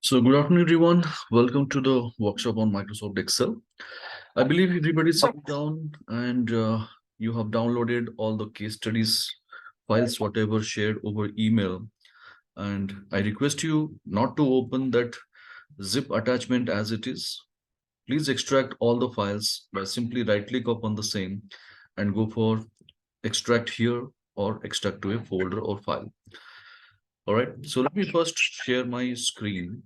So, good afternoon, everyone. Welcome to the workshop on Microsoft Excel. I believe everybody's sitting down and you have downloaded all the case studies files, whatever shared over email. And I request you not to open that zip attachment as it is. Please extract all the files by simply right click upon the same and go for extract here or extract to a folder or file. All right. So let me first share my screen.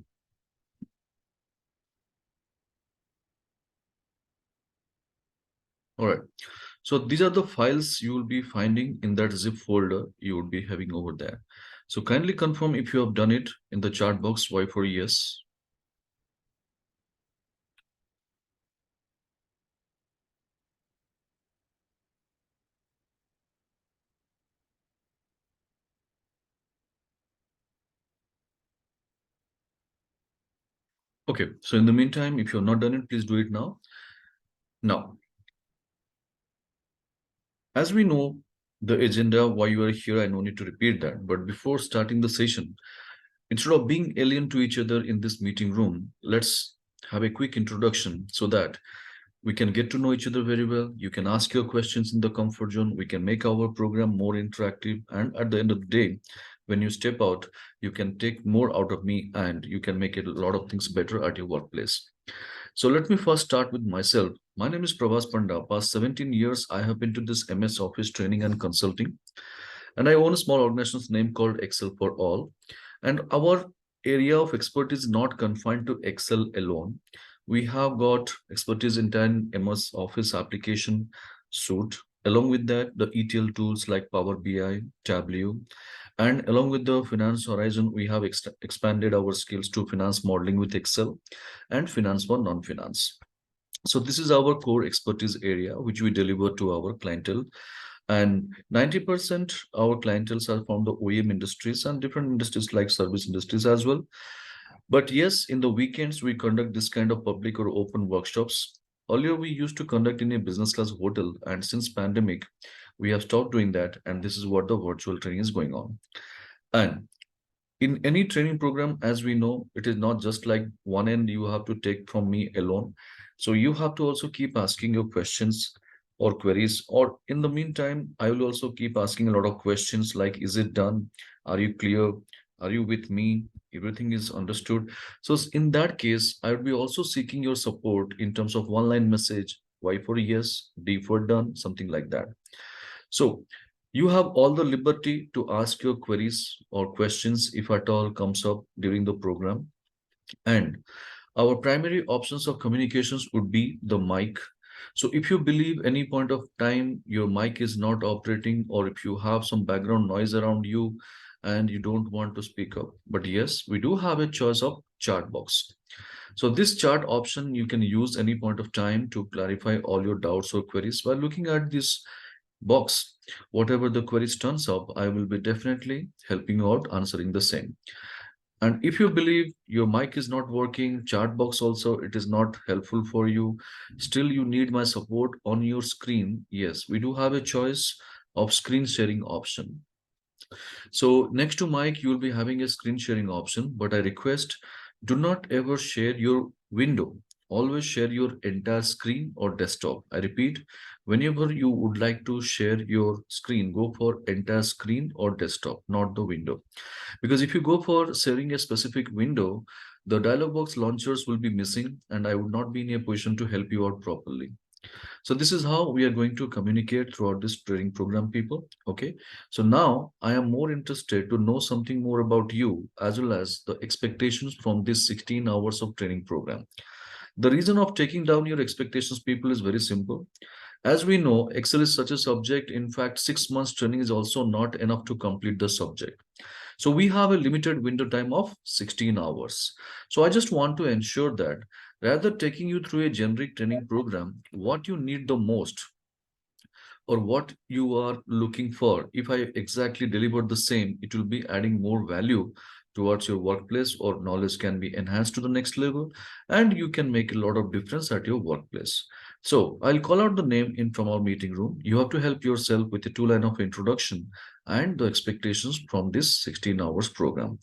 All right. So these are the files you will be finding in that zip folder you would be having over there. So kindly confirm if you have done it in the chat box. Y for yes. Okay. So in the meantime, if you're not done it, please do it now. Now, as we know the agenda, why you are here, I no need to repeat that. But before starting the session, instead of being alien to each other in this meeting room, let's have a quick introduction so that we can get to know each other very well. You can ask your questions in the comfort zone. We can make our program more interactive. And at the end of the day, when you step out, you can take more out of me and you can make it a lot of things better at your workplace. So let me first start with myself. My name is Pravas Panda. Past 17 years, I have been to this MS Office training and consulting. And I own a small organization name called Excel4all. And our area of expertise is not confined to Excel alone. We have got expertise in 10 MS Office application suite. Along with that, the ETL tools like Power BI, Tableau, and along with the finance horizon, we have expanded our skills to finance modeling with Excel and finance for non-finance. So this is our core expertise area, which we deliver to our clientele. And 90% our clientele are from the OEM industries and different industries like service industries as well. But yes, in the weekends, we conduct this kind of public or open workshops. Earlier, we used to conduct in a business class hotel, and since pandemic, we have stopped doing that. And this is what the virtual training is going on. And in any training program, as we know, it is not just like one end you have to take from me alone. So you have to also keep asking your questions or queries. Or in the meantime, I will also keep asking a lot of questions like, is it done? Are you clear? Are you with me? Everything is understood. So in that case, I would be also seeking your support in terms of one line message, Y for yes, D for done, something like that. So you have all the liberty to ask your queries or questions if at all comes up during the program. And our primary options of communications would be the mic. So if you believe any point of time your mic is not operating, or if you have some background noise around you and you don't want to speak up, but yes, we do have a choice of chat box. So this chat option you can use any point of time to clarify all your doubts or queries. While looking at this box, whatever the queries turns up, I will be definitely helping you out answering the same. And if you believe your mic is not working, chat box also, it is not helpful for you, still you need my support on your screen. Yes, we do have a choice of screen sharing option. So next to mic, you will be having a screen sharing option, but I request do not ever share your window. Always share your entire screen or desktop. I repeat, whenever you would like to share your screen, go for entire screen or desktop, not the window. Because if you go for sharing a specific window, the dialog box launchers will be missing and I would not be in a position to help you out properly. So this is how we are going to communicate throughout this training program, people. Okay. So now I am more interested to know something more about you as well as the expectations from this 16 hours of training program. The reason of taking down your expectations, people, is very simple. As we know, Excel is such a subject. In fact, 6 months training is also not enough to complete the subject. So we have a limited window time of 16 hours. So I just want to ensure that rather taking you through a generic training program, what you need the most or what you are looking for, if I exactly deliver the same, it will be adding more value towards your workplace, or knowledge can be enhanced to the next level and you can make a lot of difference at your workplace. So I'll call out the name in from our meeting room. You have to help yourself with a two-line of introduction and the expectations from this 16 hours program.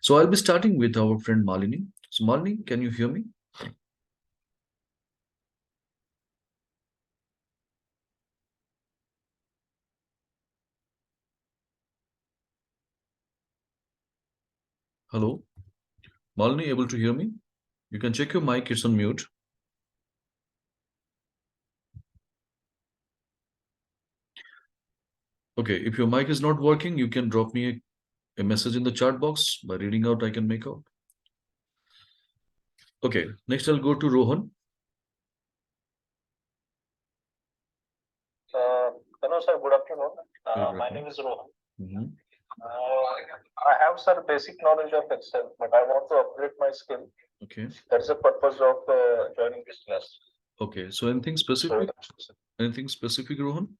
So I'll be starting with our friend Malini. So Malini, can you hear me? Hello? Malini, able to hear me? You can check your mic, it's on mute. Okay, if your mic is not working, you can drop me a message in the chat box. By reading out, I can make out. Okay, next I'll go to Rohan. Hello, sir. Good afternoon. My name is Rohan. I have, sir, basic knowledge of Excel, but I want to upgrade my skill. Okay. That's the purpose of joining this class. Okay, so anything specific? Anything specific, Rohan?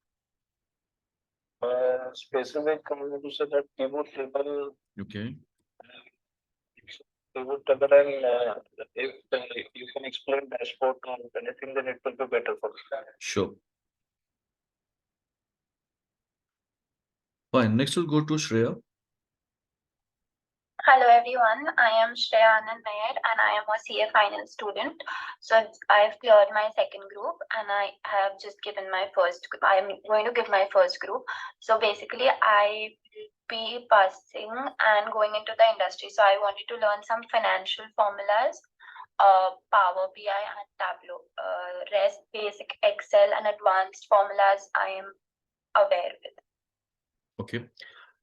Specific, I want to say that keyboard table. Okay. Keyboard table, and if you can explain dashboard or anything, then it will be better for us. Sure. Fine. Next, we'll go to Shreya. Hello everyone, I am Shreya Anand Nair and I am a CA Finance student. So I've cleared my second group and I have just given my first, I am going to give my first group. So basically I will be passing and going into the industry. So I wanted to learn some financial formulas, Power BI and Tableau, rest, basic Excel and advanced formulas I am aware with. Okay.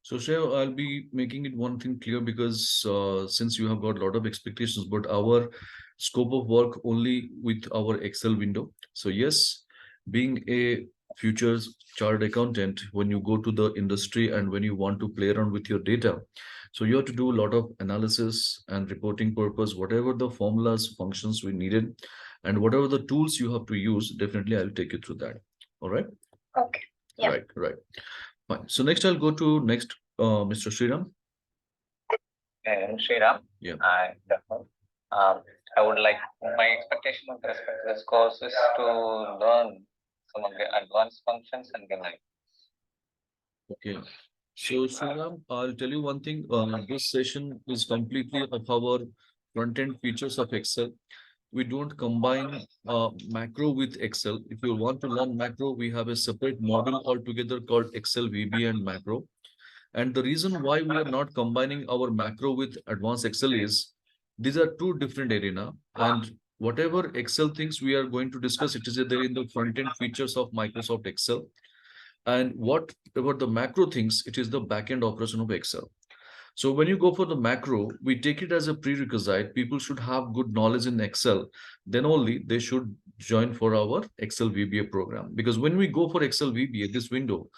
So Shreya, I'll be making it one thing clear because since you have got a lot of expectations, but our scope of work only with our Excel window. So yes, being a futures chartered accountant, when you go to the industry and when you want to play around with your data, so you have to do a lot of analysis and reporting purpose, whatever the formulas, functions we needed, and whatever the tools you have to use, definitely I'll take you through that. All right? Okay. Yeah. Right. Fine. So next I'll go to Mr. Sriram. And Sriram. Yeah. I would like, my expectation with respect to this course is to learn some of the advanced functions and the like. Okay. So Sriram, I'll tell you one thing. This session is completely of our front-end features of Excel. We don't combine macro with Excel. If you want to learn macro, we have a separate module altogether called Excel VB and macro. And the reason why we are not combining our macro with advanced Excel is these are two different arena. And whatever Excel things we are going to discuss, it is there in the front-end features of Microsoft Excel. And what about the macro things? It is the back-end operation of Excel. So when you go for the macro, we take it as a prerequisite. People should have good knowledge in Excel. Then only they should join for our Excel VBA program. Because when we go for Excel VBA, this window,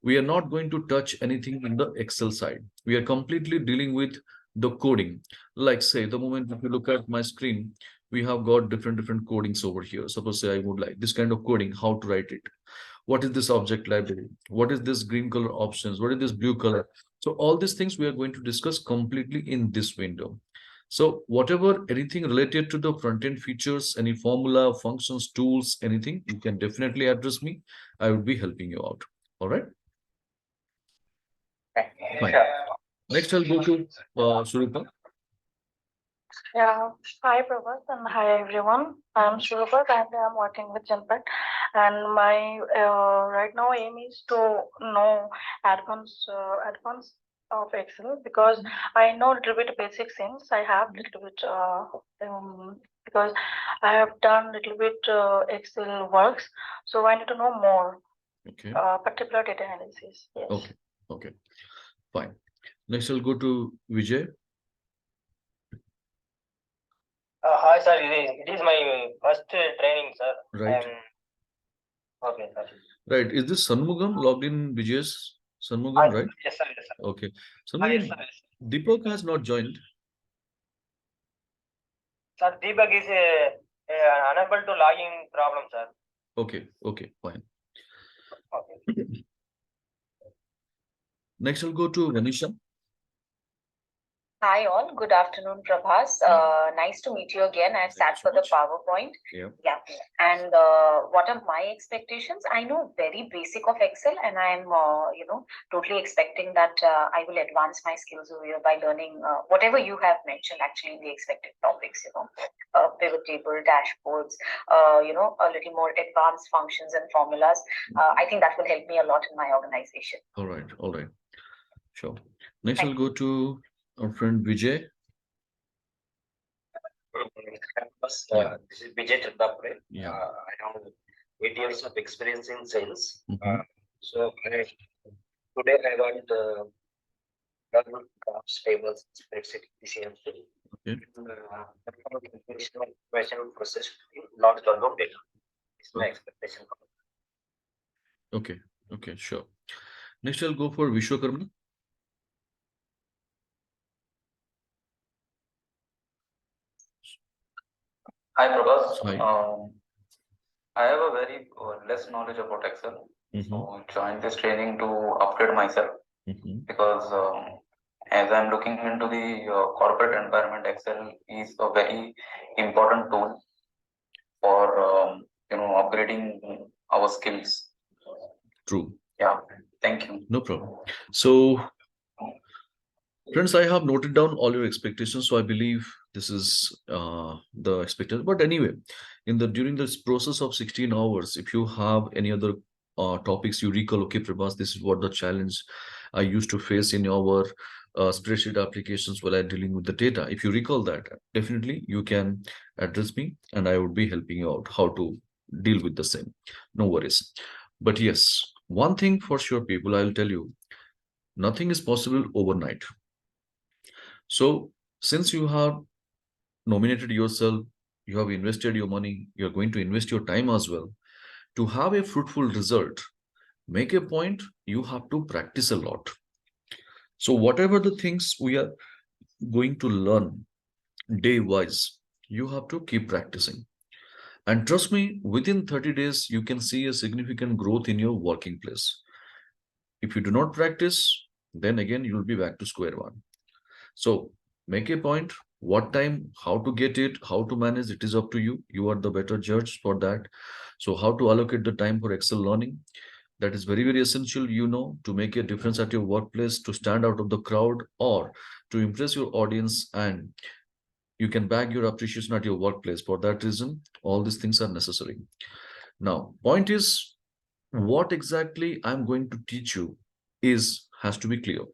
we are not going to touch anything in the Excel side. We are completely dealing with the coding. Like say, the moment if you look at my screen, we have got different codings over here. Suppose say I would like this kind of coding, how to write it. What is this object library? What is this green color options? What is this blue color? So all these things we are going to discuss completely in this window. So whatever anything related to the front-end features, any formula, functions, tools, anything, you can definitely address me. I will be helping you out. All right. Fine. Next, I'll go to Surupa. Yeah, hi Prabhat and hi everyone. I'm Shrupa and I'm working with Genpact. And my right now aim is to know advanced of Excel because I know a little bit basic things. I have a little bit because I have done a little bit Excel works, so I need to know more. Okay. Particular data analysis. Yes. Okay. Fine. Next, I'll go to Vijay. Hi, sir. It is my first training, sir. Right. Okay, sir. Right. Is this Sanmugam logged in Vijay's Sanmugam, right? Yes, sir. Yes, sir. Okay. Yes, Sanmugam, sir. Yes. Deepak has not joined. Sir, Deepak is unable to log in problem, sir. Okay, fine. Okay. Next, I'll go to Vanisha. Hi all, good afternoon, Prabhas. Nice to meet you again. I've Thank sat you so for the much. PowerPoint. Yeah. Yeah. And what are my expectations? I know very basic of Excel, and I'm, totally expecting that I will advance my skills over here by learning whatever you have mentioned actually in the expected topics, pivot table, dashboards, a little more advanced functions and formulas. I think that will help me a lot in my organization. All right. All right. Sure. Next, Thank we'll go to our friend Vijay. Yeah. This is Vijay Chandapure. Yeah. I have 8 years of experience in sales. Mhm. So today I want learn tables, spreadsheet, efficiency. Okay. Question process, large volume of data. Is my expectation. Okay. Okay. Sure. Next, I'll go for Vishwakarma. Hi, Prabhas. Hi. I have a very less knowledge about Excel. Mhm. So joined this training to upgrade myself Mhm. because as I'm looking into the corporate environment, Excel is a very important tool for upgrading our skills. True. Yeah, thank you. No problem. So, friends, I have noted down all your expectations. So I believe this is the expectation. But anyway, during this process of 16 hours, if you have any other topics you recall, okay, Prabhas, this is what the challenge I used to face in our spreadsheet applications while I'm dealing with the data. If you recall that, definitely you can address me and I would be helping you out how to deal with the same. No worries. But yes, one thing for sure, people, I'll tell you, nothing is possible overnight. So, since you have nominated yourself, you have invested your money, you're going to invest your time as well. To have a fruitful result, make a point, you have to practice a lot. So, whatever the things we are going to learn day wise, you have to keep practicing. And trust me, within 30 days, you can see a significant growth in your working place. If you do not practice, then again, you'll be back to square one. So make a point, what time, how to get it, how to manage, it is up to you. You are the better judge for that. So how to allocate the time for Excel learning, that is very, very essential, to make a difference at your workplace, to stand out of the crowd or to impress your audience, and you can bag your appreciation at your workplace. For that reason, all these things are necessary. Now, point is, what exactly I'm going to teach you has to be clear.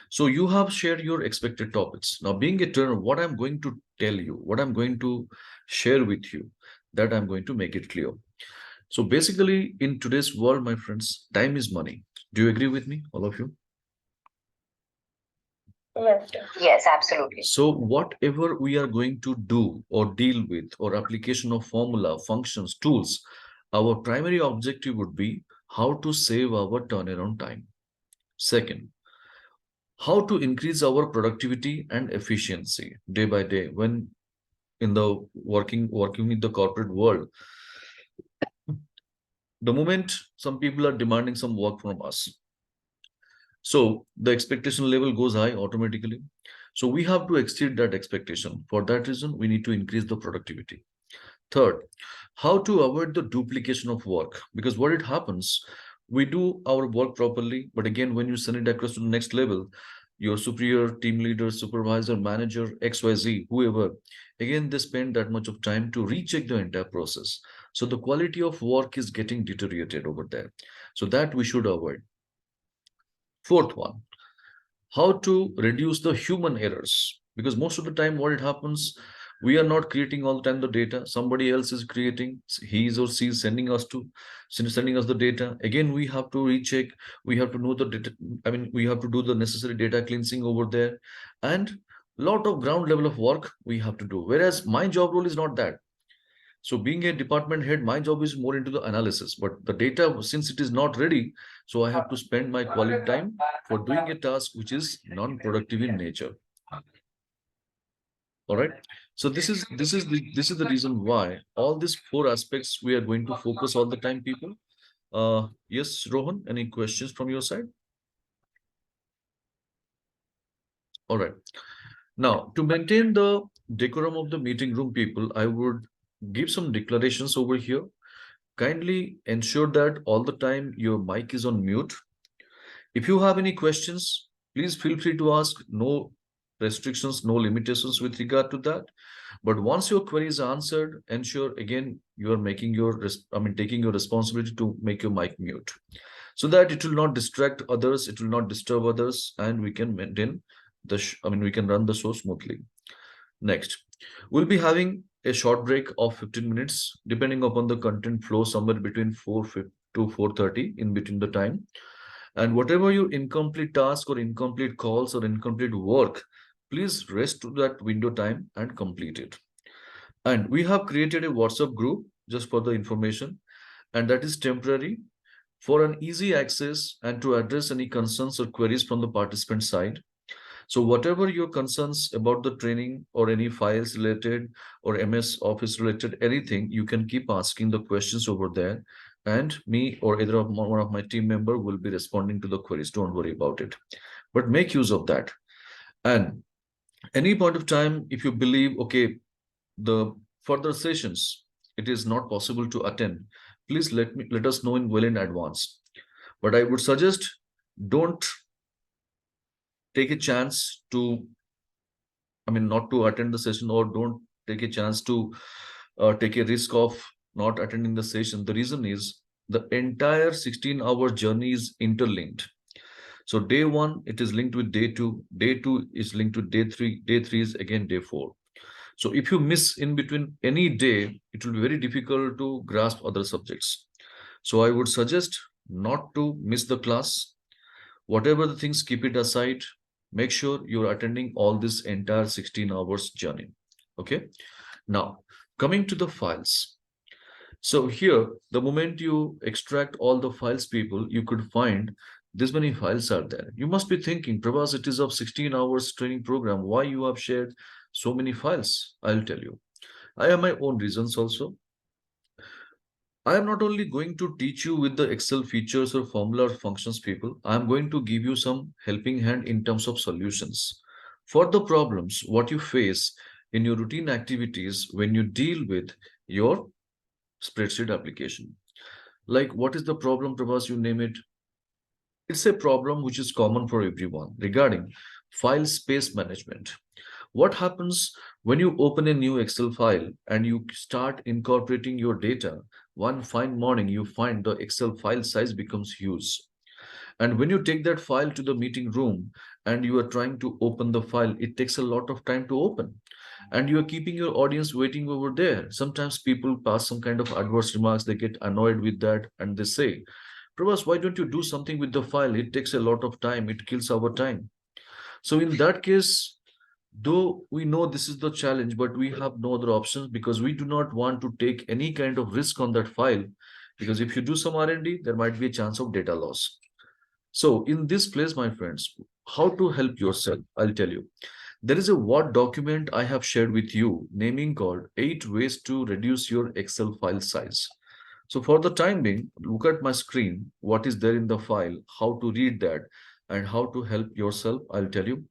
So you have shared your expected topics. Now, being a turner, what I'm going to tell you, what I'm going to share with you, that I'm going to make it clear. So basically, in today's world, my friends, time is money. Do you agree with me, all of you? Yes. Yes, absolutely. So whatever we are going to do or deal with, or application of formula, functions, tools, our primary objective would be how to save our turnaround time. Second, how to increase our productivity and efficiency day by day when in the working in the corporate world. The moment some people are demanding some work from us, so the expectation level goes high automatically. So we have to exceed that expectation. For that reason, we need to increase the productivity. Third, how to avoid the duplication of work, because what it happens, we do our work properly, but again, when you send it across to the next level, your superior, team leader, supervisor, manager, XYZ, whoever, again, they spend that much of time to recheck the entire process. So the quality of work is getting deteriorated over there. So that we should avoid. Fourth one, how to reduce the human errors, because most of the time what it happens, we are not creating all the time the data, somebody else is creating, he is or she is sending us the data. Again, we have to recheck, we have to know the data, we have to do the necessary data cleansing over there, and lot of ground level of work we have to do, whereas my job role is not that. So being a department head, my job is more into the analysis, but the data, since it is not ready, so I have to spend my quality time for doing a task which is non-productive in nature. All right. So this is the reason why all these four aspects we are going to focus all the time, people. Yes, Rohan, any questions from your side? All right. Now, to maintain the decorum of the meeting room, people, I would give some declarations over here. Kindly ensure that all the time your mic is on mute. If you have any questions, please feel free to ask. No restrictions, no limitations with regard to that. But once your query is answered, ensure again you are making your, taking your responsibility to make your mic mute, so that it will not distract others, it will not disturb others, and we can maintain we can run the show smoothly. Next, we'll be having a short break of 15 minutes, depending upon the content flow, somewhere between 4 to 4:30 in between the time. And whatever your incomplete task or incomplete calls or incomplete work, please rest to that window time and complete it. And we have created a WhatsApp group just for the information, and that is temporary for an easy access and to address any concerns or queries from the participant side. So whatever your concerns about the training or any files related or MS Office related anything, you can keep asking the questions over there, and me or either of one of my team member will be responding to the queries. Don't worry about it, but make use of that. And any point of time, if you believe, okay, the further sessions, it is not possible to attend, please let us know in well in advance. But I would suggest, don't take a chance to, not to attend the session, or don't take a chance to take a risk of not attending the session. The reason is the entire 16-hour journey is interlinked. So day one, it is linked with day two is linked with day three is again day four. So if you miss in between any day, it will be very difficult to grasp other subjects. So I would suggest not to miss the class. Whatever the things, keep it aside. Make sure you're attending all this entire 16 hours journey. Okay. Now, coming to the files. So here, the moment you extract all the files, people, you could find this many files are there. You must be thinking, Prabhas, it is of 16 hours training program. Why you have shared so many files? I'll tell you. I have my own reasons also. I am not only going to teach you with the Excel features or formula functions, people. I am going to give you some helping hand in terms of solutions for the problems what you face in your routine activities when you deal with your spreadsheet application. Like, what is the problem, Prabhas? You name it. It's a problem which is common for everyone regarding file space management. What happens when you open a new Excel file and you start incorporating your data? One fine morning, you find the Excel file size becomes huge. And when you take that file to the meeting room and you are trying to open the file, it takes a lot of time to open. And you are keeping your audience waiting over there. Sometimes people pass some kind of adverse remarks, they get annoyed with that, and they say, Prabhas, why don't you do something with the file? It takes a lot of time, it kills our time. So in that case, though we know this is the challenge, but we have no other options because we do not want to take any kind of risk on that file. Because if you do some R&D, there might be a chance of data loss. So in this place, my friends, how to help yourself? I'll tell you. There is a Word document I have shared with you, naming called 8 ways to reduce your Excel file size. So for the time being, look at my screen, what is there in the file, how to read that, and how to help yourself, I'll tell you.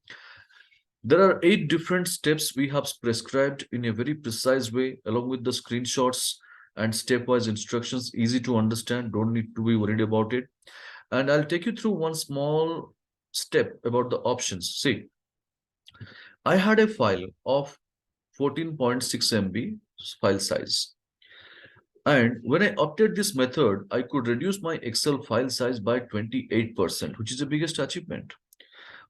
There are 8 different steps we have prescribed in a very precise way, along with the screenshots and stepwise instructions, easy to understand, don't need to be worried about it. And I'll take you through one small step about the options. See, I had a file of 14.6 MB file size. And when I opted this method, I could reduce my Excel file size by 28%, which is the biggest achievement.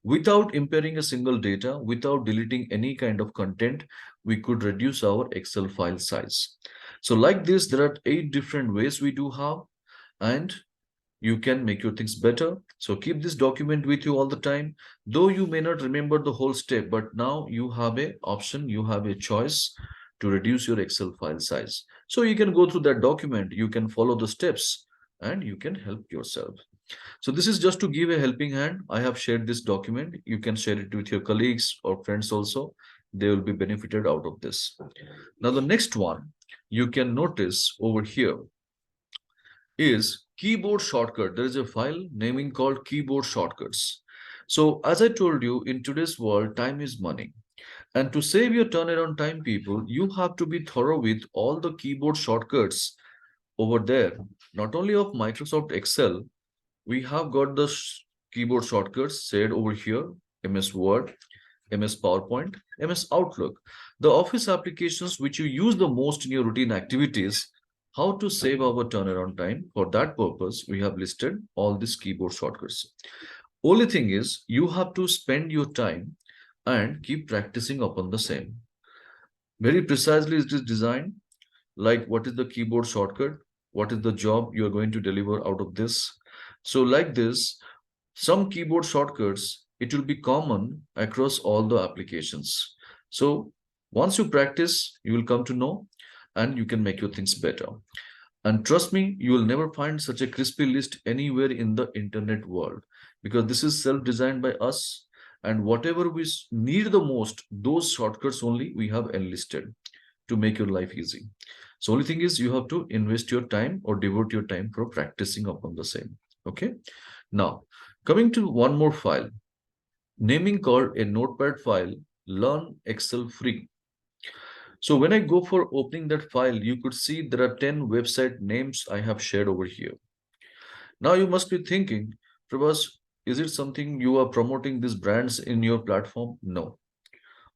Without impairing a single data, without deleting any kind of content, we could reduce our Excel file size. So like this, there are 8 different ways we do have, and you can make your things better. So keep this document with you all the time, though you may not remember the whole step, but now you have a option, you have a choice to reduce your Excel file size. So you can go through that document, you can follow the steps, and you can help yourself. So this is just to give a helping hand. I have shared this document. You can share it with your colleagues or friends also. They will be benefited out of this. Now the next one you can notice over here is keyboard shortcut. There is a file naming called keyboard shortcuts. So, as I told you, in today's world, time is money. And to save your turnaround time, people, you have to be thorough with all the keyboard shortcuts over there. Not only of Microsoft Excel, we have got the keyboard shortcuts said over here: MS Word, MS PowerPoint, MS Outlook, the office applications which you use the most in your routine activities. How to save our turnaround time? For that purpose, we have listed all these keyboard shortcuts. Only thing is, you have to spend your time and keep practicing upon the same. Very precisely, it is designed like what is the keyboard shortcut, what is the job you are going to deliver out of this. So, like this, some keyboard shortcuts, it will be common across all the applications. So, once you practice, you will come to know and you can make your things better. And trust me, you will never find such a crispy list anywhere in the internet world, because this is self-designed by us. And whatever we need the most, those shortcuts only we have enlisted to make your life easy. So only thing is you have to invest your time or devote your time for practicing upon the same. Okay. Now, coming to one more file, naming called a notepad file, learn Excel free. So when I go for opening that file, you could see there are 10 website names I have shared over here. Now you must be thinking, Prabhas, is it something you are promoting these brands in your platform? No.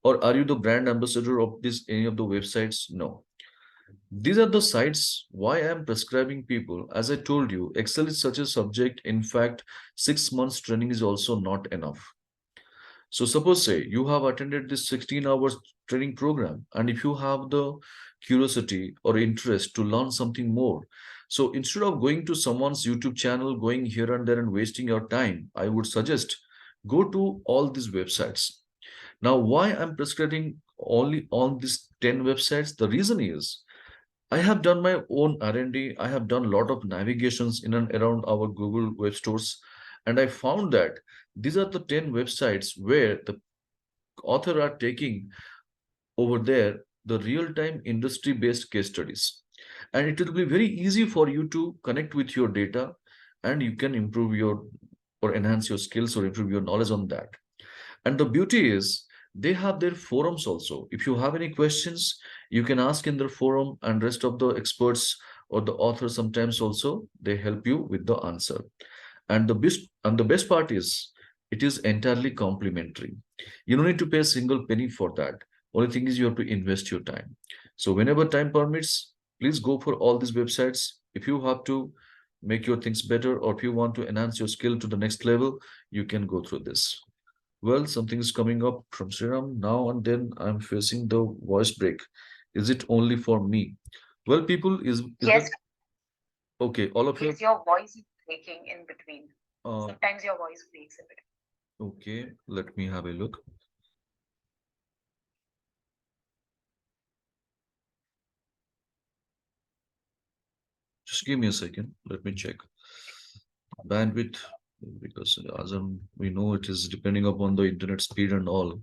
Or are you the brand ambassador of this any of the websites? No. These are the sites why I am prescribing people. As I told you, Excel is such a subject. In fact, 6 months training is also not enough. So suppose say you have attended this 16 hours training program, and if you have the curiosity or interest to learn something more, so instead of going to someone's YouTube channel, going here and there and wasting your time, I would suggest go to all these websites. Now, why I'm prescribing only on these 10 websites? The reason is I have done my own R&D. I have done a lot of navigations in and around our Google web stores, and I found that these are the 10 websites where the author are taking over there the real-time industry-based case studies. And it will be very easy for you to connect with your data, and you can improve your or enhance your skills or improve your knowledge on that. And the beauty is they have their forums also. If you have any questions, you can ask in their forum, and rest of the experts or the author sometimes also they help you with the answer. And the best part is it is entirely complimentary. You don't need to pay a single penny for that. Only thing is you have to invest your time. So whenever time permits, please go for all these websites. If you have to make your things better, or if you want to enhance your skill to the next level, you can go through this. Well, something is coming up from Sriram. Now and then I'm facing the voice break. Is it only for me? Well, people, is Yes, that okay? All of you. yes, your voice is breaking in between. Uh, Sometimes your voice breaks in between. okay, let me have a look. Just give me a second. Let me check. Bandwidth, because as we know, it is depending upon the internet speed and all.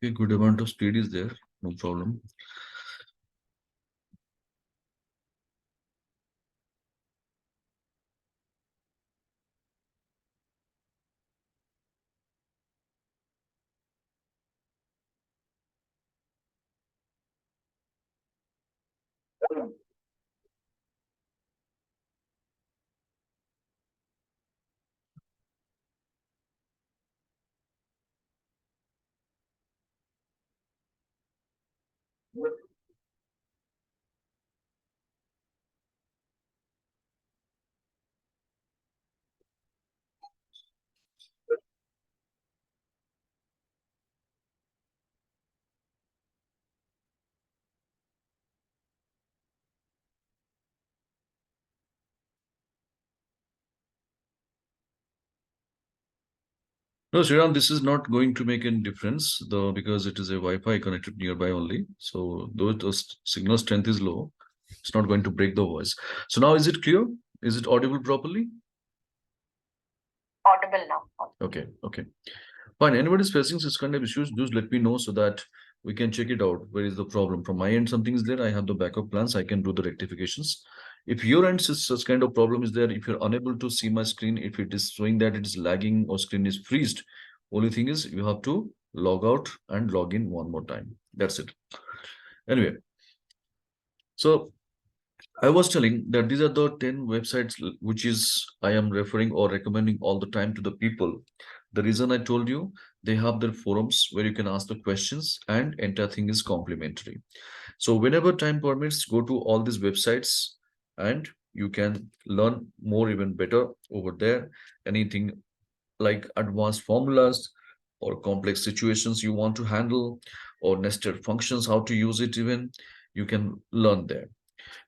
A good amount of speed is there, no problem. No, Sriram, this is not going to make any difference though, because it is a Wi-Fi connected nearby only. So though the signal strength is low, it's not going to break the voice. So now is it clear? Is it audible properly? Audible now. Okay, okay. Fine. Anybody is facing such kind of issues, just let me know so that we can check it out. Where is the problem? From my end, something is there. I have the backup plans. I can do the rectifications. If your end such kind of problem is there, if you're unable to see my screen, if it is showing that it is lagging or screen is freezed, only thing is you have to log out and log in one more time. That's it. Anyway, so I was telling that these are the 10 websites which is I am referring or recommending all the time to the people. The reason I told you, they have their forums where you can ask the questions and entire thing is complimentary. So whenever time permits, go to all these websites and you can learn more even better over there. Anything like advanced formulas or complex situations you want to handle or nested functions, how to use it even, you can learn there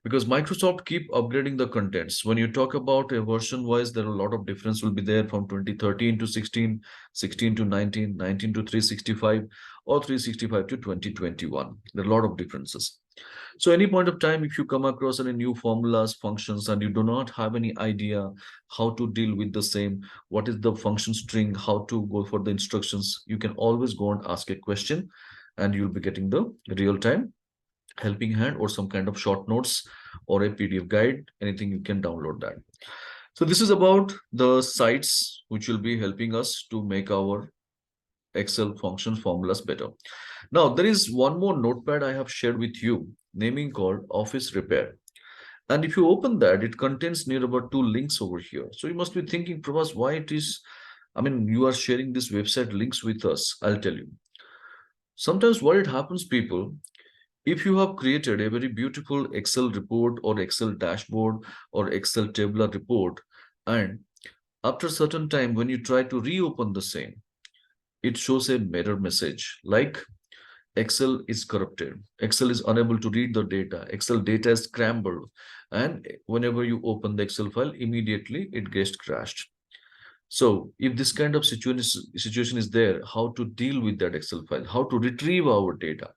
because Microsoft keep upgrading the contents. When you talk about a version wise, there are a lot of difference will be there from 2013 to 16, 16 to 19, 19 to 365, or 365 to 2021. There are a lot of differences. So any point of time, if you come across any new formulas, functions, and you do not have any idea how to deal with the same, what is the function string, how to go for the instructions, you can always go and ask a question and you'll be getting the real time helping hand or some kind of short notes or a PDF guide, anything you can download that. So this is about the sites which will be helping us to make our Excel functions formulas better. Now there is one more notepad I have shared with you, naming called Office Repair. And if you open that, it contains near about two links over here. So you must be thinking, Prabhas, why it is, I mean, you are sharing this website links with us. I'll tell you. Sometimes what it happens, people, if you have created a very beautiful Excel report or Excel dashboard or Excel tabular report, and after a certain time, when you try to reopen the same, it shows a mirror message like Excel is corrupted. Excel is unable to read the data. Excel data is scrambled. And whenever you open the Excel file, immediately it gets crashed. So if this kind of situation is there, how to deal with that Excel file, how to retrieve our data.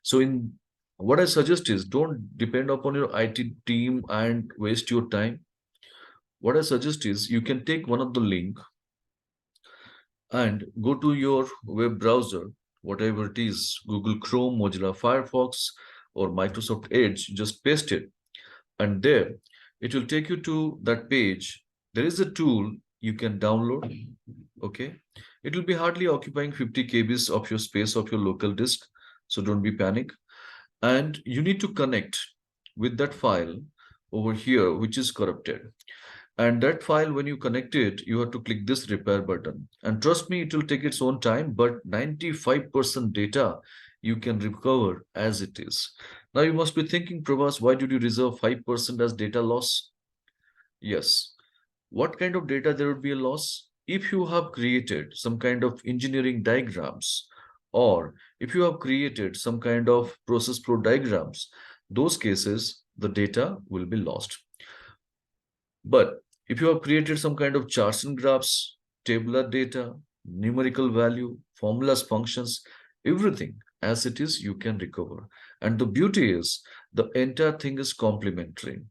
So in what I suggest is don't depend upon your IT team and waste your time. What I suggest is you can take one of the link and go to your web browser, whatever it is, Google Chrome, Mozilla Firefox, or Microsoft Edge, just paste it. And there it will take you to that page. There is a tool you can download. Okay. It will be hardly occupying 50 kbs of your space of your local disk. So don't be panic. And you need to connect with that file over here, which is corrupted. And that file, when you connect it, you have to click this repair button. And trust me, it will take its own time, but 95% data you can recover as it is. Now you must be thinking, Prabhas, why did you reserve 5% as data loss? Yes. What kind of data there would be a loss? If you have created some kind of engineering diagrams, or if you have created some kind of process flow diagrams, those cases, the data will be lost. But if you have created some kind of charts and graphs, tabular data, numerical value, formulas, functions, everything as it is, you can recover. And the beauty is the entire thing is complementary.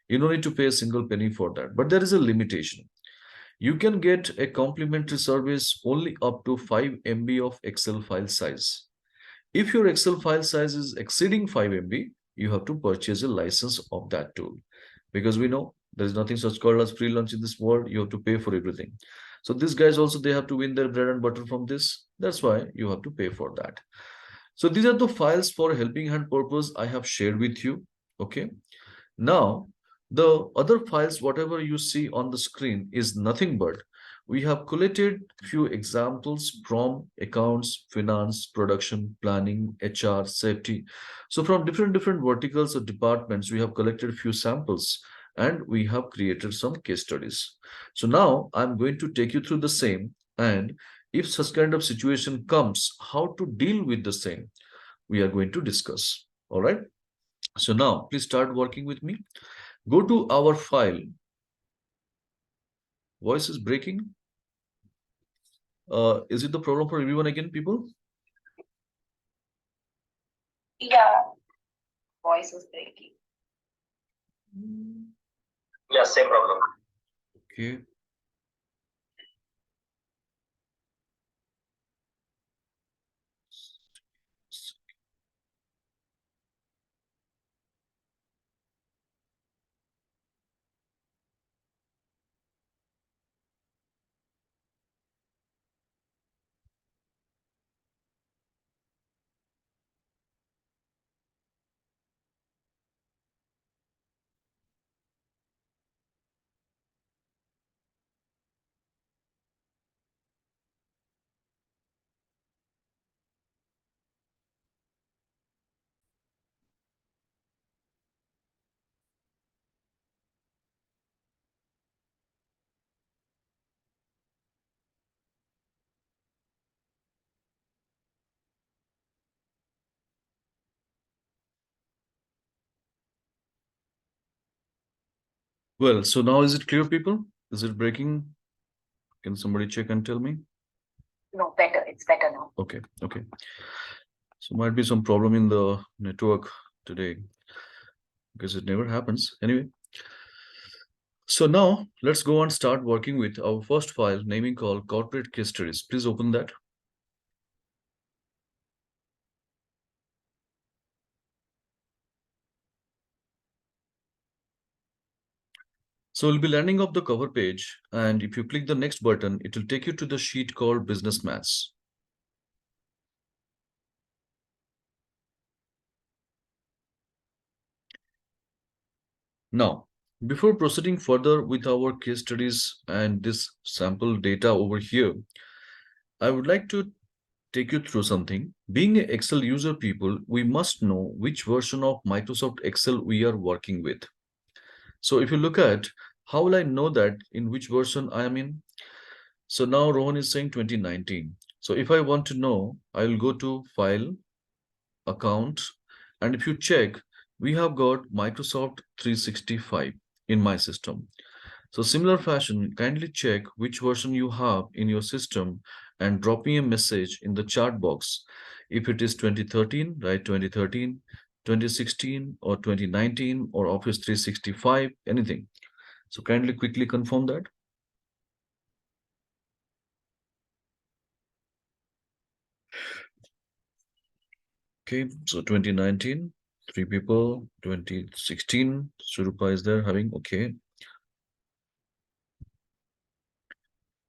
You don't need to pay a single penny for that. But there is a limitation. You can get a complimentary service only up to 5 MB of Excel file size. If your Excel file size is exceeding 5 MB, you have to purchase a license of that tool. Because we know there is nothing such called as free lunch in this world. You have to pay for everything. So these guys also, they have to win their bread and butter from this. That's why you have to pay for that. So these are the files for helping hand purpose I have shared with you. Okay. Now, the other files, whatever you see on the screen is nothing but we have collated few examples from accounts, finance, production, planning, HR, safety. So from different verticals or departments, we have collected few samples and we have created some case studies. So now I'm going to take you through the same, and if such kind of situation comes, how to deal with the same, we are going to discuss. All right. So now please start working with me. Go to our file. Voice is breaking. Is it the problem for everyone again, people? Yeah. Voice is breaking. Yes, same problem. Okay. Well, so now is it clear, people? Is it breaking? Can somebody check and tell me? No, better. It's better now. Okay, okay. So might be some problem in the network today because it never happens. Anyway, so now let's go and start working with our first file naming called corporate case studies. Please open that. So we'll be landing up the cover page, and if you click the next button, it will take you to the sheet called Business Maths. Now, before proceeding further with our case studies and this sample data over here, I would like to take you through something. Being an Excel user, people, we must know which version of Microsoft Excel we are working with. So if you look at how will I know that in which version I am in? So now Rohan is saying 2019. So if I want to know, I will go to File, Account, and if you check, we have got Microsoft 365 in my system. So similar fashion, kindly check which version you have in your system and drop me a message in the chat box. If it is 2013, write 2013, 2016 or 2019 or Office 365, anything. So kindly quickly confirm that. Okay, so 2019, 3 people, 2016, Surupa is there having, okay.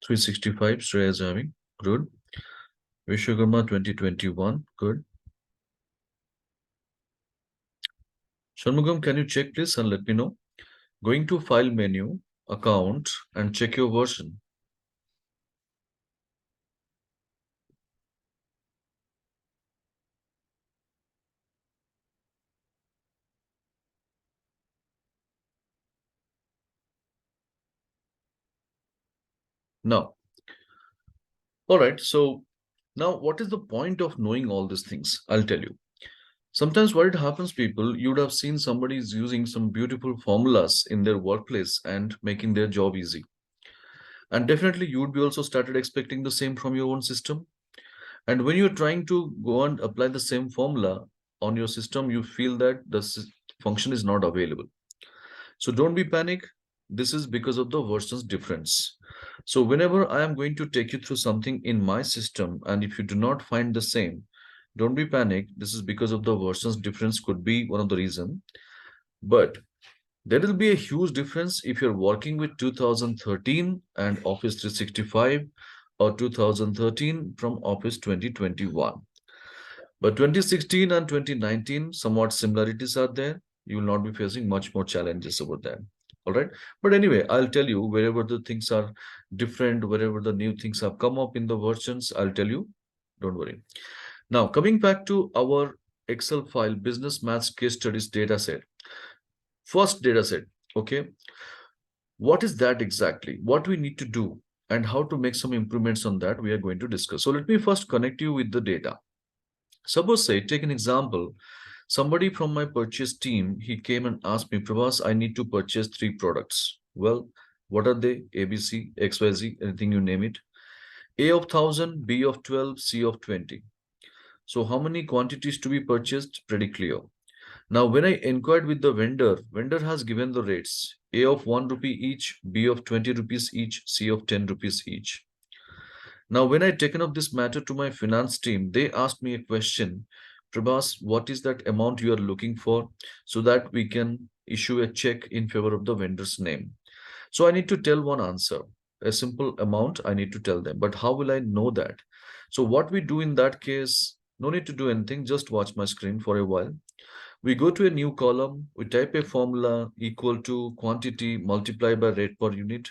365, Shreya is having, good. Vishwakarma 2021, good. Shanmugam, can you check please and let me know? Going to File menu, Account, and check your version. Now, all right, so now what is the point of knowing all these things? I'll tell you. Sometimes what it happens, people, you would have seen somebody is using some beautiful formulas in their workplace and making their job easy. And definitely you would be also started expecting the same from your own system. And when you're trying to go and apply the same formula on your system, you feel that the function is not available. So don't be panic. This is because of the versions difference. So whenever I am going to take you through something in my system, and if you do not find the same, don't be panic. This is because of the versions difference could be one of the reason. But there will be a huge difference if you're working with 2013 and Office 365 or 2013 from Office 2021. But 2016 and 2019, somewhat similarities are there. You will not be facing much more challenges over there. All right. But anyway, I'll tell you wherever the things are different, wherever the new things have come up in the versions, I'll tell you. Don't worry. Now, coming back to our Excel file business maths case studies data set. First data set, okay. What is that exactly? What we need to do and how to make some improvements on that we are going to discuss. So let me first connect you with the data. Suppose say, take an example. Somebody from my purchase team, he came and asked me, Prabhas, I need to purchase 3 products. Well, what are they? ABC, XYZ, anything you name it. A of 1000, B of 12, C of 20. So how many quantities to be purchased? Pretty clear. Now, when I inquired with the vendor has given the rates A of 1 rupee each, B of 20 rupees each, C of 10 rupees each. Now, when I taken up this matter to my finance team, they asked me a question, Prabhas, what is that amount you are looking for so that we can issue a check in favor of the vendor's name? So I need to tell one answer, a simple amount I need to tell them. But how will I know that? So what we do in that case, no need to do anything, just watch my screen for a while. We go to a new column, we type a formula equal to quantity multiplied by rate per unit.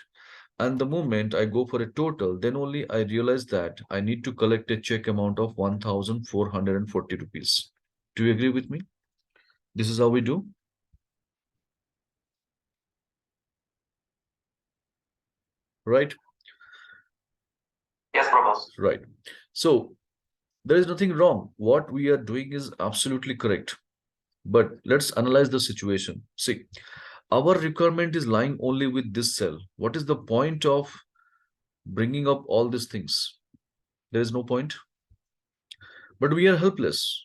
And the moment I go for a total, then only I realize that I need to collect a check amount of 1,440 rupees. Do you agree with me? This is how we do. Right? Yes, Prabhas. Right. So there is nothing wrong. What we are doing is absolutely correct. But let's analyze the situation. See, our requirement is lying only with this cell. What is the point of bringing up all these things? There is no point. But we are helpless.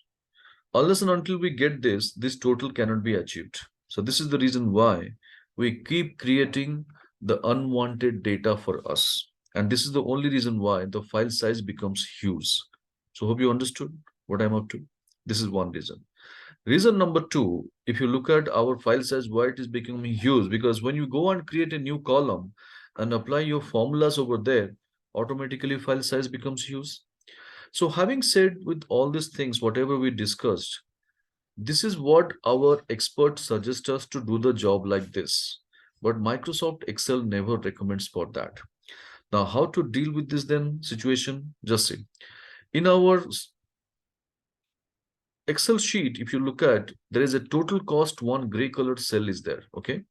Unless and until we get this total cannot be achieved. So this is the reason why we keep creating the unwanted data for us. And this is the only reason why the file size becomes huge. So hope you understood what I'm up to. This is one reason. Reason number two, if you look at our file size, why it is becoming huge, because when you go and create a new column and apply your formulas over there, automatically file size becomes huge. So having said with all these things, whatever we discussed, this is what our experts suggest us to do the job like this. But Microsoft Excel never recommends for that. Now, how to deal with this then situation? Just see. In our Excel sheet, if you look at, there is a total cost, one gray colored cell is there. Okay.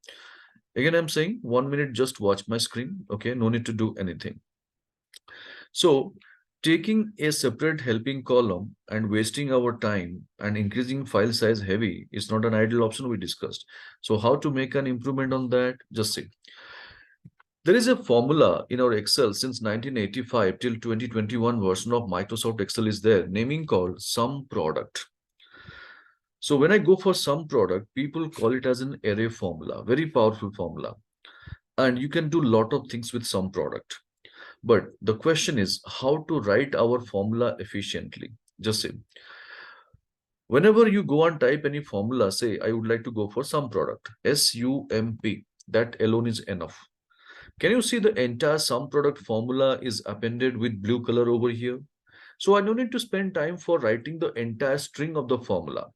Again, I'm saying 1 minute, just watch my screen. Okay. No need to do anything. So taking a separate helping column and wasting our time and increasing file size heavy is not an ideal option we discussed. So how to make an improvement on that? Just see. There is a formula in our Excel since 1985 till 2021 version of Microsoft Excel is there, naming called sum product. So when I go for sum product, people call it as an array formula, very powerful formula. And you can do a lot of things with sum product. But the question is how to write our formula efficiently. Just say, whenever you go and type any formula, say, I would like to go for sum product, SUMP, that alone is enough. Can you see the entire sum product formula is appended with blue color over here? So I don't need to spend time for writing the entire string of the formula.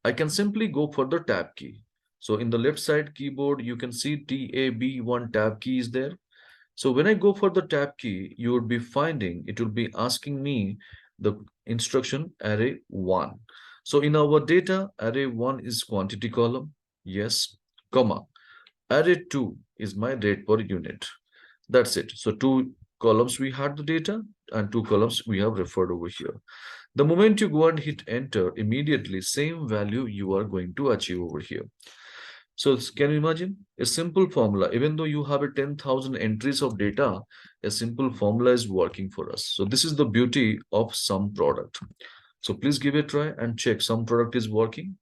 I can simply go for the tab key. So in the left side keyboard, you can see TAB1 tab key is there. So when I go for the tab key, you would be finding, it will be asking me the instruction array 1. So in our data, array 1 is quantity column. Yes, comma. Array 2 is my rate per unit. That's it. So 2 columns we had the data and 2 columns we have referred over here. The moment you go and hit enter, immediately same value you are going to achieve over here. So can you imagine a simple formula, even though you have a 10,000 entries of data, a simple formula is working for us. So this is the beauty of sum product. So please give it a try and check sum product is working.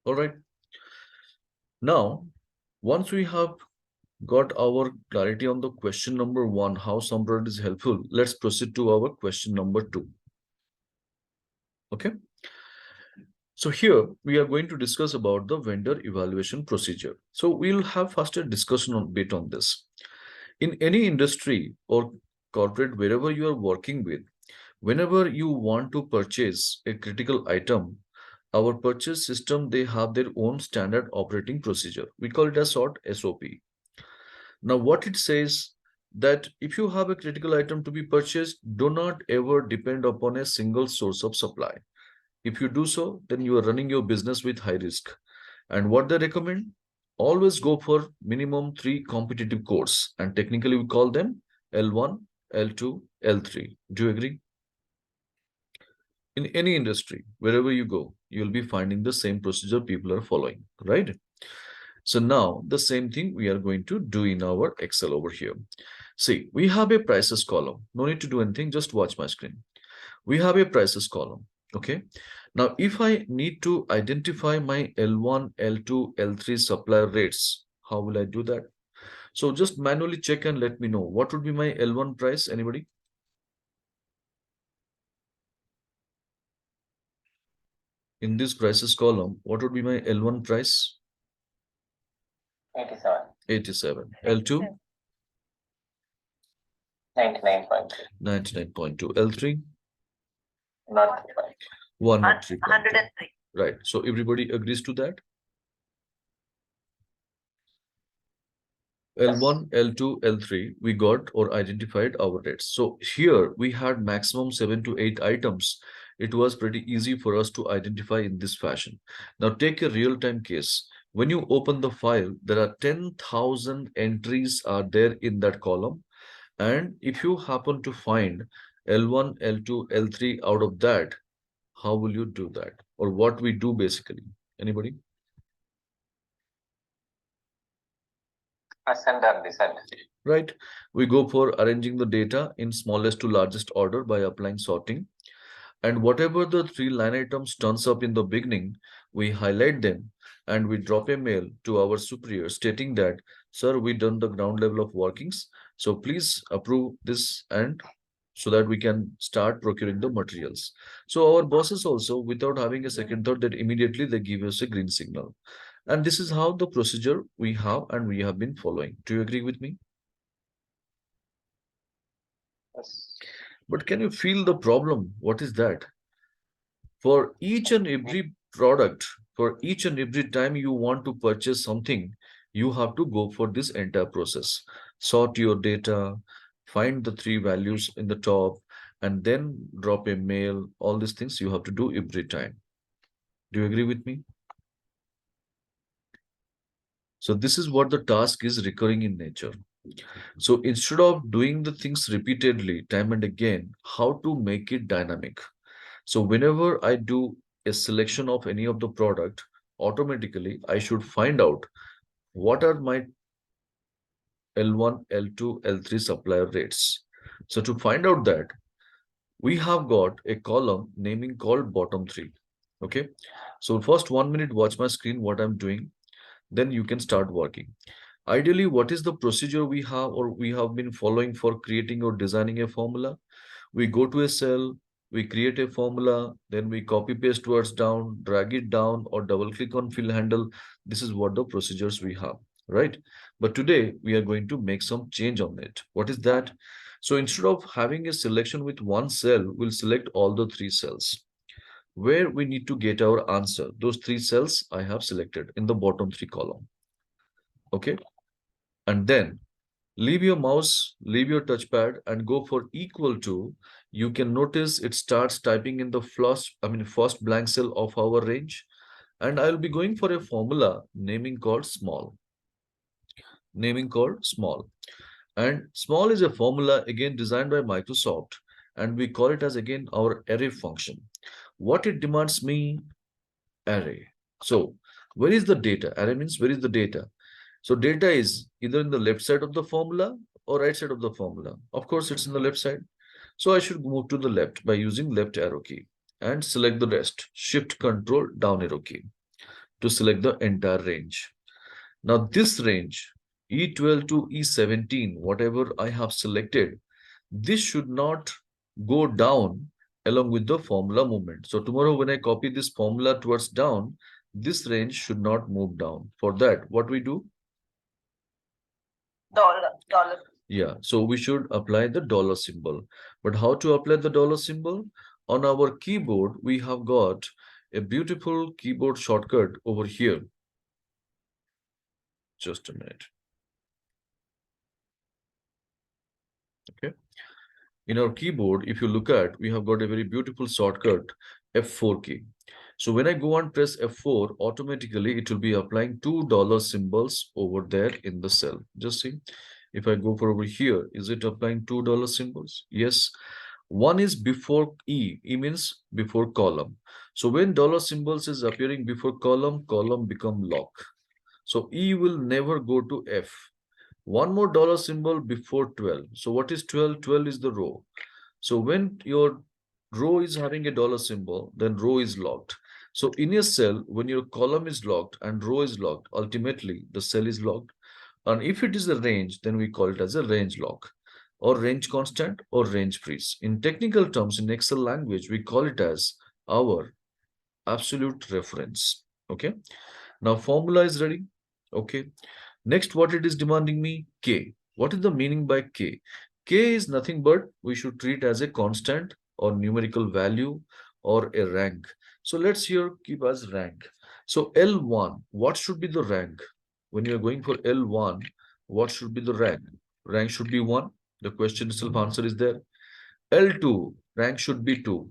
All right. Now, once we have got our clarity on the question number 1, how sum product is helpful, let's proceed to our question number 2. Okay. So here we are going to discuss about the vendor evaluation procedure. So we'll have first a discussion on bit on this. In any industry or corporate, wherever you are working with, whenever you want to purchase a critical item, our purchase system, they have their own standard operating procedure. We call it as short SOP. Now, what it says that if you have a critical item to be purchased, do not ever depend upon a single source of supply. If you do so, then you are running your business with high risk. And what they recommend? Always go for minimum 3 competitive quotes, and technically we call them L1, L2, L3. Do you agree? In any industry, wherever you go, you'll be finding the same procedure people are following, right? So now the same thing we are going to do in our Excel over here. See, we have a prices column. No need to do anything, just watch my screen. We have a prices column, okay? Now, if I need to identify my L1, L2, L3 supplier rates, how will I do that? So just manually check and let me know. What would be my L1 price? Anybody? In this prices column, what would be my L1 price? 87. 87. L2? 99.2. 99.2. L3? Not 103.2. 103. Right. So everybody agrees to that? L1, L2, L3, we got or identified our rates. So here we had maximum 7 to 8 items. It was pretty easy for us to identify in this fashion. Now take a real-time case. When you open the file, there are 10,000 entries are there in that column. And if you happen to find L1, L2, L3 out of that, how will you do that? Or what we do basically? Anybody? ascend and descend. Right? We go for arranging the data in smallest to largest order by applying sorting. And whatever the 3 line items turns up in the beginning, we highlight them and we drop a mail to our superior stating that, sir, we done the ground level of workings. So please approve this and so that we can start procuring the materials. So our bosses also, without having a second thought, that immediately they give us a green signal. And this is how the procedure we have and we have been following. Do you agree with me? Yes. But can you feel the problem? What is that? For each and every product, for each and every time you want to purchase something, you have to go for this entire process. Sort your data, find the 3 values in the top, and then drop a mail. All these things you have to do every time. Do you agree with me? So this is what the task is recurring in nature. So instead of doing the things repeatedly, time and again, how to make it dynamic? So whenever I do a selection of any of the product, automatically I should find out what are my L1, L2, L3 supplier rates. So to find out that, we have got a column naming called bottom 3. Okay. So first 1 minute, watch my screen, what I'm doing. Then you can start working. Ideally, what is the procedure we have or we have been following for creating or designing a formula? We go to a cell, we create a formula, then we copy paste words down, drag it down, or double click on fill handle. This is what the procedures we have, right? But today we are going to make some change on it. What is that? So instead of having a selection with one cell, we'll select all the 3 cells. Where we need to get our answer, those 3 cells I have selected in the bottom 3 column. Okay. And then leave your mouse, leave your touchpad and go for equal to. You can notice it starts typing in the first blank cell of our range. And I'll be going for a formula naming called small. Naming called small. And small is a formula again designed by Microsoft. And we call it as again our array function. What it demands me? Array. So where is the data? Array means where is the data? So data is either in the left side of the formula or right side of the formula. Of course, it's in the left side. So I should move to the left by using left arrow key and select the rest. Shift Control down arrow key to select the entire range. Now this range, E12 to E17, whatever I have selected, this should not go down along with the formula movement. So tomorrow when I copy this formula towards down, this range should not move down. For that, what we do? Dollar. Yeah, so we should apply the dollar symbol. But how to apply the dollar symbol? On our keyboard, we have got a beautiful keyboard shortcut over here. Just a minute. Okay. In our keyboard, if you look at, we have got a very beautiful shortcut, F4 key. So when I go and press F4, automatically it will be applying $2 symbols over there in the cell. Just see. If I go for over here, is it applying $2 symbols? Yes. One is before E. E means before column. So when dollar symbols is appearing before column, column become lock. So E will never go to F. One more dollar symbol before 12. So what is 12? 12 is the row. So when your row is having a dollar symbol, then row is locked. So in a cell, when your column is locked and row is locked, ultimately the cell is locked. And if it is a range, then we call it as a range lock or range constant or range freeze. In technical terms, in Excel language, we call it as our absolute reference. Okay. Now formula is ready. Okay. Next, what it is demanding me? K. What is the meaning by K? K is nothing but we should treat as a constant or numerical value or a rank. So let's here keep as rank. So L1, what should be the rank? When you are going for L1, what should be the rank? Rank should be 1. The question itself answer is there. L2, rank should be 2.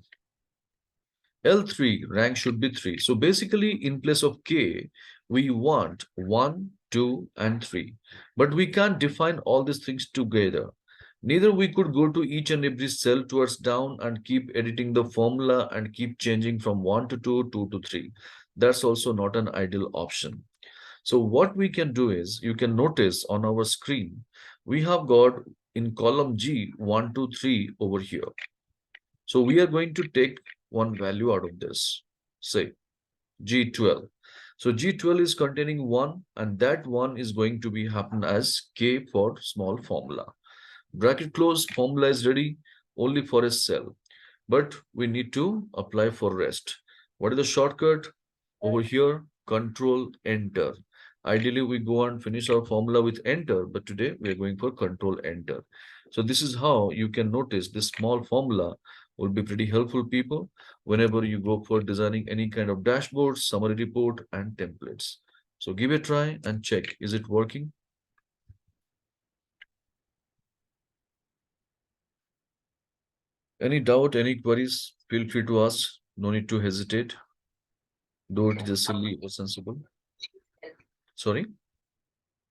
L3, rank should be 3. So basically, in place of K, we want 1, 2, and 3. But we can't define all these things together. Neither we could go to each and every cell towards down and keep editing the formula and keep changing from 1 to 2, 2 to 3. That's also not an ideal option. So what we can do is, you can notice on our screen, we have got in column G 1, 2, 3 over here. So we are going to take one value out of this, say G12. So G12 is containing 1 and that 1 is going to be happen as K for small formula. Bracket close, formula is ready only for a cell, but we need to apply for rest. What is the shortcut? Over here, Control Enter. Ideally, we go and finish our formula with Enter, but today we are going for Control Enter. So this is how you can notice this small formula will be pretty helpful, people, whenever you go for designing any kind of dashboard, summary report, and templates. So give it a try and check, is it working? Any doubt, any queries, feel free to ask. No need to hesitate. Though it is silly or sensible. Sorry?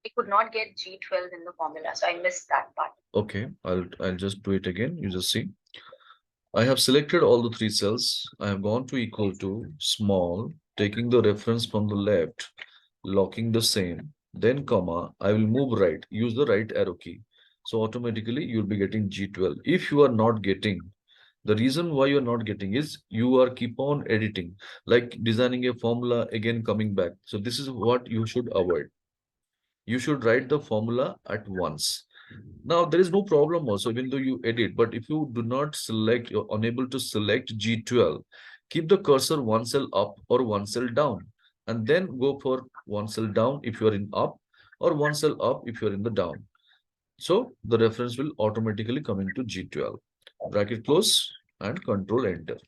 I could not get G12 in the formula, so I missed that part. Okay, I'll just do it again. You just see. I have selected all the 3 cells. I have gone to equal to small, taking the reference from the left, locking the same, then comma, I will move right, use the right arrow key. So automatically you'll be getting G12. If you are not getting, the reason why you're not getting is you are keep on editing, like designing a formula again coming back. So this is what you should avoid. You should write the formula at once. Now, there is no problem also, even though you edit, but if you do not select, you're unable to select G12, keep the cursor one cell up or one cell down, and then go for one cell down if you're in up or one cell up if you're in the down. So the reference will automatically come into G12. Bracket close and Control Enter.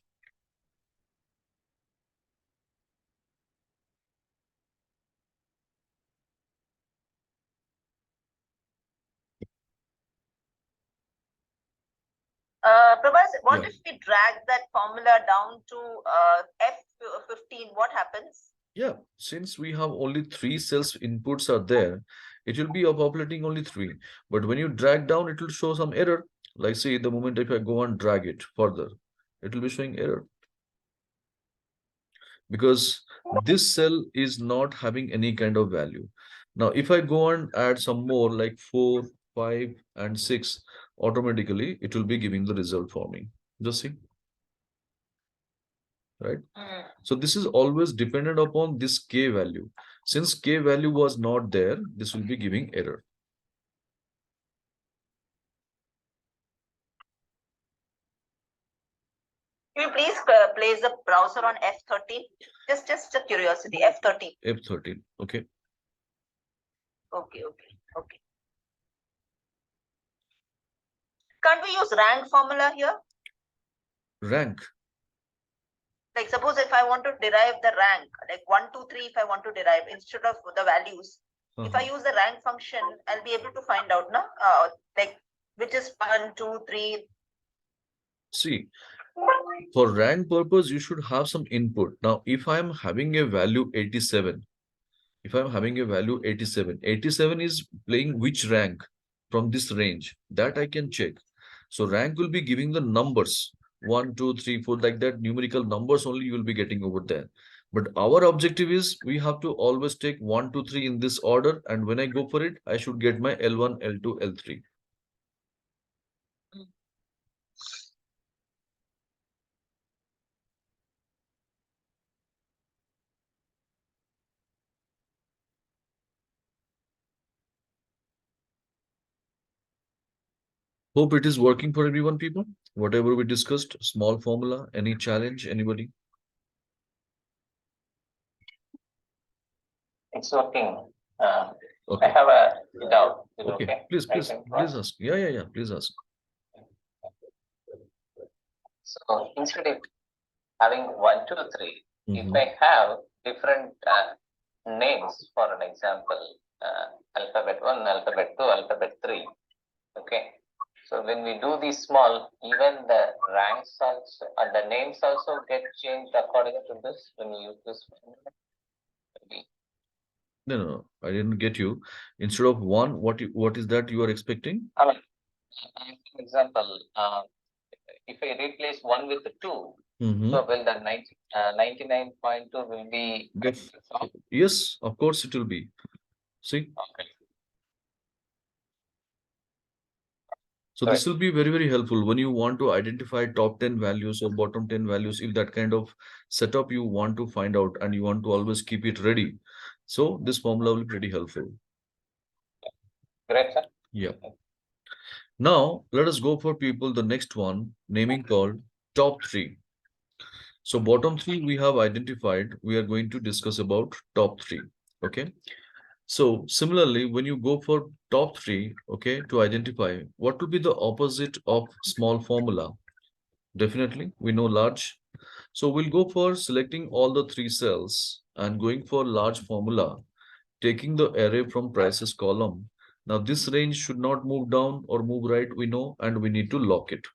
Prabhas, what Yeah. if we drag that formula down to F15? What happens? Yeah, since we have only 3 cells inputs are there, it will be populating only 3. But when you drag down, it will show some error. Like say the moment if I go and drag it further, it will be showing error. Because this cell is not having any kind of value. Now, if I go and add some more like 4, 5, and 6, automatically it will be giving the result for me. Just see. Right? So this is always dependent upon this K value. Since K value was not there, this will be giving error. Can you please place the browser on F13? Just a curiosity, F13. F13, okay. Okay. Can't we use rank formula here? Rank. Like suppose if I want to derive the rank, like 1, 2, 3, if I want to derive instead of the values, if I use the rank function, I'll be able to find out, no? Like which is 1, 2, 3. See, for rank purpose, you should have some input. Now, if I am having a value 87, 87 is playing which rank? from this range, that I can check. So rank will be giving the numbers 1, 2, 3, 4, like that, numerical numbers only you will be getting over there. But our objective is we have to always take 1, 2, 3 in this order, and when I go for it, I should get my L1, L2, L3. Hope it is working for everyone, people. Whatever we discussed, small formula, any challenge, anybody? It's working. I Okay. have a doubt. Is it Okay. okay? Please, I please, can please ask. ask. Yeah. Please ask. So instead of having 1, 2, 3, if Mhm. I have different names, for an example, alphabet 1, alphabet 2, alphabet 3. Okay. So when we do these small, even the ranks also and the names also get changed according to this when you use this. No, I didn't get you. Instead of 1, what is that you are expecting? I mean, for example, if I replace 1 with 2, Mhm. so will the 99.2 will be Yes, of course it will be. See, okay. so this will be very, very helpful when you want to identify top 10 values or bottom 10 values. If that kind of setup you want to find out and you want to always keep it ready, so this formula will be pretty helpful. Great, sir. Yeah. Now let us go for people the next one, naming called top 3. So bottom 3 we have identified. We are going to discuss about top 3. Okay. So similarly, when you go for top 3, okay, to identify what will be the opposite of small formula. Definitely, we know large. So we'll go for selecting all the 3 cells and going for large formula, taking the array from prices column. Now this range should not move down or move right, we know, and we need to lock it.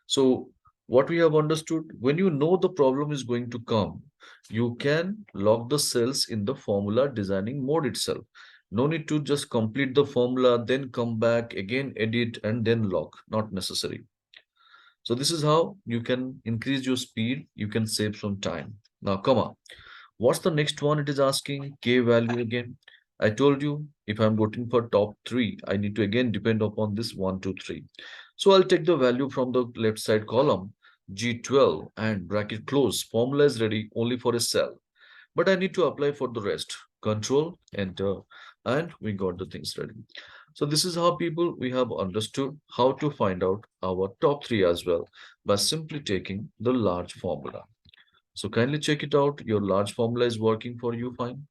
So what we have understood, when you know the problem is going to come, you can lock the cells in the formula designing mode itself. No need to just complete the formula, then come back again, edit, and then lock. Not necessary. So this is how you can increase your speed. You can save some time. Now, come on. What's the next one? It is asking K value again. I told you if I'm voting for top 3, I need to again depend upon this 1, 2, 3. So I'll take the value from the left side column, G12, and bracket close. Formula is ready only for a cell. But I need to apply for the rest. Control, enter, and we got the things ready. So this is how people we have understood how to find out our top 3 as well by simply taking the large formula. So kindly check it out. Your large formula is working for you fine.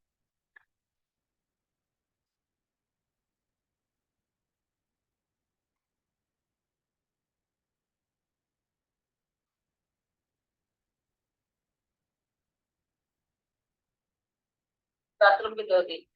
Bathroom with dirty.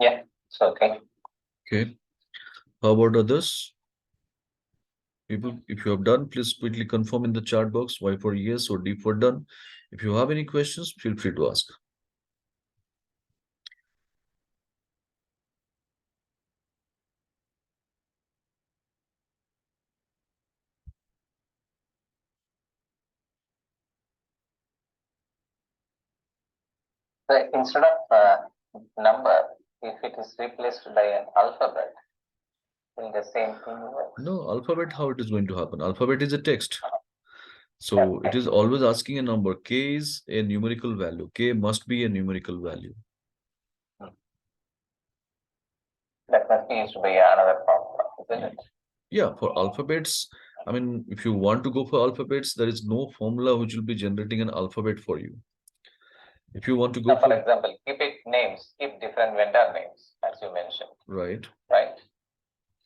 Yeah, it's okay. Okay. How about others? People, if you have done, please quickly confirm in the chat box Y for yes or D for done. If you have any questions, feel free to ask. So instead of number, if it is replaced by an alphabet, will the same thing work? No, alphabet, how it is going to happen? Alphabet is a text. So it is always asking a number. K is a numerical value. K must be a numerical value. That must be used by another formula, isn't it? Yeah, for alphabets, I mean, if you want to go for alphabets, there is no formula which will be generating an alphabet for you. If you want to go Now, for for, example, keep it names, keep different vendor names, as you mentioned, right, right?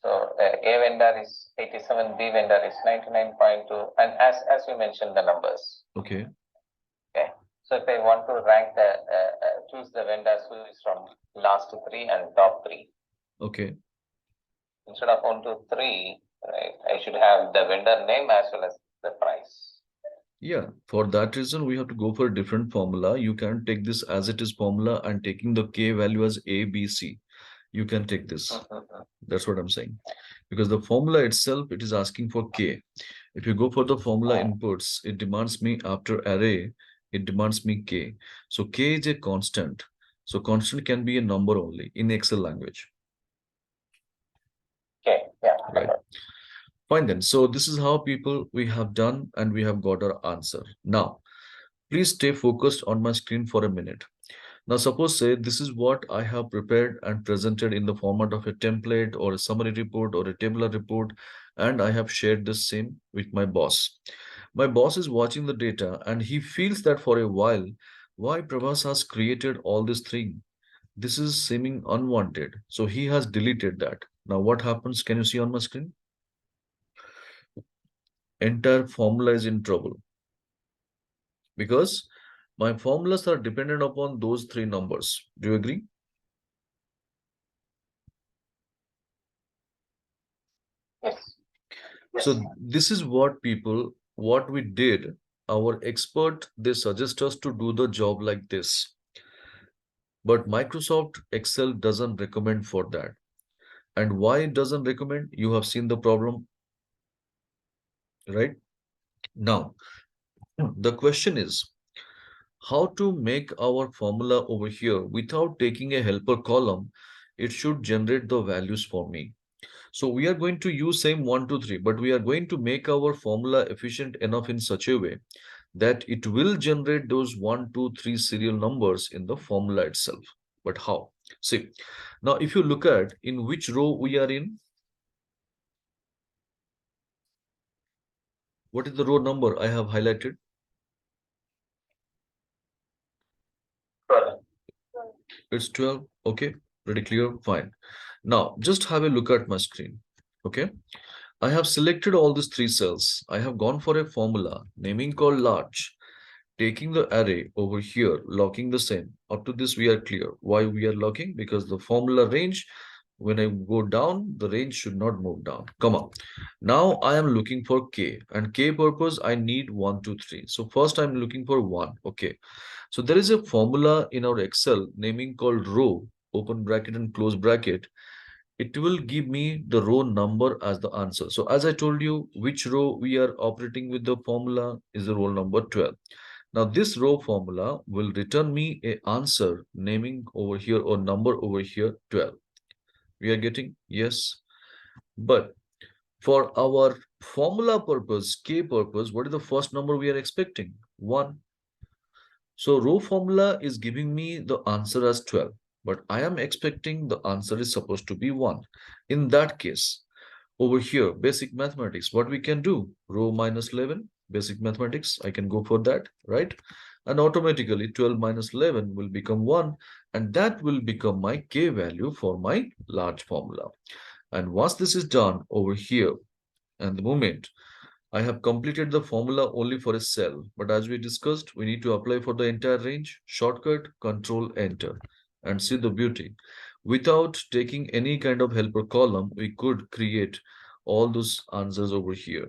So A vendor is 87, B vendor is 99.2, and as you mentioned the numbers. okay, Okay. So if I want to rank the choose the vendors who is from last three and top three. Okay. Instead of 1, 2, 3, right, I should have the vendor name as well as the price. Yeah, for that reason, we have to go for a different formula. You can take this as it is formula and taking the K value as A, B, C. You can take this. That's what I'm saying. Because the formula itself, it is asking for K. If you go for the formula inputs, it demands me after array, it demands me K. So K is a constant. So constant can be a number only in Excel language. Okay, yeah. Right. Fine then. So this is how people we have done and we have got our answer. Now, please stay focused on my screen for a minute. Now, suppose say this is what I have prepared and presented in the format of a template or a summary report or a tabular report, and I have shared this same with my boss. My boss is watching the data and he feels that for a while, why Prabhas has created all this thing? This is seeming unwanted. So he has deleted that. Now, what happens? Can you see on my screen? Entire formula is in trouble because my formulas are dependent upon those three numbers. Do you agree? Yes. So this is what we did. Our expert, they suggest us to do the job like this. But Microsoft Excel doesn't recommend for that. And why it doesn't recommend? You have seen the problem, right? Now, the question is how to make our formula over here without taking a helper column. It should generate the values for me. So we are going to use same 1, 2, 3, but we are going to make our formula efficient enough in such a way that it will generate those 1, 2, 3 serial numbers in the formula itself. But how? See, now if you look at in which row we are in, what is the row number I have highlighted? 12. It's 12. Okay, pretty clear. Fine. Now just have a look at my screen. Okay, I have selected all these three cells. I have gone for a formula naming called large, taking the array over here, locking the same. Up to this, we are clear. Why we are locking? Because the formula range, when I go down, the range should not move down. Come on. Now I am looking for K, and K purpose, I need 1, 2, 3. So first I'm looking for 1. Okay. So there is a formula in our Excel naming called row, open bracket and close bracket. It will give me the row number as the answer. So as I told you, which row we are operating with the formula is the row number 12. Now this row formula will return me a answer naming over here or number over here 12. We are getting yes. But for our formula purpose, K purpose, what is the first number we are expecting? 1. So row formula is giving me the answer as 12, but I am expecting the answer is supposed to be 1. In that case, over here, basic mathematics, what we can do? Row minus 11, basic mathematics, I can go for that, right? And automatically 12 minus 11 will become 1, and that will become my K value for my large formula. And once this is done over here, and the moment I have completed the formula only for a cell, but as we discussed, we need to apply for the entire range. Shortcut, Control, Enter, and see the beauty. Without taking any kind of helper column, we could create all those answers over here.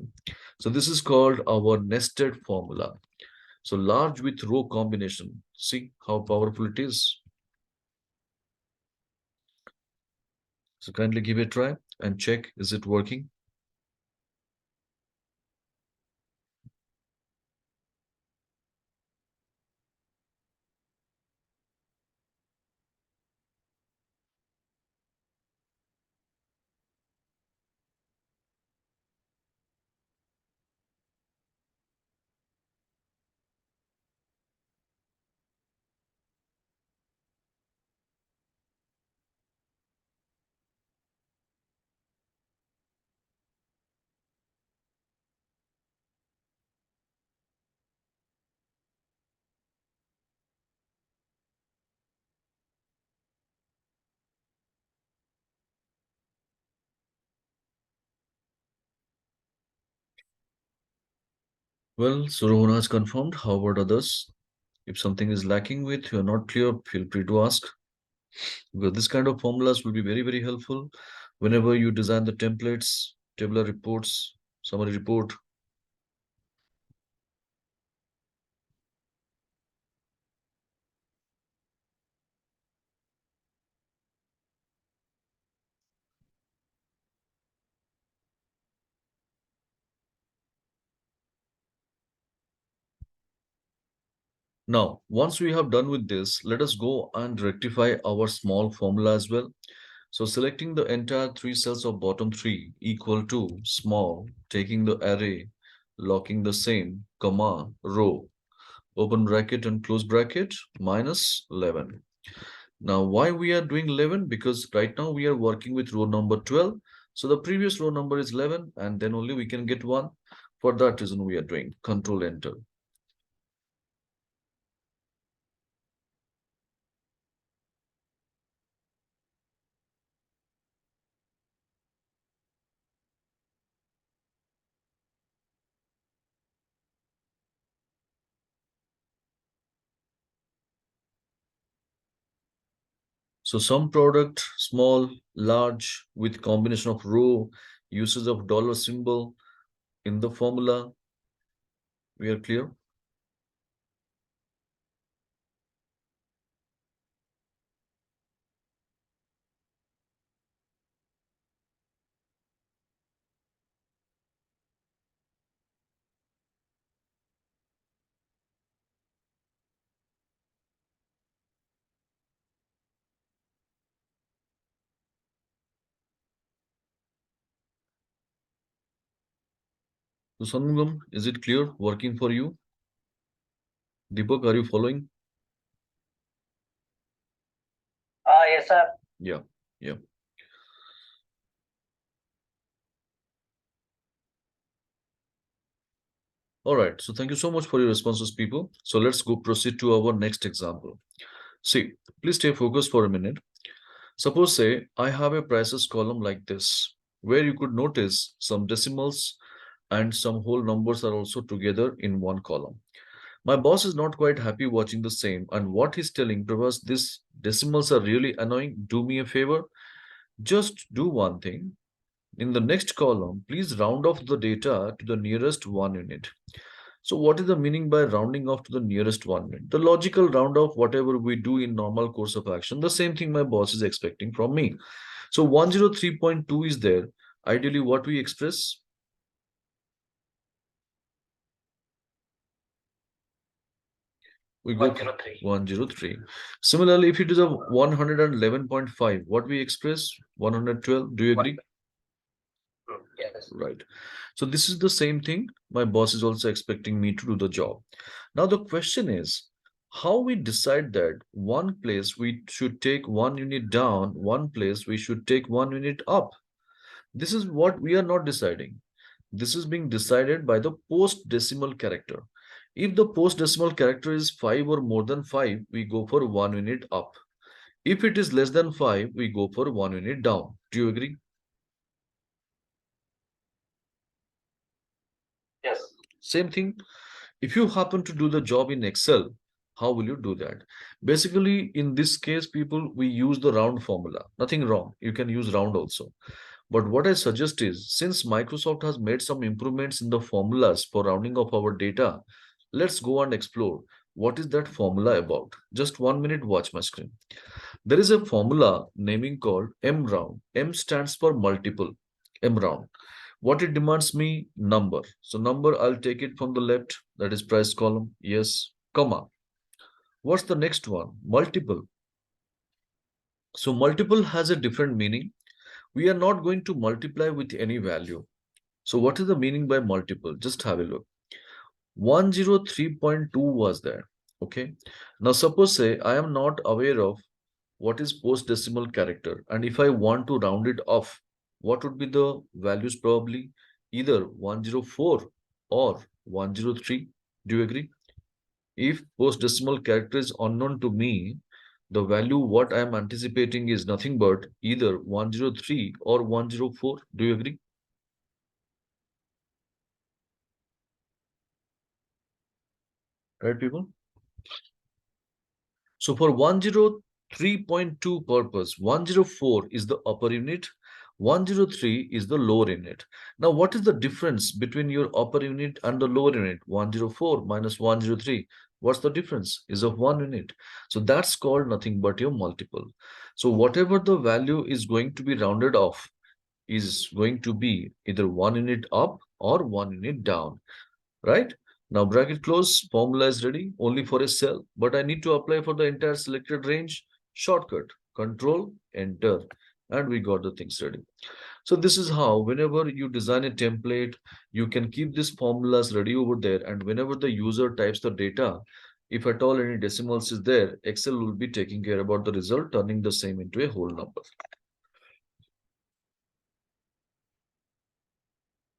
So this is called our nested formula. So large with row combination. See how powerful it is. So kindly give it a try and check, is it working? Well, Surohana has confirmed. How about others? If something is lacking with, you're not clear, feel free to ask. Because this kind of formulas will be very, very helpful whenever you design the templates, tabular reports, summary report. Now, once we have done with this, let us go and rectify our small formula as well. So selecting the entire three cells of bottom three equal to small, taking the array, locking the same, comma, row, open bracket and close bracket, minus 11. Now, why we are doing 11? Because right now we are working with row number 12. So the previous row number is 11 and then only we can get 1. For that reason, we are doing Control Enter. So sum product, small, large, with combination of row, uses of dollar symbol in the formula. We are clear? So Sangam, is it clear working for you? Deepak, are you following? Yes, sir. Yeah, yeah. All right. So thank you so much for your responses, people. So let's go proceed to our next example. See, please stay focused for a minute. Suppose say I have a prices column like this, where you could notice some decimals and some whole numbers are also together in one column. My boss is not quite happy watching the same, and what he's telling, Prabhas, these decimals are really annoying. Do me a favor, just do one thing. In the next column, please round off the data to the nearest 1 unit. So what is the meaning by rounding off to the nearest 1 unit? The logical round off whatever we do in normal course of action, the same thing my boss is expecting from me. So 103.2 is there. Ideally, what we express? We go 103. 103. Similarly, if it is a 111.5, what we express? 112. Do you agree? Yes. Right. So this is the same thing. My boss is also expecting me to do the job. Now the question is, how we decide that one place we should take 1 unit down, one place we should take 1 unit up. This is what we are not deciding. This is being decided by the post decimal character. If the post decimal character is 5 or more than 5, we go for 1 unit up. If it is less than 5, we go for 1 unit down. Do you agree? Yes. Same thing. If you happen to do the job in Excel, how will you do that? Basically, in this case, people, we use the round formula. Nothing wrong. You can use round also. But what I suggest is, since Microsoft has made some improvements in the formulas for rounding of our data, let's go and explore what is that formula about. Just 1 minute, watch my screen. There is a formula naming called M round. M stands for multiple. M round. What it demands me? Number. So number, I'll take it from the left. That is price column. Yes. Comma. What's the next one? Multiple. So multiple has a different meaning. We are not going to multiply with any value. So what is the meaning by multiple? Just have a look. 103.2 was there. Okay. Now suppose say I am not aware of what is post decimal character, and if I want to round it off, what would be the values? Probably either 104 or 103. Do you agree? If post decimal character is unknown to me, the value what I am anticipating is nothing but either 103 or 104. Do you agree? Right, people? So for 103.2 purpose, 104 is the upper unit, 103 is the lower unit. Now, what is the difference between your upper unit and the lower unit? 104 minus 103. What's the difference? Is of 1 unit. So that's called nothing but your multiple. So whatever the value is going to be rounded off is going to be either 1 unit up or 1 unit down, right? Now bracket close, formula is ready only for a cell, but I need to apply for the entire selected range. Shortcut, control, enter, and we got the things ready. So this is how whenever you design a template, you can keep these formulas ready over there. And whenever the user types the data, if at all any decimals is there, Excel will be taking care about the result, turning the same into a whole number.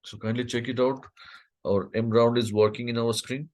So kindly check it out. Our M round is working in our screen.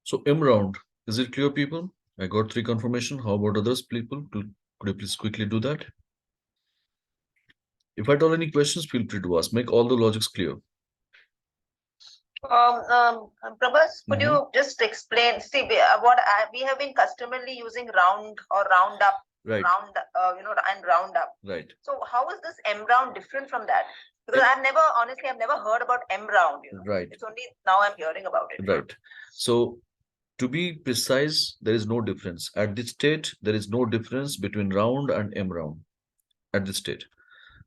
So M round, is it clear, people? I got 3 confirmation. How about others, people? Could you please quickly do that? If at all any questions, feel free to ask. Make all the logics clear. Prabhas, could you just explain? See, we have been customarily using round or round up, Right. round, and round up. Right. So how is this M round different from that? Because honestly, I've never heard about M round. Right. It's only now I'm hearing about it. Right. So to be precise, there is no difference. At this state, there is no difference between round and M round at this state.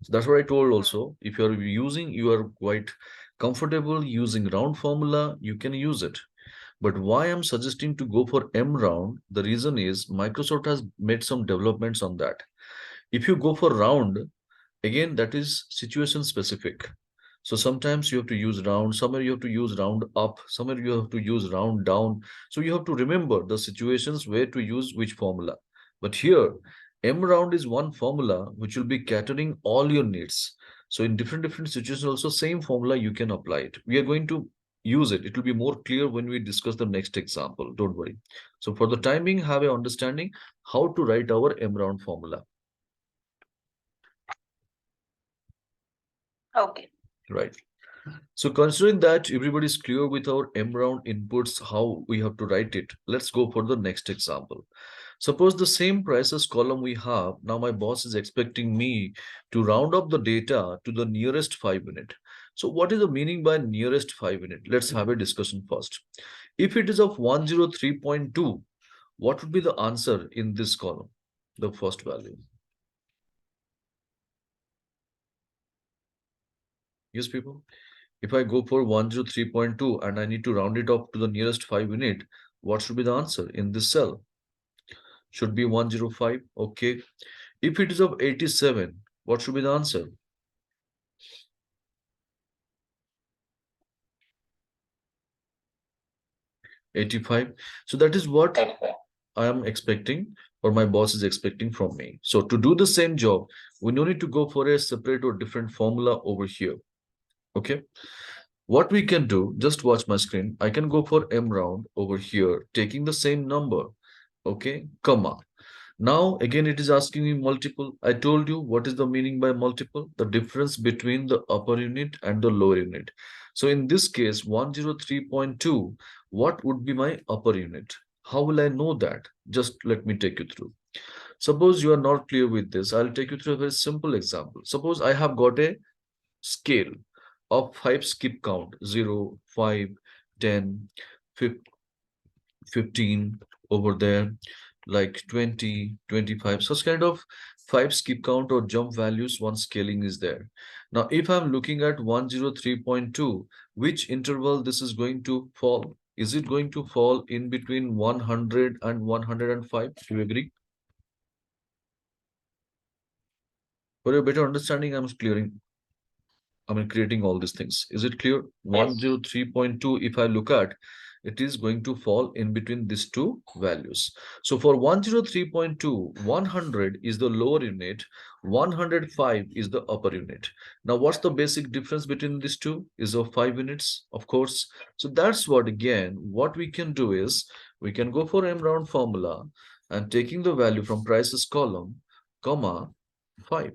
So that's what I told also. If you are quite comfortable using round formula, you can use it. But why I'm suggesting to go for M round, the reason is Microsoft has made some developments on that. If you go for round, again, that is situation specific. So sometimes you have to use round, somewhere you have to use round up, somewhere you have to use round down. So you have to remember the situations where to use which formula. But here, M round is one formula which will be catering all your needs. So in different situations also, same formula you can apply it. We are going to use it. It will be more clear when we discuss the next example. Don't worry. So for the time being, have a understanding how to write our M round formula. Okay. Right. So considering that everybody is clear with our M round inputs, how we have to write it, let's go for the next example. Suppose the same prices column we have, now my boss is expecting me to round up the data to the nearest 5 unit. So what is the meaning by nearest 5 unit? Let's have a discussion first. If it is of 103.2, what would be the answer in this column? The first value. Yes, people. If I go for 103.2 and I need to round it up to the nearest 5 unit, what should be the answer in this cell? Should be 105. Okay. If it is of 87, what should be the answer? $85. So that is what I am expecting, or my boss is expecting from me. So to do the same job, we no need to go for a separate or different formula over here. Okay. What we can do, just watch my screen. I can go for M round over here, taking the same number. Okay, comma. Now, again, it is asking me multiple. I told you what is the meaning by multiple? The difference between the upper unit and the lower unit. So in this case, 103.2, what would be my upper unit? How will I know that? Just let me take you through. Suppose you are not clear with this. I'll take you through a very simple example. Suppose I have got a scale of 5 skip count, 0, 5, 10, 15 over there, like 20, 25, such kind of 5 skip count or jump values, one scaling is there. Now, if I'm looking at 103.2, which interval this is going to fall? is it going to fall in between 100 and 105? Do you agree? For your better understanding, creating all these things. Is it clear? 103.2, if I look at, it is going to fall in between these two values. So for 103.2, 100 is the lower unit, 105 is the upper unit. Now, what's the basic difference between these two? Is of 5 units, of course. So that's what, again, what we can do is, we can go for M round formula and taking the value from prices column, comma, 5.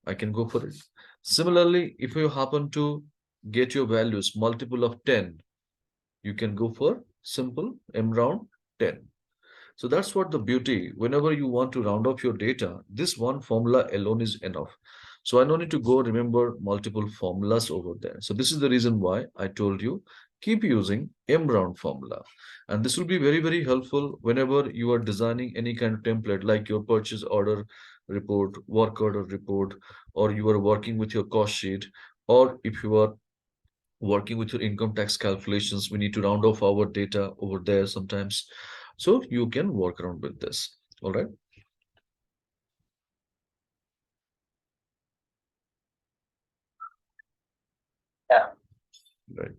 I can go for it. Similarly, if you happen to get your values multiple of 10, you can go for simple M round 10. So that's what the beauty. Whenever you want to round off your data, this one formula alone is enough. So I don't need to go remember multiple formulas over there. So this is the reason why I told you keep using M round formula. And this will be very, very helpful whenever you are designing any kind of template like your purchase order report, work order report, or you are working with your cost sheet, or if you are working with your income tax calculations, we need to round off our data over there sometimes. So you can work around with this. All right. Yeah. Right.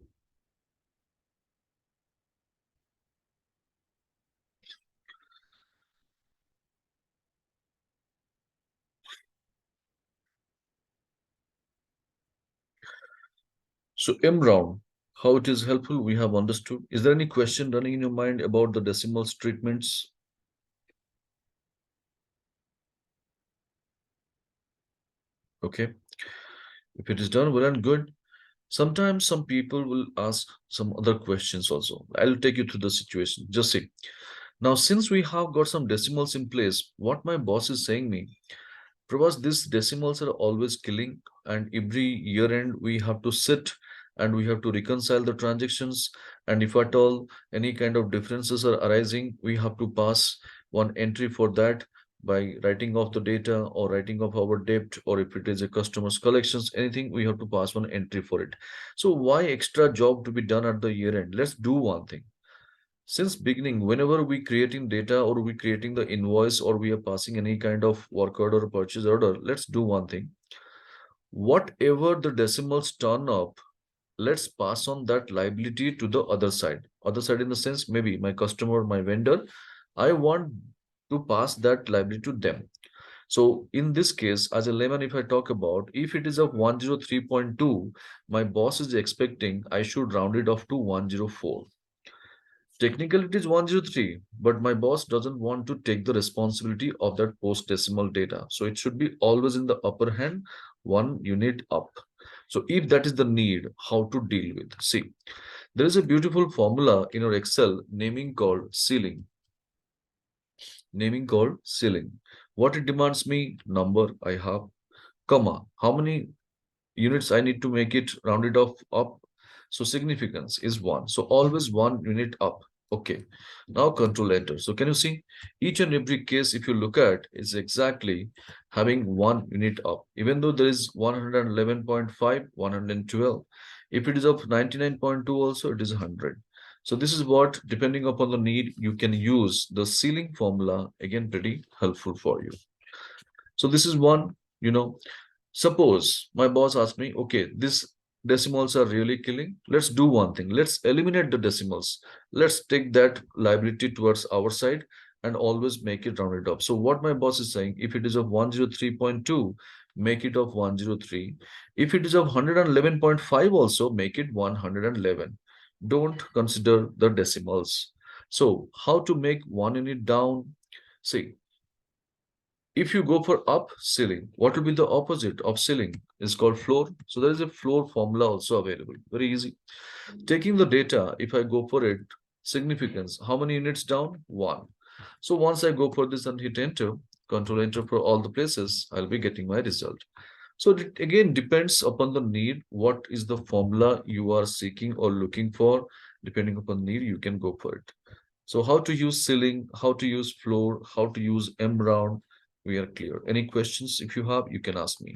So M round, how it is helpful, we have understood. Is there any question running in your mind about the decimals treatments? Okay. If it is done well and good, sometimes some people will ask some other questions also. I'll take you through the situation. Just see. Now, since we have got some decimals in place, what my boss is saying me, Prabhas, these decimals are always killing, and every year end we have to sit and we have to reconcile the transactions. And if at all any kind of differences are arising, we have to pass one entry for that by writing off the data or writing off our debt, or if it is a customer's collections, anything, we have to pass one entry for it. So why extra job to be done at the year end? Let's do one thing. Since beginning, whenever we creating data or we creating the invoice or we are passing any kind of work order or purchase order, let's do one thing. Whatever the decimals turn up, let's pass on that liability to the other side. Other side in the sense, maybe my customer, my vendor, I want to pass that liability to them. So in this case, as a layman, if I talk about, if it is of 103.2, my boss is expecting I should round it off to 104. Technically, it is 103, but my boss doesn't want to take the responsibility of that post-decimal data. So it should be always in the upper hand, 1 unit up. So if that is the need, how to deal with? See, there is a beautiful formula in our Excel naming called ceiling. Naming called ceiling. What it demands me, number I have, comma, how many units I need to make it rounded off up. So significance is 1. So always 1 unit up. Okay. Now control enter. So can you see each and every case, if you look at, is exactly having 1 unit up, even though there is 111.5, 112. If it is of 99.2 also, it is 100. So this is what, depending upon the need, you can use the ceiling formula, again, pretty helpful for you. So this is one, suppose my boss asked me, okay, these decimals are really killing. Let's do one thing. Let's eliminate the decimals. Let's take that liability towards our side and always make it rounded up. So what my boss is saying, if it is of 103.2, make it of 103. If it is of 111.5 also, make it 111. Don't consider the decimals. So how to make 1 unit down? See, if you go for up ceiling, what will be the opposite of ceiling? Is called floor. So there is a floor formula also available. Very easy. Taking the data, if I go for it, significance, how many units down? 1. So once I go for this and hit enter, control enter for all the places, I'll be getting my result. So it again depends upon the need. What is the formula you are seeking or looking for? Depending upon need, you can go for it. So how to use ceiling, how to use floor, how to use M round, we are clear. Any questions? If you have, you can ask me.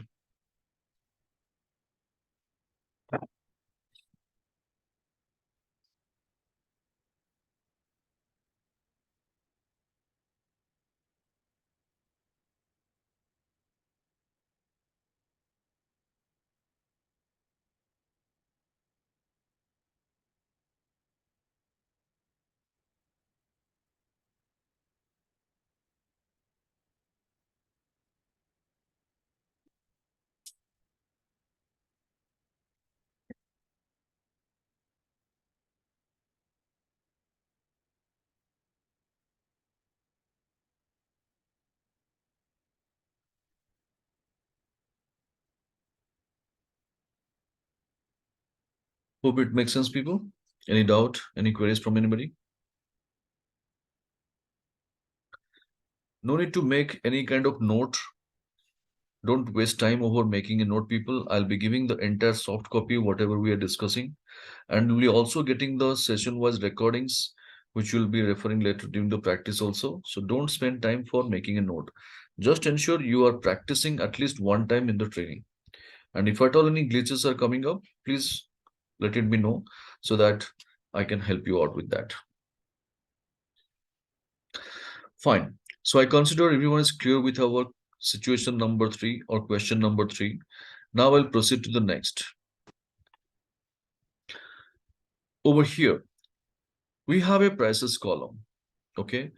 Hope it makes sense, people. Any doubt, any queries from anybody? No need to make any kind of note. Don't waste time over making a note, people. I'll be giving the entire soft copy, whatever we are discussing. And we'll also getting the session-wise recordings, which we'll be referring later during the practice also. So don't spend time for making a note. Just ensure you are practicing at least one time in the training. And if at all any glitches are coming up, please let it be know so that I can help you out with that. Fine. So I consider everyone is clear with our situation number 3 or question number 3. Now I'll proceed to the next. Over here, we have a prices column. Okay.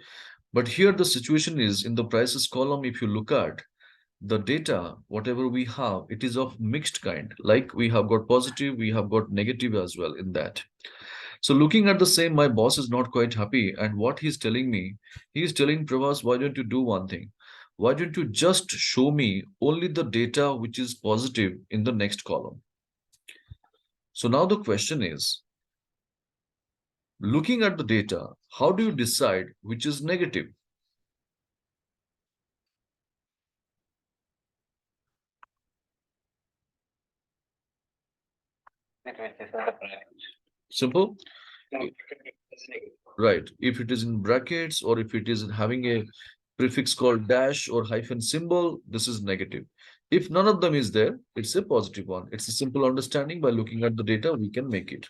But here the situation is in the prices column, if you look at the data, whatever we have, it is of mixed kind. Like we have got positive, we have got negative as well in that. So looking at the same, my boss is not quite happy. And what he's telling me, he's telling Pravas, why don't you do one thing? Why don't you just show me only the data which is positive in the next column? So now the question is, looking at the data, how do you decide which is negative? Simple. Right. If it is in brackets or if it is having a prefix called dash or hyphen symbol, this is negative. If none of them is there, it's a positive one. It's a simple understanding. By looking at the data, we can make it.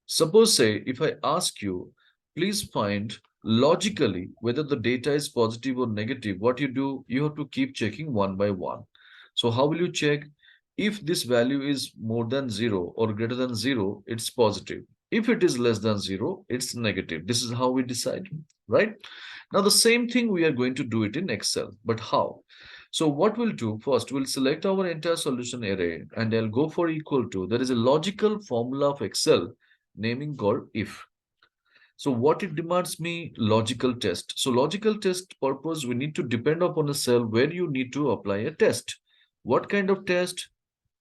Suppose, say, if I ask you, please find logically whether the data is positive or negative, what you do, you have to keep checking one by one. So how will you check? If this value is more than 0 or greater than 0, it's positive. If it is less than 0, it's negative. This is how we decide, right? Now, the same thing we are going to do it in Excel, but how? So what we'll do first, we'll select our entire solution array and I'll go for equal to. There is a logical formula of Excel naming called if. So what it demands me, logical test. So logical test purpose, we need to depend upon a cell where you need to apply a test. What kind of test?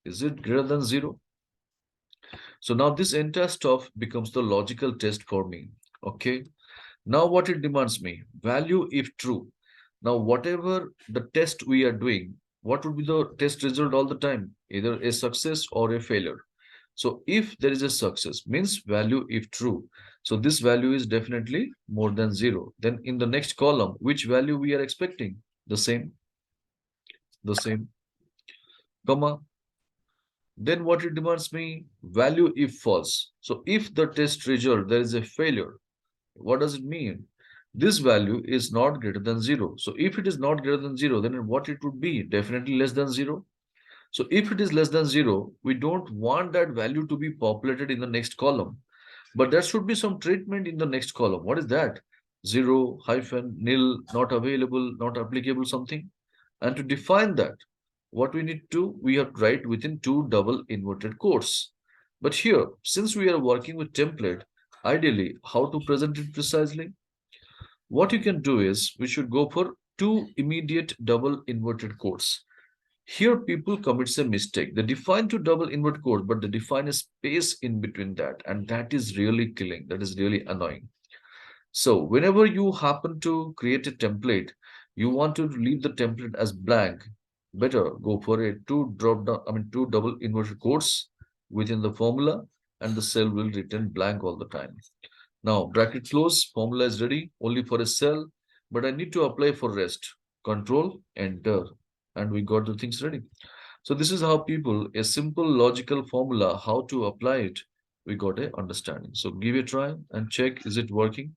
Is it greater than 0? So now this entire stuff becomes the logical test for me. Okay. Now what it demands me, value if true. Now whatever the test we are doing, what would be the test result all the time? Either a success or a failure. So if there is a success, means value if true. So this value is definitely more than 0. Then in the next column, which value we are expecting? The same, comma. Then what it demands me? Value if false. So if the test result, there is a failure, what does it mean? This value is not greater than 0. So if it is not greater than 0, then what it would be? Definitely less than 0. So if it is less than 0, we don't want that value to be populated in the next column. But there should be some treatment in the next column. What is that? 0, hyphen, nil, not available, not applicable, something. And to define that, what we need to, we have to write within 2 double inverted quotes. But here, since we are working with template, ideally, how to present it precisely? What you can do is, we should go for 2 immediate double inverted quotes. Here, people commits a mistake. They define 2 double inverted quotes, but they define a space in between that. And that is really killing. That is really annoying. So whenever you happen to create a template, you want to leave the template as blank, better go for a 2 drop down, 2 double inverted quotes within the formula, and the cell will return blank all the time. Now bracket close, formula is ready only for a cell, but I need to apply for rest. Control, enter, and we got the things ready. So this is how people, a simple logical formula, how to apply it, we got a understanding. So give it a try and check, is it working?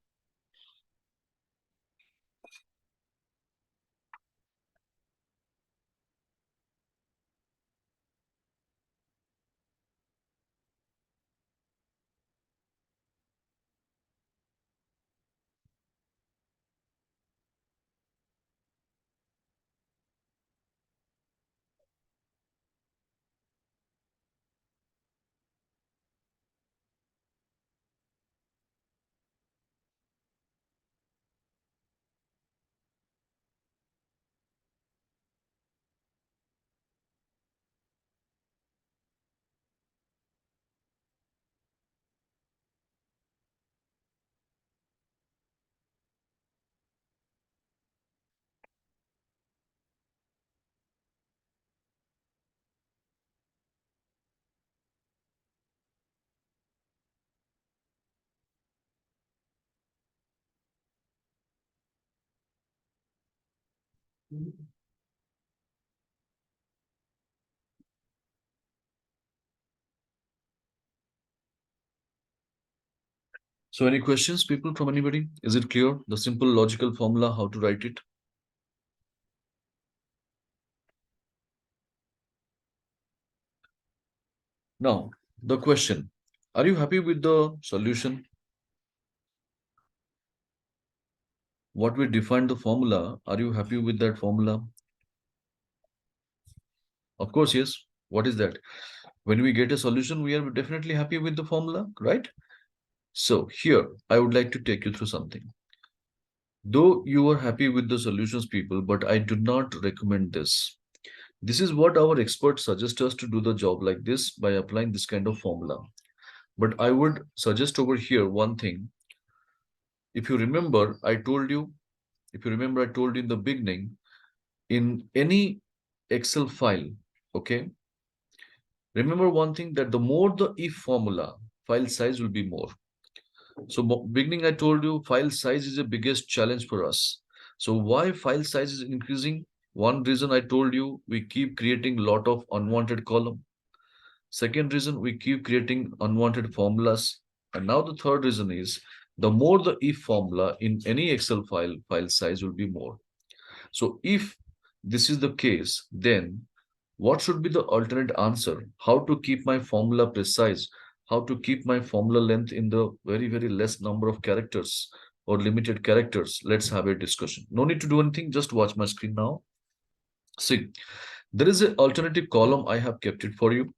So any questions, people, from anybody? Is it clear? The simple logical formula, how to write it? Now, the question, are you happy with the solution? What we defined the formula, are you happy with that formula? Of course, yes. What is that? When we get a solution, we are definitely happy with the formula, right? So here, I would like to take you through something. Though you are happy with the solutions, people, but I do not recommend this. This is what our experts suggest us to do the job like this by applying this kind of formula. But I would suggest over here one thing. If you remember, I told you, I told you in the beginning, in any Excel file, okay, remember one thing, that the more the if formula, file size will be more. So beginning, I told you file size is the biggest challenge for us. So why file size is increasing? One reason I told you, we keep creating lot of unwanted column. Second reason, we keep creating unwanted formulas. And now the third reason is, the more the if formula in any Excel file, file size will be more. So if this is the case, then what should be the alternate answer? How to keep my formula precise? How to keep my formula length in the very, very less number of characters or limited characters? Let's have a discussion. No need to do anything, just watch my screen now. See, there is an alternative column. I have kept it for you.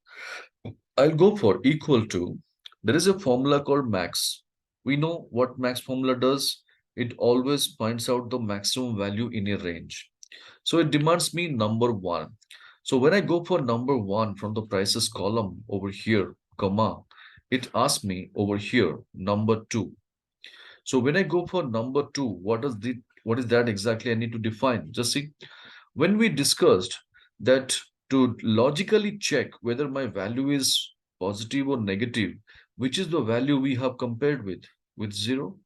I'll go for equal to. There is a formula called max. We know what max formula does. It always finds out the maximum value in a range. So it demands me number one. So when I go for number one from the prices column over here, comma, it asks me over here, number two. So when I go for number two, what is that exactly I need to define? Just see, when we discussed that to logically check whether my value is positive or negative, which is the value we have compared with zero.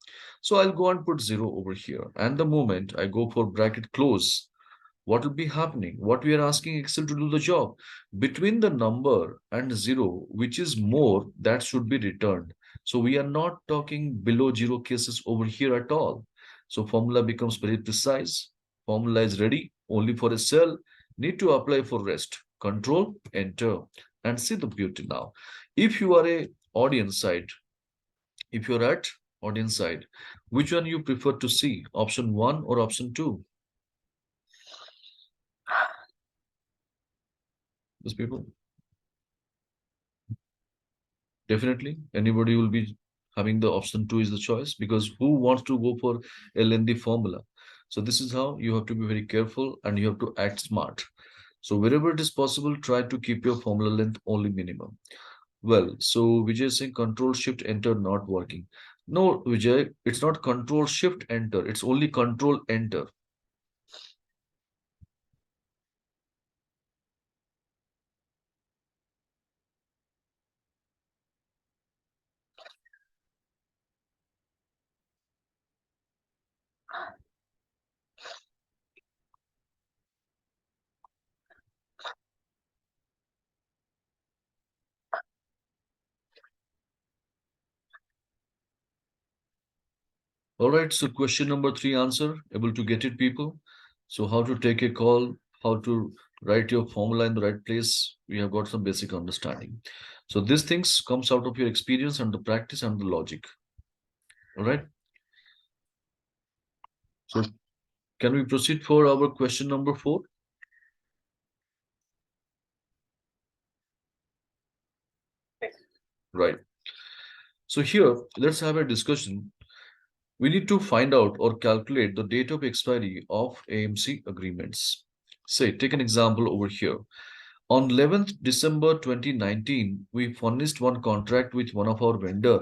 So I'll go and put zero over here. And the moment I go for bracket close, what will be happening? What we are asking Excel to do the job. Between the number and zero, which is more, that should be returned. So we are not talking below zero cases over here at all. So formula becomes very precise. Formula is ready only for a cell. Need to apply for rest. Control, enter, and see the beauty now. If you are a audience side, if you're at audience side, which one you prefer to see? Option one or option two? Those people, definitely anybody will be having the option two is the choice, because who wants to go for a lengthy formula? So this is how you have to be very careful and you have to act smart. So wherever it is possible, try to keep your formula length only minimum. Well, so Vijay is saying control shift enter not working. No, Vijay, it's not control shift enter, it's only control enter. All right, so question number three answer, able to get it, people? So how to take a call, how to write your formula in the right place, we have got some basic understanding. So these things comes out of your experience and the practice and the logic. All right. So can we proceed for our question number four? Right. So here, let's have a discussion. We need to find out or calculate the date of expiry of AMC agreements. Say, take an example over here. On 11th December 2019, we furnished one contract with one of our vendor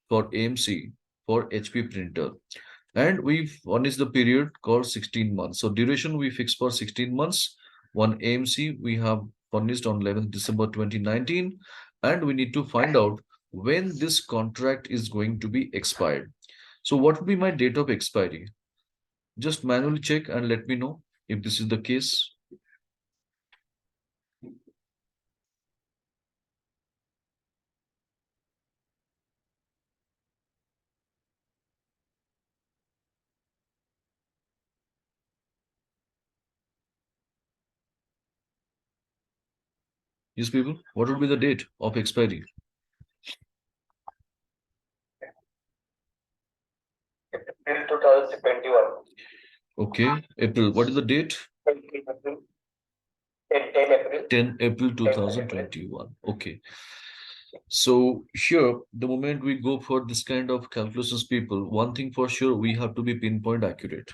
for AMC for HP printer. And we furnished the period called 16 months. So duration we fixed for 16 months. One AMC we have furnished on 11th December 2019. And we need to find out when this contract is going to be expired. So what would be my date of expiry? Just manually check and let me know. if this is the case? Yes, people, what would be the date of expiry? April 2021. Okay, April. What is the date? 10 April. 10 April 2021. Okay. So here, the moment we go for this kind of calculations, people, one thing for sure, we have to be pinpoint accurate.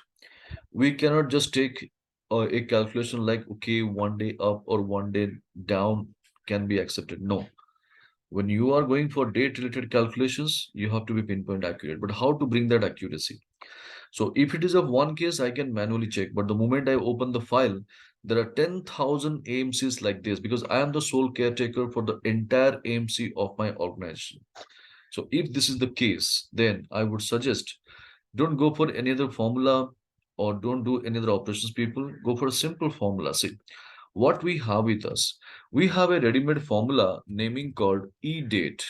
We cannot just take a calculation like, okay, one day up or one day down can be accepted. No. When you are going for date related calculations, you have to be pinpoint accurate. But how to bring that accuracy? So if it is of one case, I can manually check. But the moment I open the file, there are 10,000 AMCs like this because I am the sole caretaker for the entire AMC of my organization. So if this is the case, then I would suggest don't go for any other formula or don't do any other operations, people. Go for a simple formula. See, what we have with us, we have a ready-made formula naming called E-date.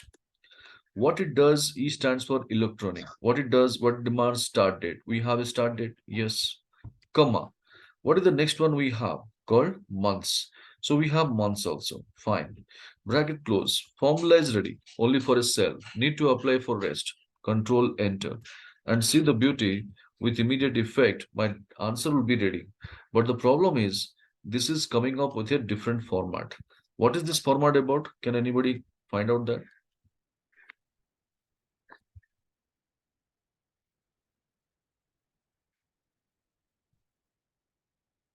What it does, E stands for electronic. What it does, what demands start date. We have a start date, yes, comma. What is the next one we have? Called months. So we have months also. Fine. Bracket close. Formula is ready. Only for a cell. Need to apply for rest. Control enter. And see the beauty with immediate effect. My answer will be ready. But the problem is this is coming up with a different format. What is this format about? Can anybody find out that?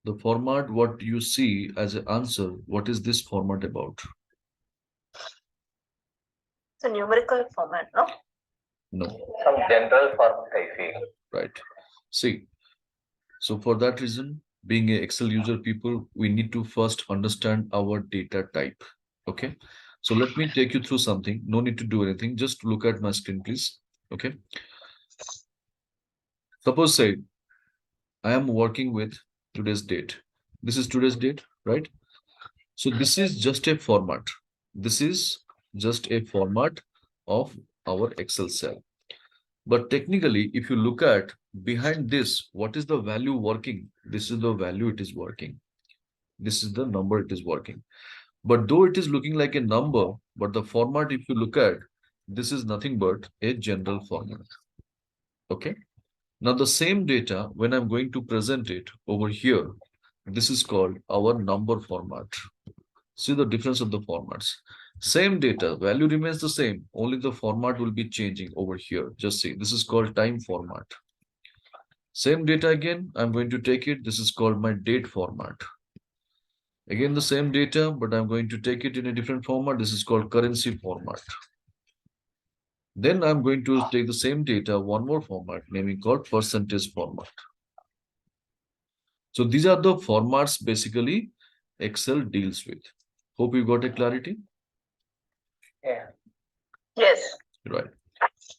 The format, what you see as an answer, what is this format about? It's a numerical format, no? No. Some general format, I feel. Right. See, so for that reason, being an Excel user, people, we need to first understand our data type. Okay. So let me take you through something. No need to do anything. Just look at my screen, please. Okay. Suppose say I am working with today's date. This is today's date, right? So this is just a format. This is just a format of our Excel cell. But technically, if you look at behind this, what is the value working? This is the value it is working. This is the number it is working. But though it is looking like a number, but the format, if you look at, this is nothing but a general format. Okay. Now the same data, when I'm going to present it over here, this is called our number format. See the difference of the formats. Same data, value remains the same, only the format will be changing over here. Just see, this is called time format. Same data again, I'm going to take it. This is called my date format. Again, the same data, but I'm going to take it in a different format. This is called currency format. Then I'm going to take the same data, one more format, naming called percentage format. So these are the formats basically Excel deals with. Hope you got a clarity. Yeah. Yes. Right.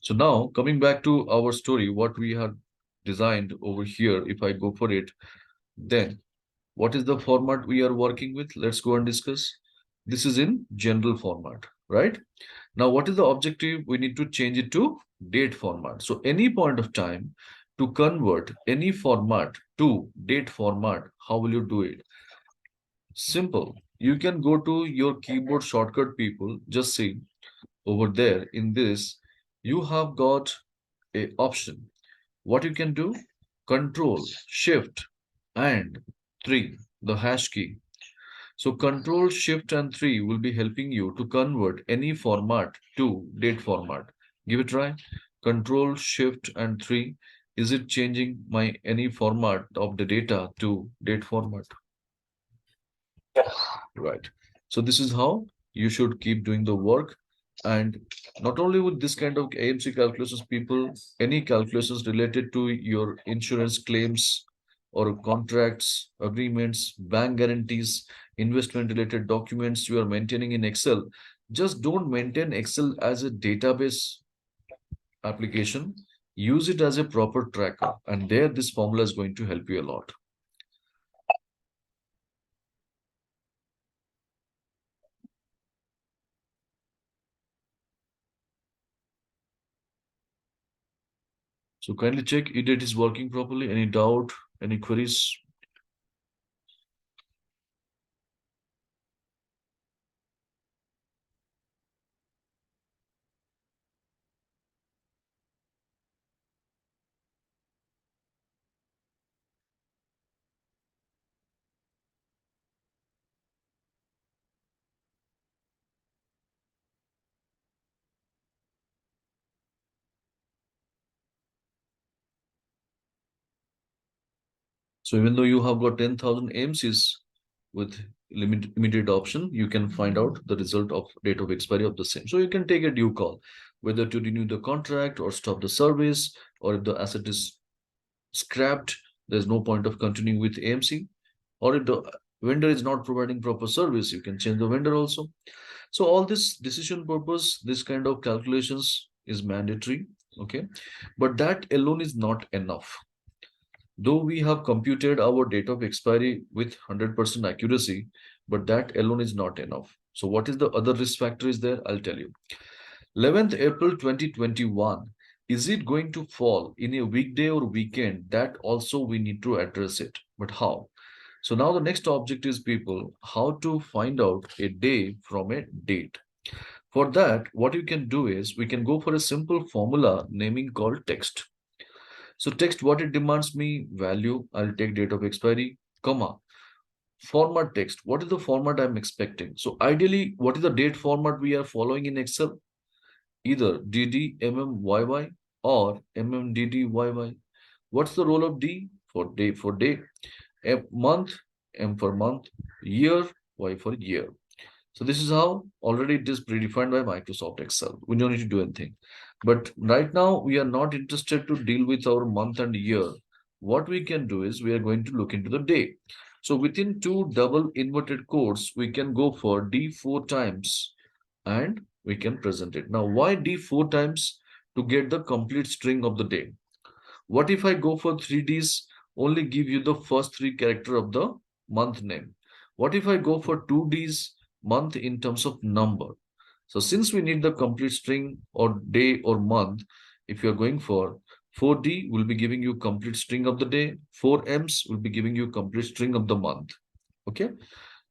So now coming back to our story, what we have designed over here, if I go for it, then what is the format we are working with? Let's go and discuss. This is in general format, right? Now, what is the objective? We need to change it to date format. So any point of time to convert any format to date format, how will you do it? Simple. You can go to your keyboard shortcut, people. Just see over there in this, you have got a option. What you can do? Control, Shift, and 3, the hash key. So Control, Shift, and 3 will be helping you to convert any format to date format. Give it a try. Control, Shift, and 3. Is it changing my any format of the data to date format? Yes. Right. So this is how you should keep doing the work. And not only with this kind of AMC calculations, people, any calculations related to your insurance claims or contracts, agreements, bank guarantees, investment related documents you are maintaining in Excel, just don't maintain Excel as a database application. Use it as a proper tracker. And there, this formula is going to help you a lot. So kindly check it is working properly. Any doubt, any queries? So even though you have got 10,000 AMCs with immediate option, you can find out the result of date of expiry of the same. So you can take a due call, whether to renew the contract or stop the service, or if the asset is scrapped, there's no point of continuing with AMC, or if the vendor is not providing proper service, you can change the vendor also. So all this decision purpose, this kind of calculations is mandatory, okay? But that alone is not enough. Though we have computed our date of expiry with 100% accuracy, but that alone is not enough. So what is the other risk factor is there? I'll tell you. 11th April 2021, is it going to fall in a weekday or weekend? That also we need to address it. But how? So now the next object is, people, how to find out a day from a date. For that, what you can do is we can go for a simple formula naming called text. So text, what it demands me, value, I'll take date of expiry, comma, format text. What is the format I'm expecting? So ideally, what is the date format we are following in Excel? Either DD, YY or YY. What's the role of D? For day, a month, M for month, year, Y for year. So this is how already it is predefined by Microsoft Excel. We don't need to do anything. But right now we are not interested to deal with our month and year. What we can do is we are going to look into the day. So within two double inverted quotes, we can go for D 4 times and we can present it. Now, why D 4 times? To get the complete string of the day. What if I go for 3Ds, only give you the first three character of the month name? What if I go for 2Ds, month in terms of number? So since we need the complete string or day or month, if you're going for 4D will be giving you complete string of the day, 4Ms will be giving you complete string of the month. Okay.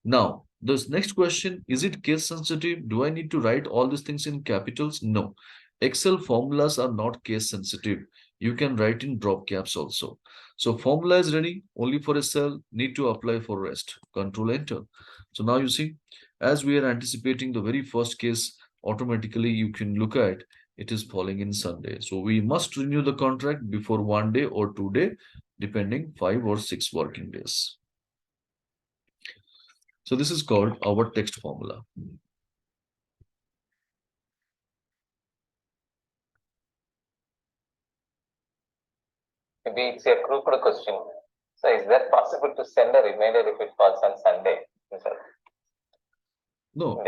Now, this next question, is it case sensitive? Do I need to write all these things in capitals? No. Excel formulas are not case sensitive. You can write in drop caps also. So formula is ready only for a cell, need to apply for rest. Control Enter. So now you see, as we are anticipating the very first case, automatically you can look at it is falling in Sunday. So we must renew the contract before 1 day or 2 day, depending 5 or 6 working days. So this is called our text formula. Maybe it's a crooked question. So is that possible to send a reminder if it falls on Sunday? No,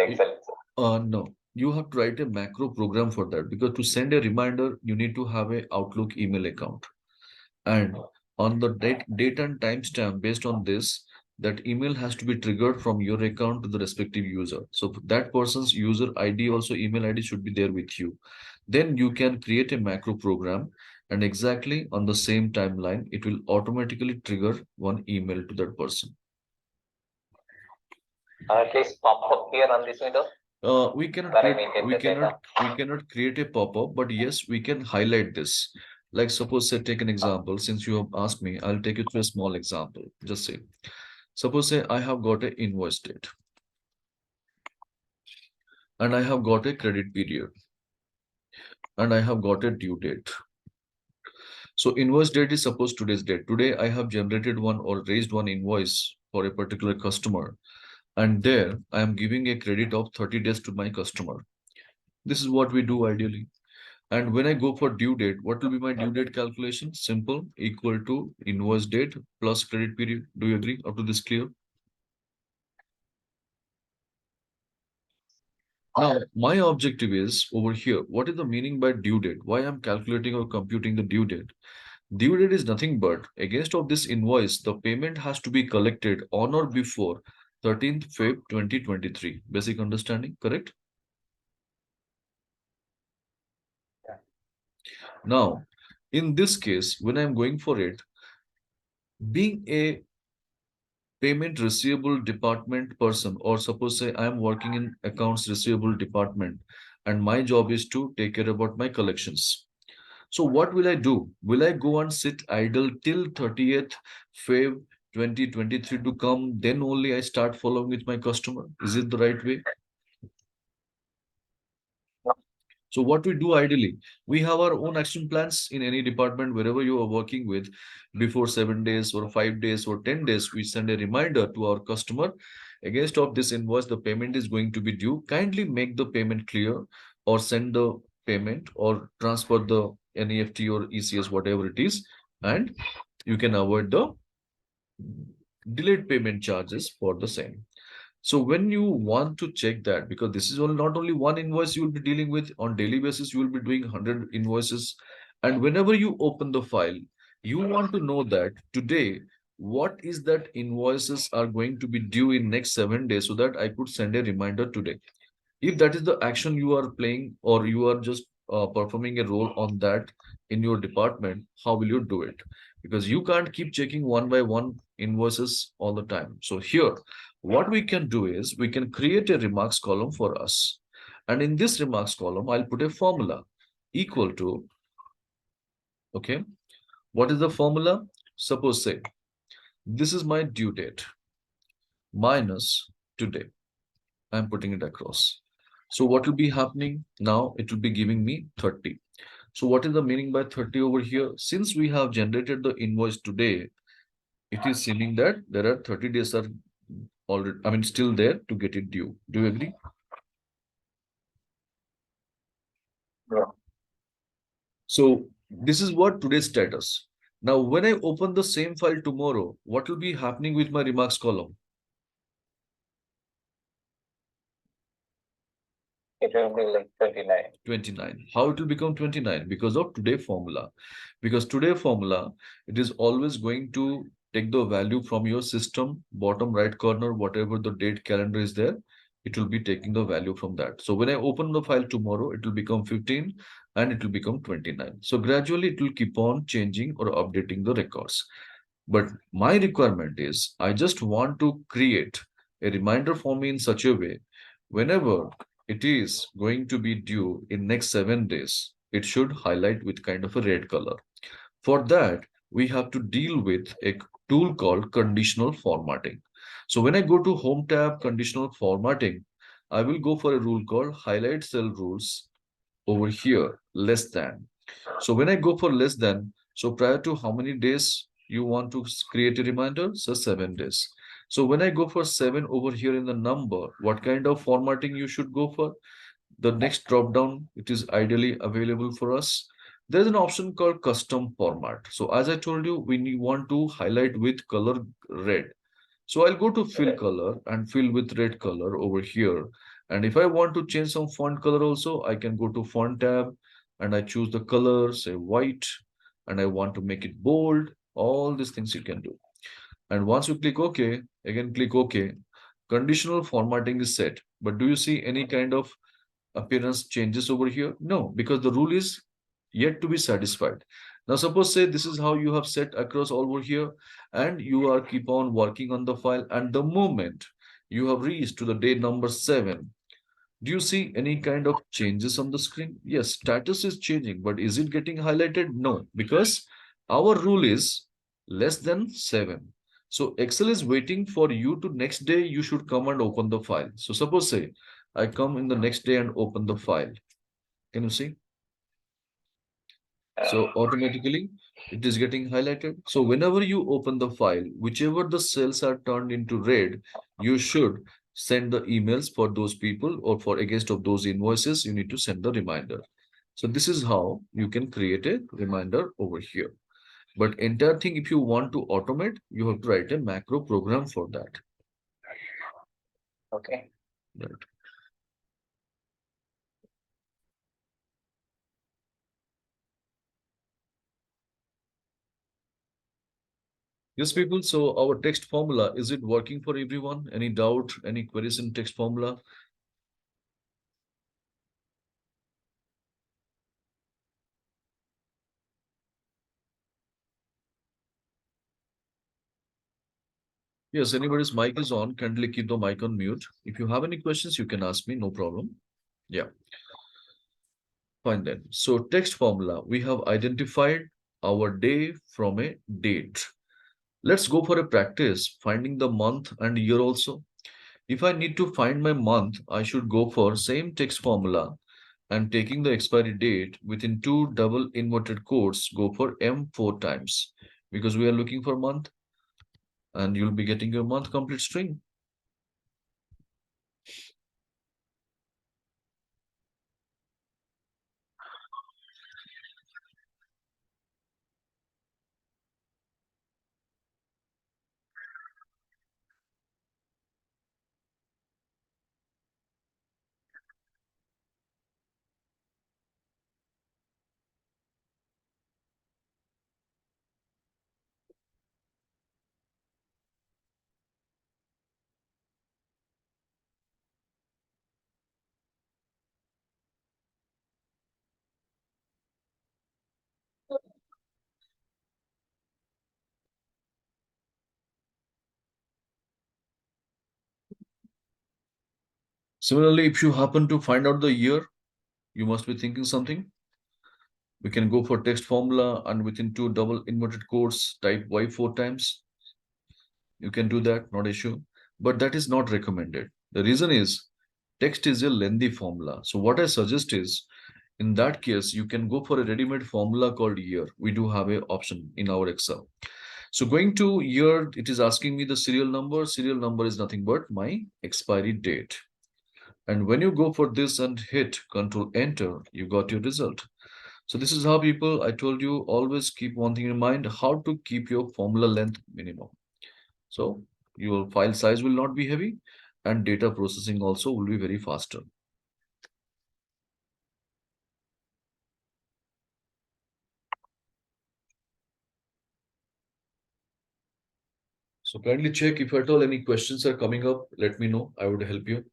no. You have to write a macro program for that, because to send a reminder, you need to have a Outlook email account. And on the date and timestamp, based on this, that email has to be triggered from your account to the respective user. So that person's user ID, also email ID, should be there with you. Then you can create a macro program, and exactly on the same timeline, it will automatically trigger one email to that person. At least pop up here on this window. We cannot create a pop-up, but yes, we can highlight this. Like suppose, say, take an example. Since you have asked me, I'll take you through a small example. Just say, suppose, say, I have got an invoice date and I have got a credit period and I have got a due date. So invoice date is suppose today's date. Today I have generated one or raised one invoice for a particular customer, and there I am giving a credit of 30 days to my customer. This is what we do ideally. And when I go for due date, what will be my due date calculation? Simple, equal to invoice date plus credit period. Do you agree? Up to this clear? Now, my objective is over here. What is the meaning by due date? Why I'm calculating or computing the due date? Due date is nothing but against of this invoice, the payment has to be collected on or before 13th Feb 2023. Basic understanding, correct? Now, In this case, when I'm going for it, being a payment receivable department person, or suppose say I'm working in accounts receivable department, and my job is to take care about my collections. So what will I do? Will I go and sit idle till 30th Feb 2023 to come? Then only I start following with my customer. Is it the right way? So what we do ideally, we have our own action plans in any department, wherever you are working with. Before 7 days or 5 days or 10 days, we send a reminder to our customer, against of this invoice, the payment is going to be due. Kindly make the payment clear, or send the payment, or transfer the NEFT or ECS, whatever it is, and you can avoid the delayed payment charges for the same. So when you want to check that, because this is not only one invoice you will be dealing with on daily basis, you will be doing 100 invoices. And whenever you open the file, you want to know that today, what is that invoices are going to be due in next 7 days, so that I could send a reminder today. If that is the action you are playing, or you are just performing a role on that in your department, how will you do it? Because you can't keep checking one by one invoices all the time. So here, what we can do is we can create a remarks column for us. And in this remarks column, I'll put a formula equal to, okay, what is the formula? Suppose say, this is my due date minus today. I'm putting it across. So what will be happening now? It will be giving me 30. So what is the meaning by 30 over here? Since we have generated the invoice today, it is seeming that there are 30 days are already, I mean, still there to get it due. Do you agree? Yeah. So this is what today's status. Now, when I open the same file tomorrow, what will be happening with my remarks column? It will be like 29. 29. How it will become 29? Because of today formula. Because today formula, it is always going to take the value from your system, bottom right corner, whatever the date calendar is there, it will be taking the value from that. So when I open the file tomorrow, it will become 15 and it will become 29. So gradually it will keep on changing or updating the records. But my requirement is I just want to create a reminder for me in such a way, whenever it is going to be due in next 7 days, it should highlight with kind of a red color. For that, we have to deal with a tool called conditional formatting. So when I go to Home tab, conditional formatting, I will go for a rule called highlight cell rules over here, less than. So when I go for less than, so prior to how many days you want to create a reminder? So 7 days. So when I go for 7 over here in the number, what kind of formatting you should go for? The next drop down, it is ideally available for us. There's an option called custom format. So as I told you, we want to highlight with color red. So I'll go to fill color and fill with red color over here. And if I want to change some font color also, I can go to font tab and I choose the color, say white, and I want to make it bold. All these things you can do. And once you click OK, again click OK, conditional formatting is set. But do you see any kind of appearance changes over here? No, because the rule is yet to be satisfied. Now, suppose say this is how you have set across all over here, and you are keep on working on the file. And the moment you have reached to the day number 7, do you see any kind of changes on the screen? Yes, status is changing, but is it getting highlighted? No, because our rule is less than 7. So Excel is waiting for you to next day, you should come and open the file. So suppose say I come in the next day and open the file. Can you see? So automatically it is getting highlighted. So whenever you open the file, whichever the cells are turned into red, you should send the emails for those people, or for against of those invoices, you need to send the reminder. So this is how you can create a reminder over here. But entire thing, if you want to automate, you have to write a macro program for that. Okay. Right. Yes, people. So our text formula, is it working for everyone? Any doubt, any queries in text formula? Yes, anybody's mic is on, kindly keep the mic on mute. If you have any questions, you can ask me, no problem. Yeah, fine then. So text formula, we have identified our day from a date. Let's go for a practice, finding the month and year also. If I need to find my month, I should go for same text formula and taking the expiry date within two double inverted quotes, go for M four times because we are looking for month and you'll be getting your month complete string. Similarly, if you happen to find out the year, you must be thinking something. We can go for text formula and within two double inverted quotes, type Y four times. You can do that, not issue. But that is not recommended. The reason is text is a lengthy formula. So what I suggest is in that case, you can go for a ready-made formula called year. We do have a option in our Excel. So going to year, it is asking me the serial number. Serial number is nothing but my expiry date. And when you go for this and hit Control Enter, you got your result. So this is how people, I told you, always keep one thing in mind, how to keep your formula length minimum. So your file size will not be heavy and data processing also will be very faster. So kindly check if at all any questions are coming up, let me know. I would help you.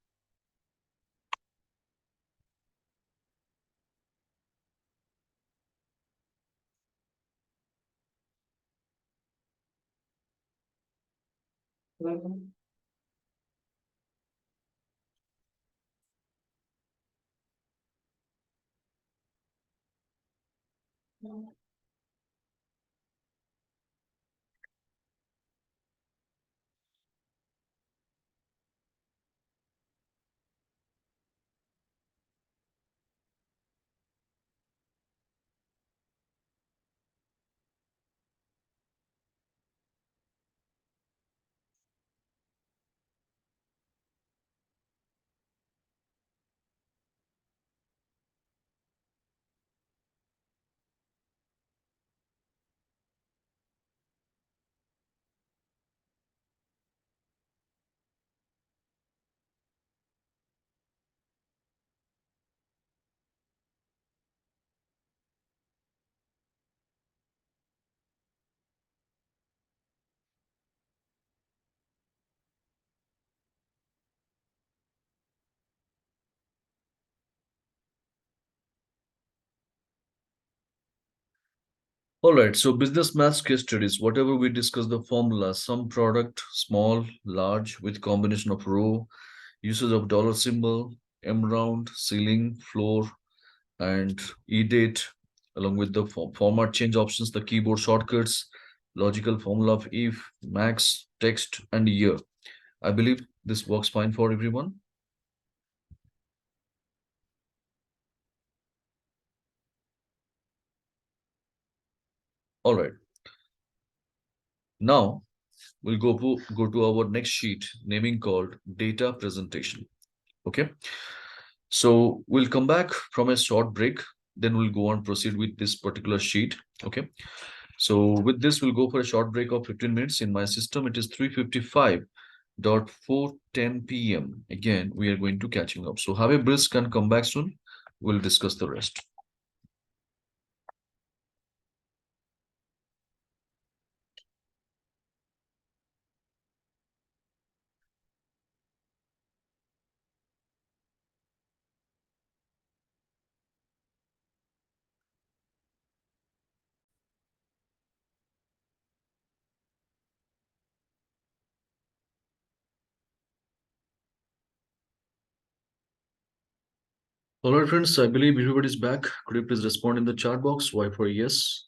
All right, so business maths case studies, whatever we discuss the formula, some product, small, large, with combination of row, usage of dollar symbol, M round, ceiling, floor, and E-date, along with the format change options, the keyboard shortcuts, logical formula of if, max, text, and year. I believe this works fine for everyone. All right. Now we'll go to our next sheet, naming called data presentation. Okay. So we'll come back from a short break, then we'll go on proceed with this particular sheet. Okay. So with this, we'll go for a short break of 15 minutes. In my system, it is 3:55.410 p.m. Again, we are going to catching up. So have a brisk and come back soon. We'll discuss the rest. All right, friends, I believe everybody's back. Could you please respond in the chat box? Why for yes?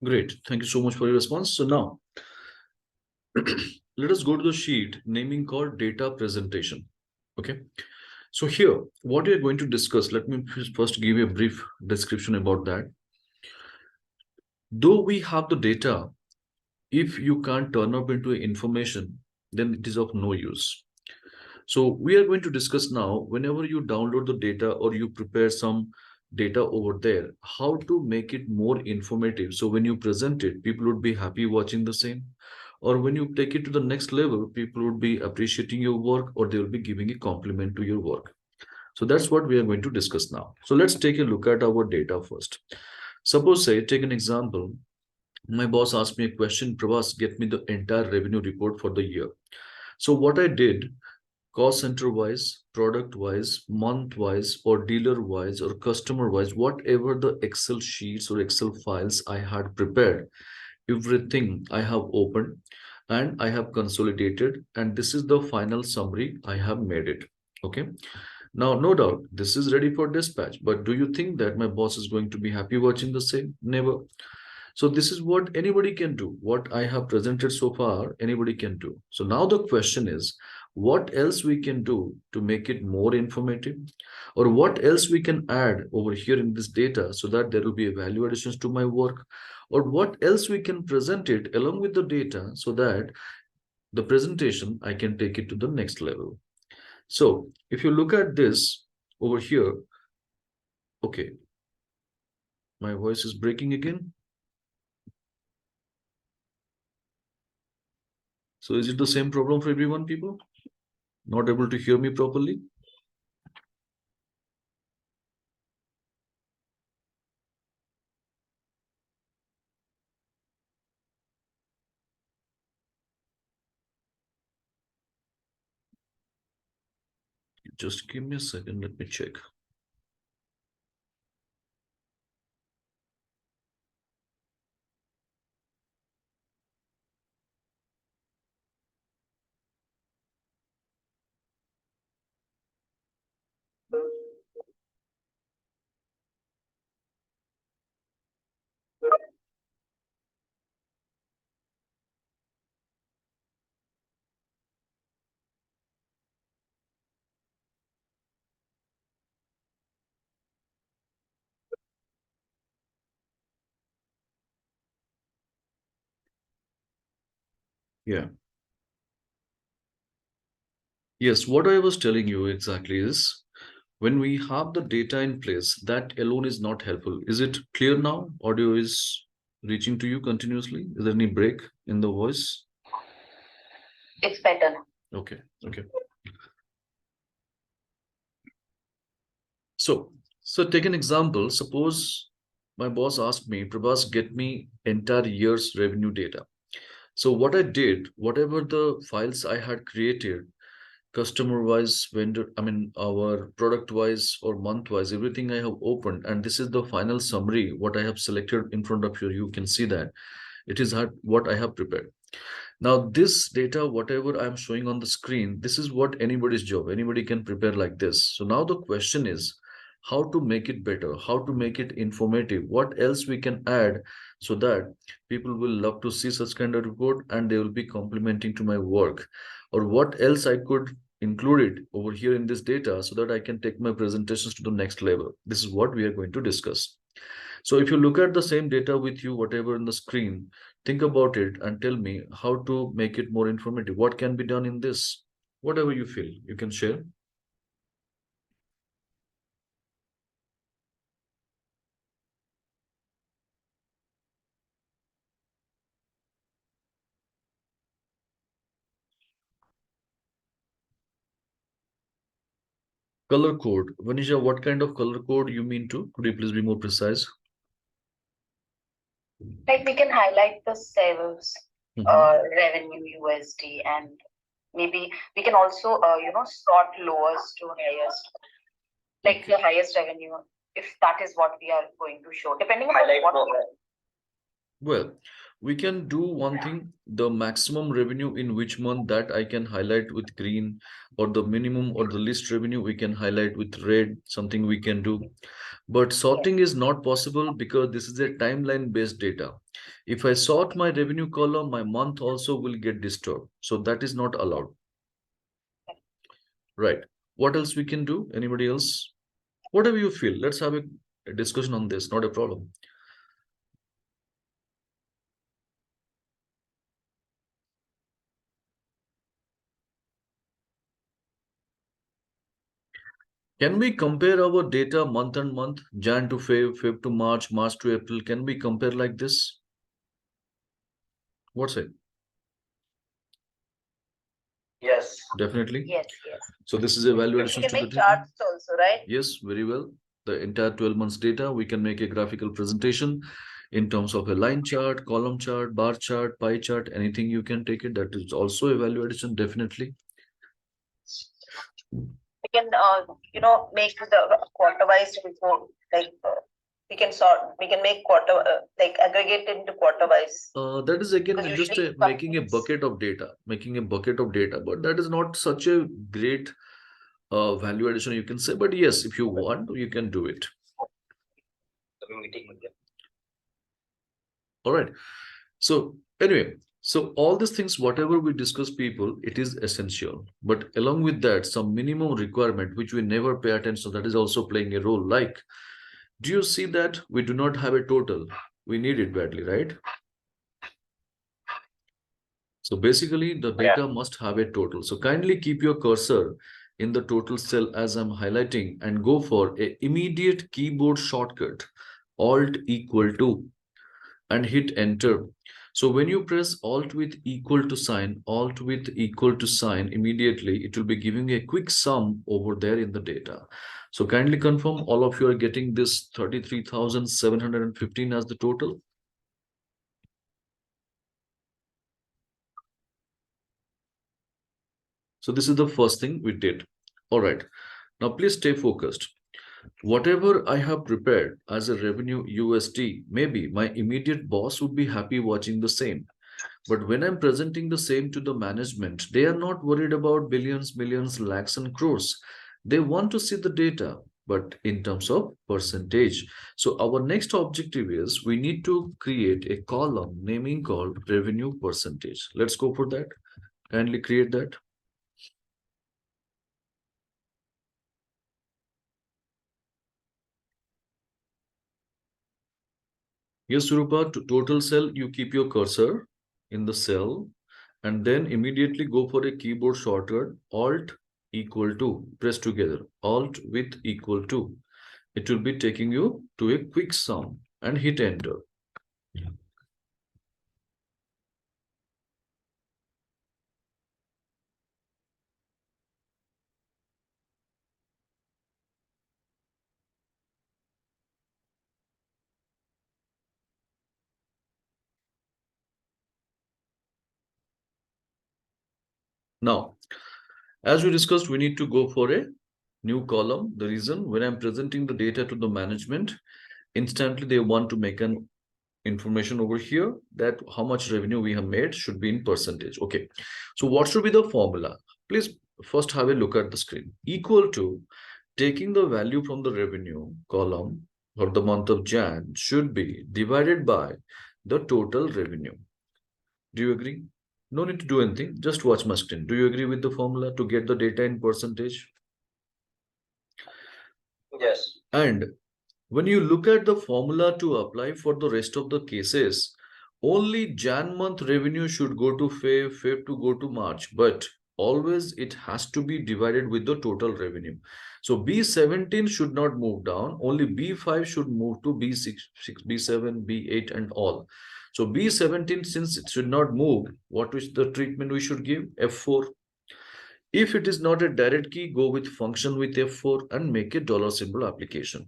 Great. Thank you so much for your response. So now, let us go to the sheet naming called data presentation. Okay. So here, what we are going to discuss, let me first give you a brief description about that. Though we have the data, if you can't turn up into information, then it is of no use. So we are going to discuss now, whenever you download the data or you prepare some data over there, how to make it more informative. So when you present it, people would be happy watching the same. Or when you take it to the next level, people would be appreciating your work or they will be giving a compliment to your work. So that's what we are going to discuss now. So let's take a look at our data first. Suppose, say, take an example. My boss asked me a question, Pravas, get me the entire revenue report for the year. So what I did, cost center wise, product wise, month wise, or dealer wise, or customer wise, whatever the Excel sheets or Excel files I had prepared, everything I have opened and I have consolidated, and this is the final summary I have made it. Okay. Now, no doubt, this is ready for dispatch, but do you think that my boss is going to be happy watching the same? Never. So this is what anybody can do. What I have presented so far, anybody can do. So now the question is, what else we can do to make it more informative? Or what else we can add over here in this data so that there will be a value additions to my work? Or what else we can present it along with the data so that the presentation, I can take it to the next level. So if you look at this over here, okay, my voice is breaking again. So is it the same problem for everyone, people? Not able to hear me properly? Just give me a second, let me check. Yeah. Yes, what I was telling you exactly is when we have the data in place, that alone is not helpful. Is it clear now? Audio is reaching to you continuously. Is there any break in the voice? It's better now. Okay, okay. So take an example. Suppose my boss asked me, Prabhas, get me entire year's revenue data. So what I did, whatever the files I had created, customer wise, vendor, our product wise or month wise, everything I have opened, and this is the final summary, what I have selected in front of you. You can see that it is what I have prepared. Now, this data, whatever I'm showing on the screen, this is what anybody's job. Anybody can prepare like this. So now the question is how to make it better, how to make it informative, what else we can add so that people will love to see such kind of report and they will be complimenting to my work, or what else I could include it over here in this data so that I can take my presentations to the next level. This is what we are going to discuss. So if you look at the same data with you, whatever in the screen, think about it and tell me how to make it more informative. What can be done in this? Whatever you feel, you can share. Color code. Vanisha, what kind of color code you mean to? Could you please be more precise? Like we can highlight the sales, revenue, USD, and maybe we can also, sort lowest to highest, like the highest revenue, if that is what we are going to show, depending on Highlight what. Well, we can do one thing, the maximum revenue in which month, that I can highlight with green, or the minimum or the least revenue we can highlight with red, something we can do. But sorting is not possible because this is a timeline based data. If I sort my revenue column, my month also will get disturbed. So that is not allowed. Right. What else we can do? Anybody else? Whatever you feel. Let's have a discussion on this. Not a problem. Can we compare our data month and month, Jan to Feb, Feb to March, March to April? Can we compare like this? What's it? Yes. Definitely. Yes, yes. So this is a value We addition can to the make data. charts also, right? Yes, very well. The entire 12 months data, we can make a graphical presentation in terms of a line chart, column chart, bar chart, pie chart, anything you can take it. That is also a value addition, definitely. We can, make the quarter-wise report, like, we can make quarter, like aggregate into quarter-wise. That is again Because just usually making a companies- bucket of data, but that is not such a great value addition, you can say. But yes, if you want, you can do it. Meeting with them. All right. So anyway, so all these things, whatever we discuss, people, it is essential. But along with that, some minimum requirement which we never pay attention, that is also playing a role. Like, do you see that we do not have a total? We need it badly, right? So basically, the data must have a total. So kindly keep your cursor in the total cell as I'm highlighting and go for a immediate keyboard shortcut, Alt equal to, and hit enter. So when you press Alt with equal to sign, immediately it will be giving a quick sum over there in the data. So kindly confirm all of you are getting this 33,715 as the total. So this is the first thing we did. All right. Now please stay focused. Whatever I have prepared as a revenue USD, maybe my immediate boss would be happy watching the same. But when I'm presenting the same to the management, they are not worried about billions, millions, lakhs, and crores. They want to see the data, but in terms of percentage. So our next objective is we need to create a column naming called revenue percentage. Let's go for that. Kindly create that. Yes, Surupa, to total cell, you keep your cursor in the cell and then immediately go for a keyboard shortcut, Alt equal to, press together, Alt with equal to. It will be taking you to a quick sum and hit enter. Now, as we discussed, we need to go for a new column. The reason when I'm presenting the data to the management, instantly they want to make an information over here that how much revenue we have made should be in percentage. Okay. So what should be the formula? Please first have a look at the screen. Equal to taking the value from the revenue column for the month of Jan should be divided by the total revenue. Do you agree? No need to do anything. Just watch my screen. Do you agree with the formula to get the data in percentage? Yes. And when you look at the formula to apply for the rest of the cases, only Jan month revenue should go to Feb, Feb to go to March, but always it has to be divided with the total revenue. So B17 should not move down, only B5 should move to B6, B7, B8 and all. So B17, since it should not move, what is the treatment we should give? F4. If it is not a direct key, go with function with F4 and make a dollar symbol application.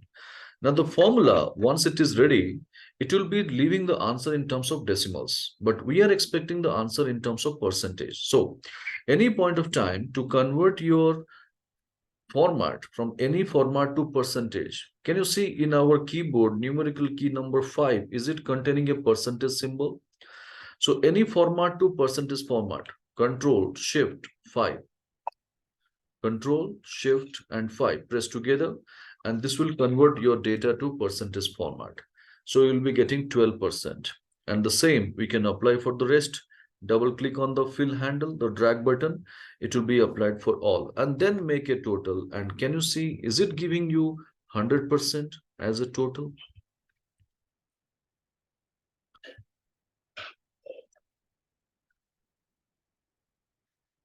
Now the formula, once it is ready, it will be leaving the answer in terms of decimals, but we are expecting the answer in terms of percentage. So any point of time to convert your format from any format to percentage. Can you see in our keyboard numerical key number 5, is it containing a percentage symbol? So any format to percentage format, Control Shift 5, Control Shift and 5 press together, and this will convert your data to percentage format. So you'll be getting 12%. And the same we can apply for the rest. Double click on the fill handle, the drag button, it will be applied for all, and then make a total. And can you see, is it giving you 100% as a total?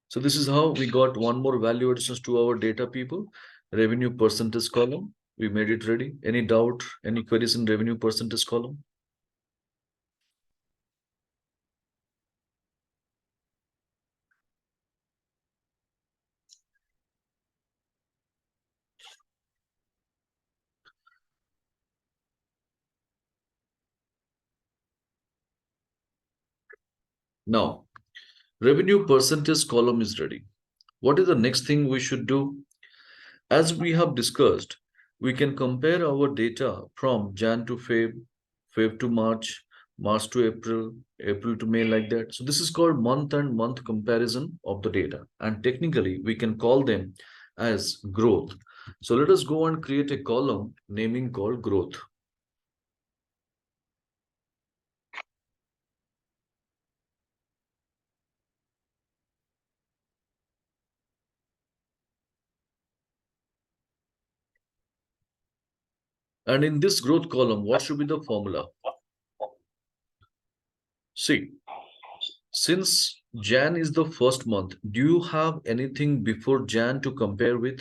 So this is how we got one more value additions to our data, people. Revenue percentage column, we made it ready. Any doubt, any queries in revenue percentage column? Now, revenue percentage column is ready. What is the next thing we should do? As we have discussed, we can compare our data from Jan to Feb, Feb to March, March to April, April to May, like that. So this is called month and month comparison of the data. And technically, we can call them as growth. So let us go and create a column naming called growth. And in this growth column, what should be the formula? See, since Jan is the first month, do you have anything before Jan to compare with?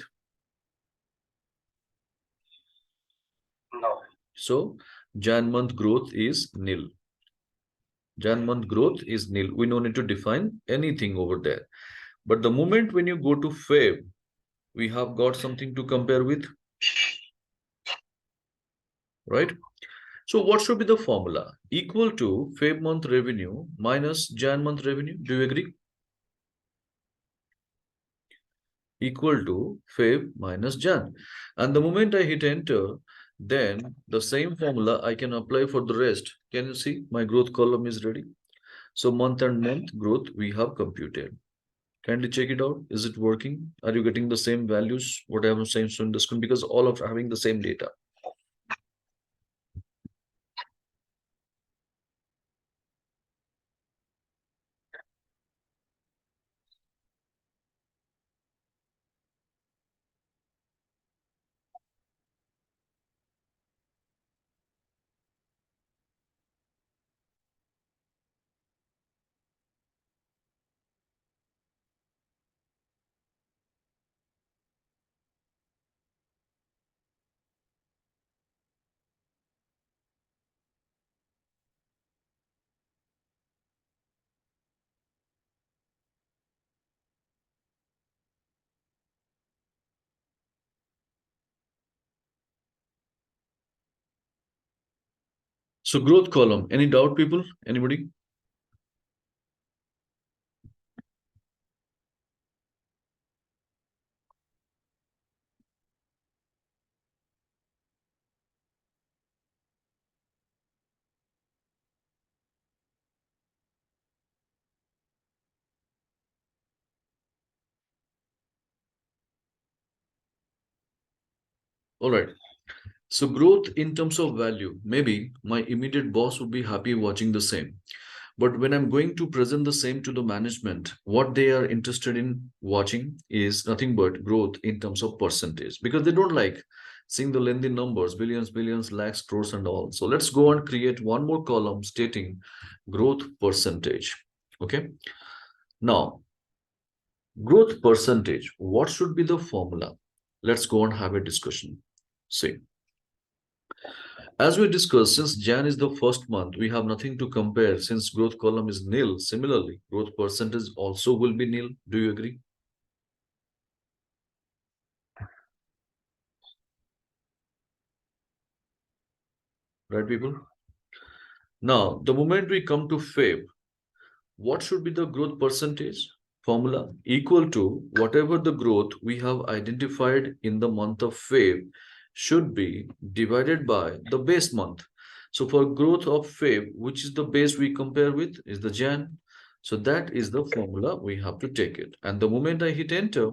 No. So Jan month growth is nil. Jan month growth is nil. We don't need to define anything over there. But the moment when you go to Feb, we have got something to compare with, right? So what should be the formula? Equal to Feb month revenue minus Jan month revenue. Do you agree? Equal to Feb minus Jan. And the moment I hit enter, then the same formula I can apply for the rest. Can you see my growth column is ready? So month and month growth we have computed. Kindly check it out. Is it working? Are you getting the same values? What I am saying on the screen, because all of having the same data. So growth column, any doubt, people? Anybody? All right. So growth in terms of value, maybe my immediate boss would be happy watching the same. But when I'm going to present the same to the management, what they are interested in watching is nothing but growth in terms of percentage, because they don't like seeing the lengthy numbers, billions, billions, lakhs, crores, and all. So let's go and create one more column stating growth percentage. Okay. Now, growth percentage, what should be the formula? Let's go and have a discussion. See. As we discussed, since Jan is the first month, we have nothing to compare since growth column is nil. Similarly, growth percentage also will be nil. Do you agree? Right, people? Now, the moment we come to Feb, what should be the growth percentage? Formula equal to whatever the growth we have identified in the month of Feb should be divided by the base month. So for growth of Feb, which is the base we compare with, is the Jan. So that is the formula we have to take it. And the moment I hit enter,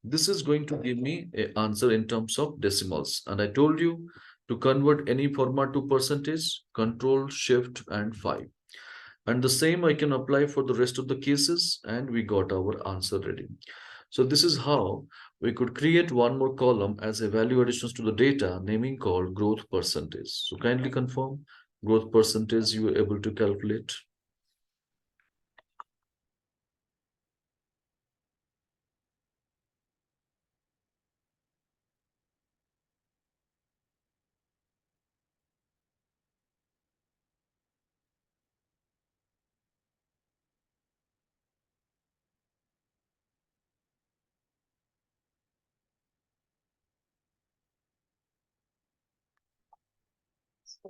this is going to give me an answer in terms of decimals. And I told you to convert any format to percentage, Control, Shift, and 5. And the same I can apply for the rest of the cases, and we got our answer ready. So this is how we could create one more column as a value additions to the data, naming called growth percentage. So kindly confirm growth percentage you were able to calculate.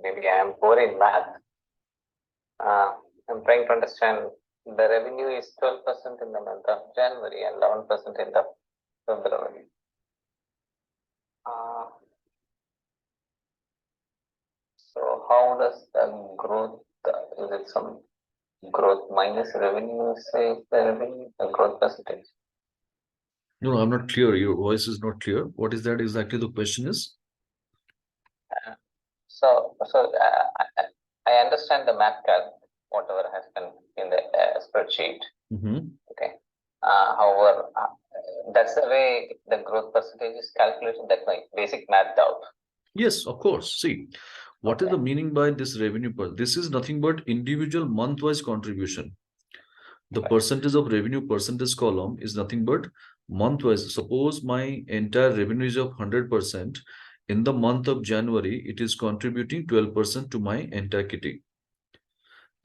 Maybe I am poor in math. I'm trying to understand the revenue is 12% in the month of January and 11% in the February. So how does the growth, is it some growth minus revenue, say the revenue, the growth percentage? No, I'm not clear. Your voice is not clear. What is that exactly the question is? So I understand the math calc, whatever has been in the spreadsheet. Okay. However, that's the way the growth percentage is calculated. That's my basic math doubt. Yes, of course. See, what is the meaning by this revenue per? This is nothing but individual month-wise contribution. The percentage of revenue percentage column is nothing but month-wise. Suppose my entire revenue is of 100%. In the month of January, it is contributing 12% to my entire kitty.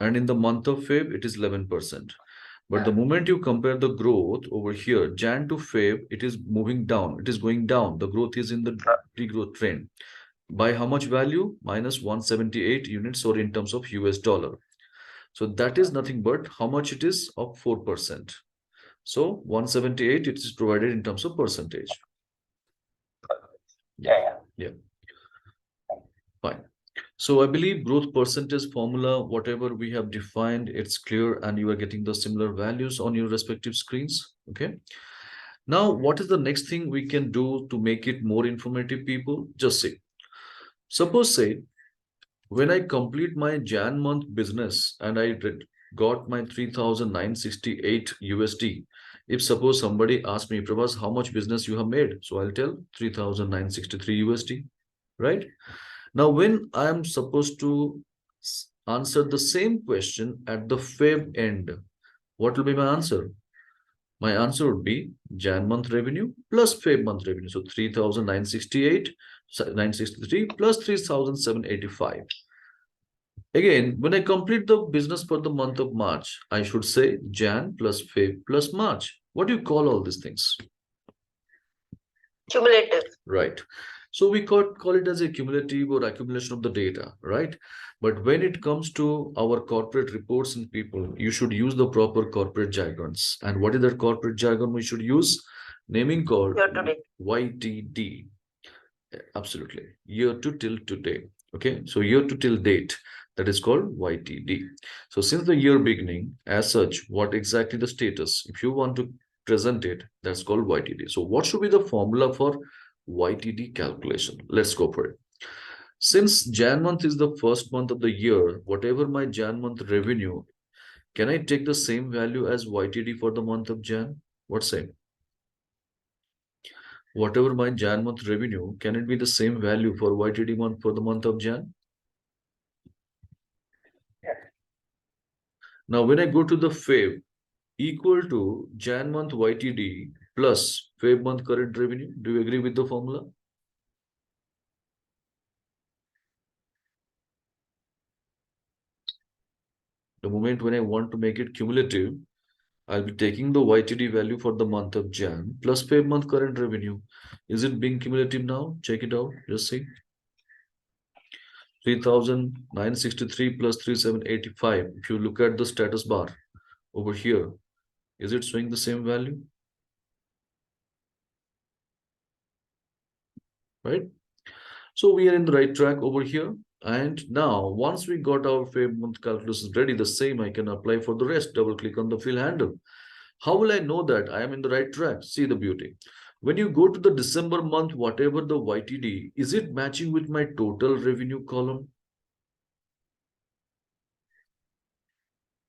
And in the month of Feb, it is 11%. But the moment you compare the growth over here, Jan to Feb, it is moving down. It is going down. The growth is in the degrowth trend. By how much value? Minus 178 units, or in terms of US dollar. So that is nothing but how much it is of 4%. So 178, it is provided in terms of percentage. Yeah. Fine. So I believe growth percentage formula, whatever we have defined, it's clear, and you are getting the similar values on your respective screens. Okay. Now, what is the next thing we can do to make it more informative, people? Just say, suppose say, when I complete my Jan month business and I got my 3,968 USD, if suppose somebody asks me, Prabhas, how much business you have made? So I'll tell 3,963 USD, right? Now, when I am supposed to answer the same question at the Feb end, what will be my answer? My answer would be Jan month revenue plus Feb month revenue. So 3,968, 963 plus 3,785. Again, when I complete the business for the month of March, I should say Jan plus Feb plus March. What do you call all these things? Cumulative. Right. So we call it as a cumulative or accumulation of the data, right? But when it comes to our corporate reports and people, you should use the proper corporate jargons. And what is that corporate jargon we should use? Naming called YTD. Absolutely. Year to till today. Okay. So year to till date, that is called YTD. So since the year beginning, as such, what exactly the status? If you want to present it, that's called YTD. So what should be the formula for YTD calculation? Let's go for it. Since Jan month is the first month of the year, whatever my Jan month revenue, can I take the same value as YTD for the month of Jan? What say? Whatever my Jan month revenue, can it be the same value for YTD month for the month of Jan? Now, when I go to the Feb, equal to Jan month YTD plus Feb month current revenue. Do you agree with the formula? The moment when I want to make it cumulative, I'll be taking the YTD value for the month of Jan plus Feb month current revenue. Is it being cumulative now? Check it out. Just see. 3,963 plus 3,785. If you look at the status bar over here, is it showing the same value? Right? So we are in the right track over here. And now, once we got our Feb month calculations ready, the same I can apply for the rest. Double click on the fill handle. How will I know that I am in the right track? See the beauty. When you go to the December month, whatever the YTD, is it matching with my total revenue column?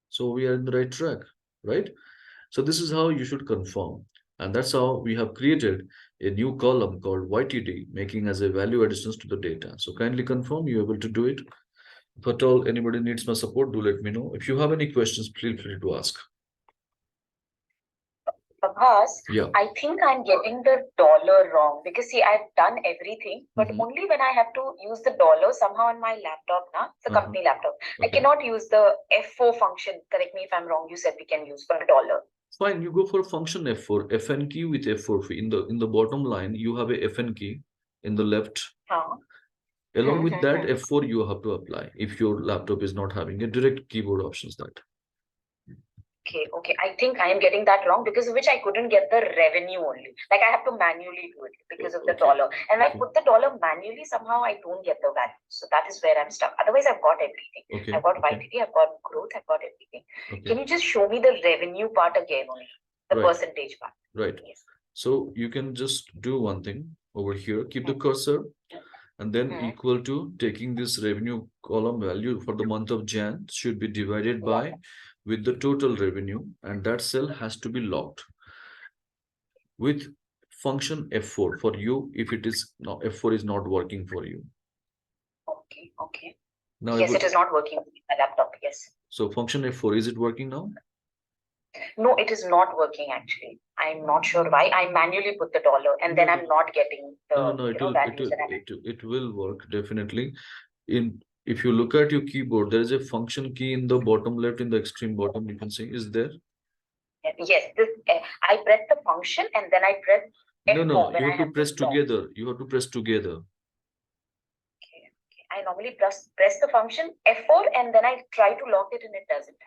So we are in the right track, right? So this is how you should confirm. And that's how we have created a new column called YTD, making as a value additions to the data. So kindly confirm you're able to do it. If at all anybody needs my support, do let me know. If you have any questions, feel free to ask. Prabhas, Yeah. I think I'm getting the dollar wrong because see, I've done everything, but only when I have to use the dollar somehow on my laptop now, it's a company laptop. I cannot use the F4 function. Correct me if I'm wrong. You said we can use for a dollar. Fine, you go for function F4, FN key with F4. In the bottom line, you have a FN key in the left. Along with that, F4 you have to apply if your laptop is not having a direct keyboard options that. Okay. I think I am getting that wrong because of which I couldn't get the revenue only. Like I have to manually do it because of the dollar. And when I put the dollar manually, somehow I don't get the value. So that is where I'm stuck. Otherwise, I've got everything. I've got YTD, I've got growth, I've got everything. Can you just show me the revenue part again only? The percentage part. Right. Yes. So you can just do one thing over here. Keep the cursor and then equal to taking this revenue column value for the month of Jan should be divided by with the total revenue, and that cell has to be locked with function F4 for you if it is not F4 is not working for you. Okay. Now yes, it is not working with my laptop. Yes. So function F4, is it working now? No, it is not working actually. I'm not sure why. I manually put the dollar and then I'm not getting the values. It will work definitely. If you look at your keyboard, there is a function key in the bottom left, in the extreme bottom, you can see, is there? Yes, I press the function and then I press F4. No, you have to press together. You have to press together. Okay. I normally press the function F4 and then I try to lock it and it doesn't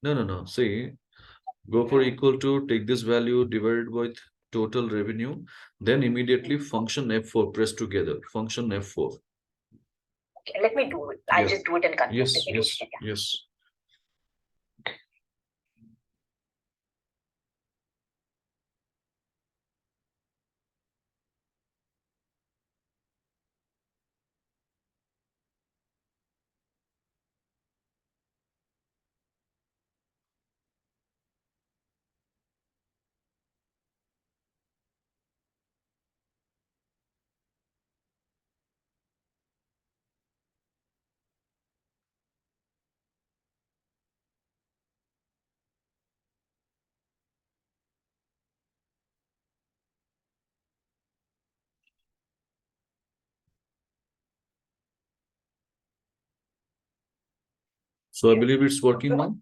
happen. No. See, go for equal to, take this value, divided with total revenue, then immediately function F4, press together, function F4. Okay, let me do it. I'll just do it and confirm. Yes. So I believe it's working now.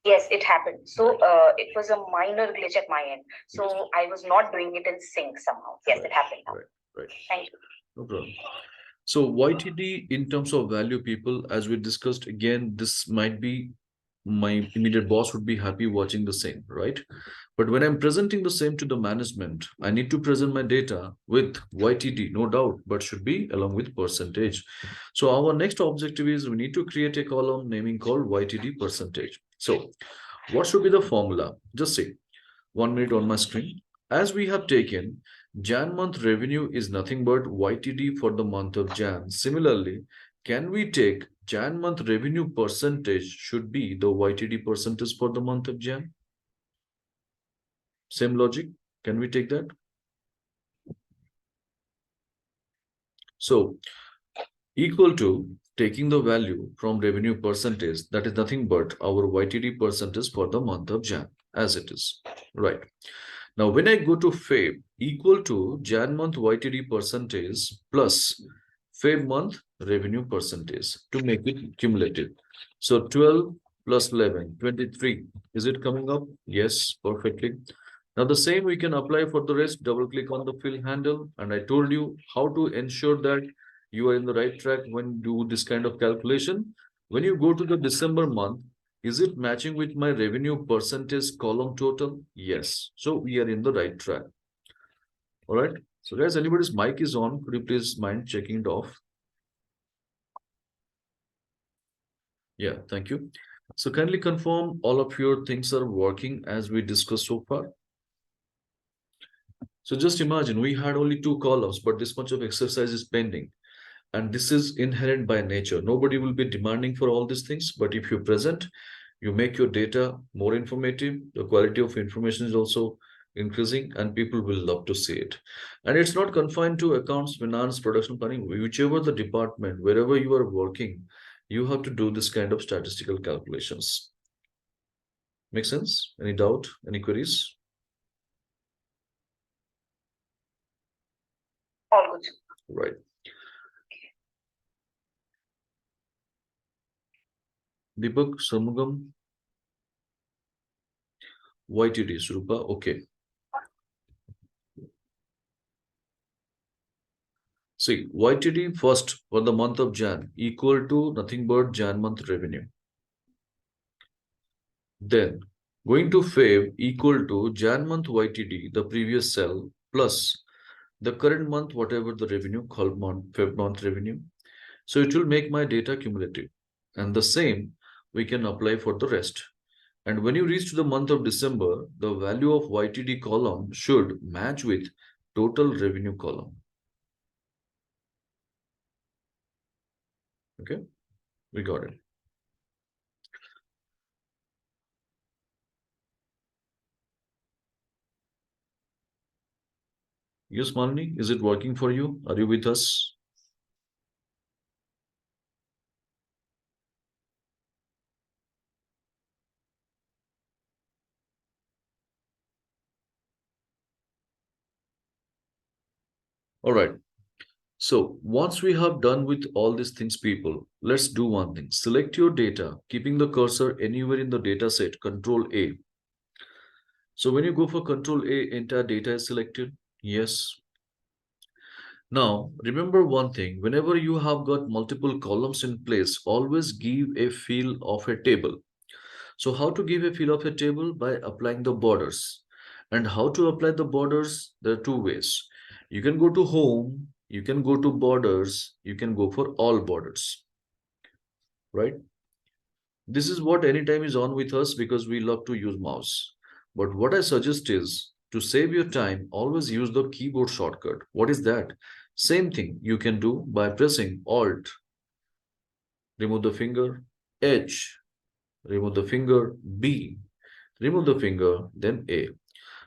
Yes, it happened. So it was a minor glitch at my end. So I was not doing it in sync somehow. Yes, it happened now. Right. Thank you. No problem. So YTD in terms of value, people, as we discussed, again, this might be my immediate boss would be happy watching the same, right? But when I'm presenting the same to the management, I need to present my data with YTD, no doubt, but should be along with percentage. So our next objective is we need to create a column naming called YTD percentage. So what should be the formula? Just see, 1 minute on my screen. As we have taken Jan month revenue is nothing but YTD for the month of Jan. Similarly, can we take Jan month revenue percentage should be the YTD percentage for the month of Jan? Same logic. Can we take that? So equal to taking the value from revenue percentage, that is nothing but our YTD percentage for the month of Jan as it is, right? Now, when I go to Feb, equal to Jan month YTD percentage plus Feb month revenue percentage to make it cumulative. So 12 plus 11, 23. Is it coming up? Yes, perfectly. Now the same we can apply for the rest. Double click on the fill handle. And I told you how to ensure that You are in the right track when you do this kind of calculation. When you go to the December month, is it matching with my revenue percentage column total? Yes. So we are in the right track. All right. So guys, anybody's mic is on. Could you please mind checking it off? Yeah, thank you. So kindly confirm all of your things are working as we discussed so far. So just imagine we had only 2 columns, but this much of exercise is pending. And this is inherent by nature. Nobody will be demanding for all these things, but if you present, you make your data more informative, the quality of information is also increasing and people will love to see it. And it's not confined to accounts, finance, production planning, whichever the department, wherever you are working, you have to do this kind of statistical calculations. Make sense? Any doubt? Any queries? All good. Right. Deepak, Samugam, YTD, Surupa, okay. See, YTD first for the month of Jan equal to nothing but Jan month revenue. Then going to Feb equal to Jan month YTD, the previous cell, plus the current month, whatever the revenue called month, Feb month revenue. So it will make my data cumulative. And the same we can apply for the rest. And when you reach to the month of December, the value of YTD column should match with total revenue column. Okay, we got it. Yes, Malini, is it working for you? Are you with us? All right. So once we have done with all these things, people, let's do one thing. Select your data, keeping the cursor anywhere in the data set, Control A. So when you go for Control A, entire data is selected. Yes. Now, remember one thing, whenever you have got multiple columns in place, always give a feel of a table. So how to give a feel of a table? By applying the borders. And how to apply the borders? There are two ways. You can go to home, you can go to borders, you can go for all borders, right? This is what anytime is on with us because we love to use mouse. But what I suggest is to save your time, always use the keyboard shortcut. What is that? Same thing you can do by pressing Alt, remove the finger, H, remove the finger, B, remove the finger, then A.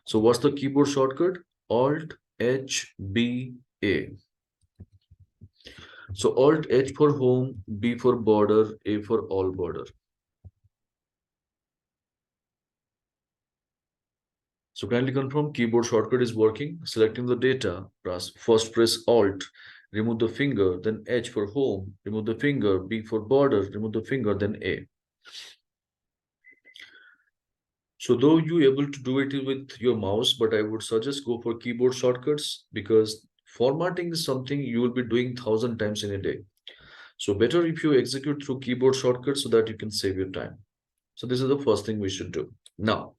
So what's the keyboard shortcut? Alt H B A. So Alt H for home, B for border, A for all border. So kindly confirm keyboard shortcut is working. Selecting the data, first press Alt, remove the finger, then H for home, remove the finger, B for border, remove the finger, then A. So though you able to do it with your mouse, but I would suggest go for keyboard shortcuts because formatting is something you will be doing 1,000 times in a day. So better if you execute through keyboard shortcuts so that you can save your time. So this is the first thing we should do. Now,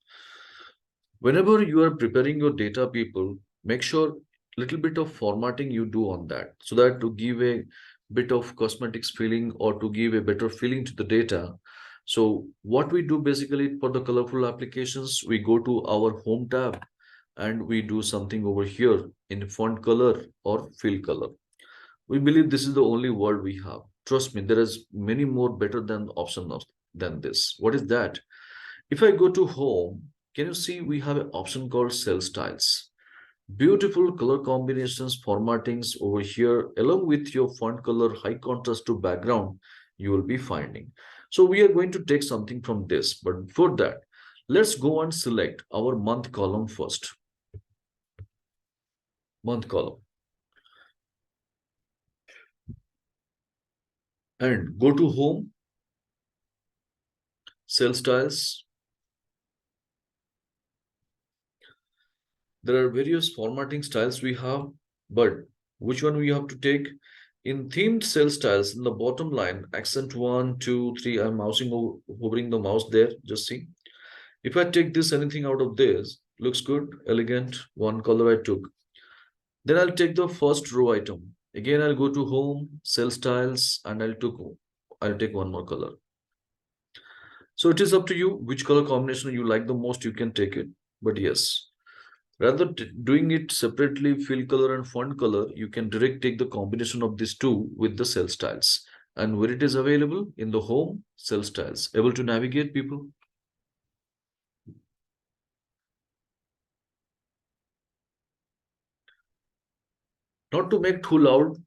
whenever you are preparing your data, people, make sure little bit of formatting you do on that so that to give a bit of cosmetics feeling or to give a better feeling to the data. So what we do basically for the colorful applications, we go to our home tab and we do something over here in font color or fill color. We believe this is the only word we have. Trust me, there is many more better than option than this. What is that? If I go to home, can you see we have an option called cell styles? Beautiful color combinations, formattings over here, along with your font color, high contrast to background, you will be finding. So we are going to take something from this, but before that, let's go and select our month column first. Month column. And go to home, cell styles. There are various formatting styles we have, but which one we have to take? In themed cell styles, in the bottom line, accent 1, 2, 3, I'm hovering the mouse there, just see. If I take this, anything out of this, looks good, elegant, one color I took. Then I'll take the first row item. Again, I'll go to home, cell styles, and I'll take one more color. So it is up to you which color combination you like the most, you can take it. But yes, rather doing it separately, fill color and font color, you can direct take the combination of these two with the cell styles. And where it is available in the home, cell styles. Able to navigate, people? Not to make too loud,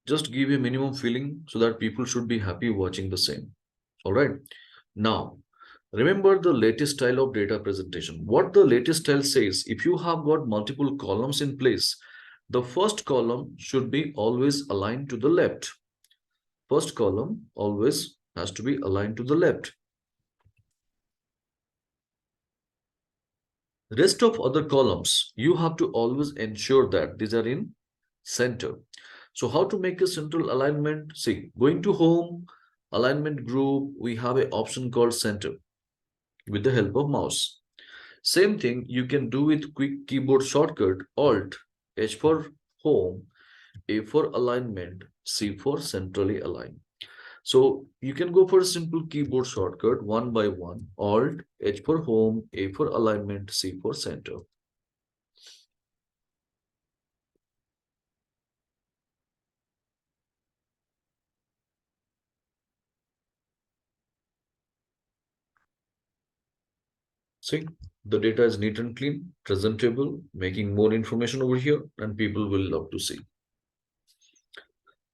just give a minimum feeling so that people should be happy watching the same. All right. Now, remember the latest style of data presentation. What the latest style says, if you have got multiple columns in place, the first column should be always aligned to the left. First column always has to be aligned to the left. Rest of other columns, you have to always ensure that these are in center. So how to make a central alignment? See, going to home, alignment group, we have an option called center with the help of mouse. Same thing you can do with quick keyboard shortcut Alt, H for home, A for alignment, C for centrally align. So you can go for a simple keyboard shortcut one by one. Alt, H for home, A for alignment, C for center. See, the data is neat and clean, presentable, making more information over here, and people will love to see.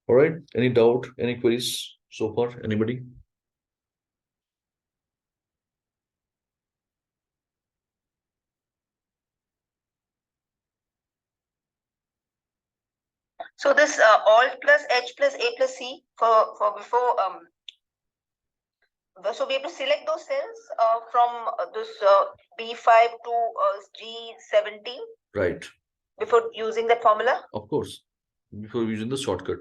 All right, any doubt, any queries so far? Anybody? So this Alt plus H plus A plus C for before so we have to select those cells from this B5 to G17. Right. Before using that formula? Of course, before using the shortcut.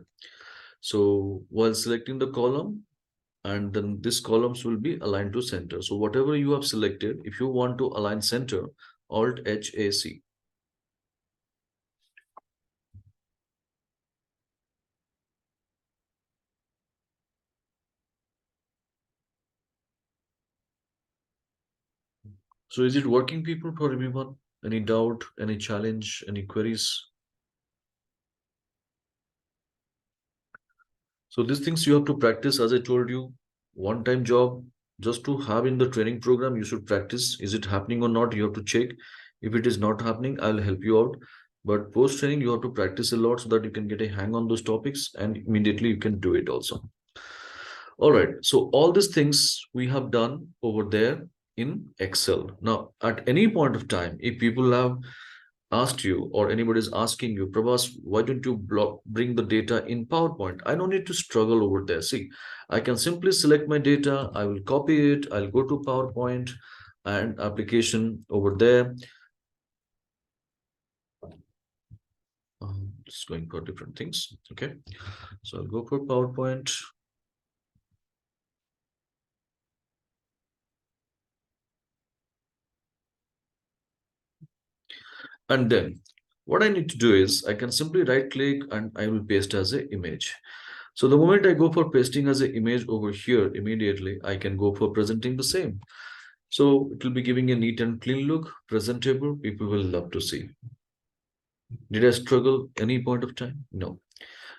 So while selecting the column, and then these columns will be aligned to center. So whatever you have selected, if you want to align center, Alt H A C. So is it working, people, for everyone? Any doubt, any challenge, any queries? So these things you have to practice, as I told you, one-time job, just to have in the training program, you should practice. Is it happening or not? You have to check. If it is not happening, I'll help you out. But post-training, you have to practice a lot so that you can get a hang on those topics and immediately you can do it also. All right, so all these things we have done over there in Excel. Now, at any point of time, if people have asked you or anybody is asking you, Prabhas, why don't you bring the data in PowerPoint? I don't need to struggle over there. See, I can simply select my data. I will copy it. I'll go to PowerPoint and application over there. Just going for different things. Okay, so I'll go for PowerPoint. And then what I need to do is I can simply right click and I will paste as an image. So the moment I go for pasting as an image over here, immediately I can go for presenting the same. So it will be giving a neat and clean look, presentable. People will love to see. Did I struggle any point of time? No.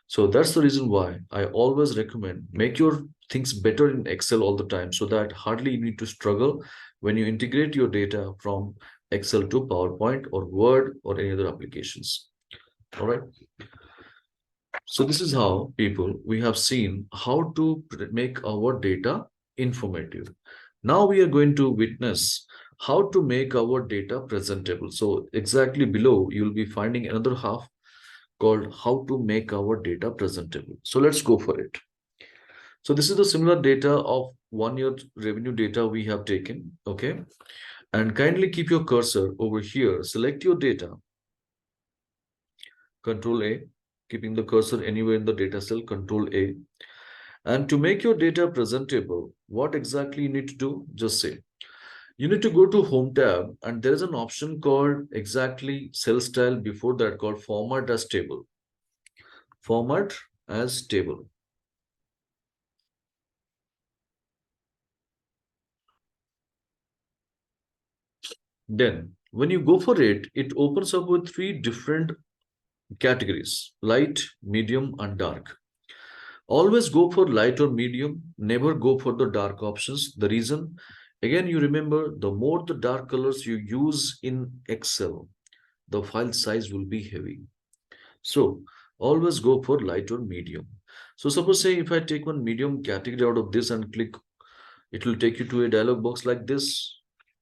So that's the reason why I always recommend make your things better in Excel all the time so that hardly you need to struggle when you integrate your data from Excel to PowerPoint or Word or any other applications. All right. So this is how people we have seen how to make our data informative. Now we are going to witness how to make our data presentable. So exactly below you will be finding another half called how to make our data presentable. So let's go for it. So this is the similar data of 1 year revenue data we have taken. Okay. And kindly keep your cursor over here. Select your data. Control A. keeping the cursor anywhere in the data cell, Control A. And to make your data presentable, what exactly you need to do? Just say, you need to go to Home tab, and there is an option called exactly cell style before that called Format as Table. Format as Table. Then, when you go for it, it opens up with three different categories: light, medium, and dark. Always go for light or medium, never go for the dark options. The reason, again, you remember the more the dark colors you use in Excel, the file size will be heavy. So always go for light or medium. So suppose say if I take one medium category out of this and click, it will take you to a dialog box like this.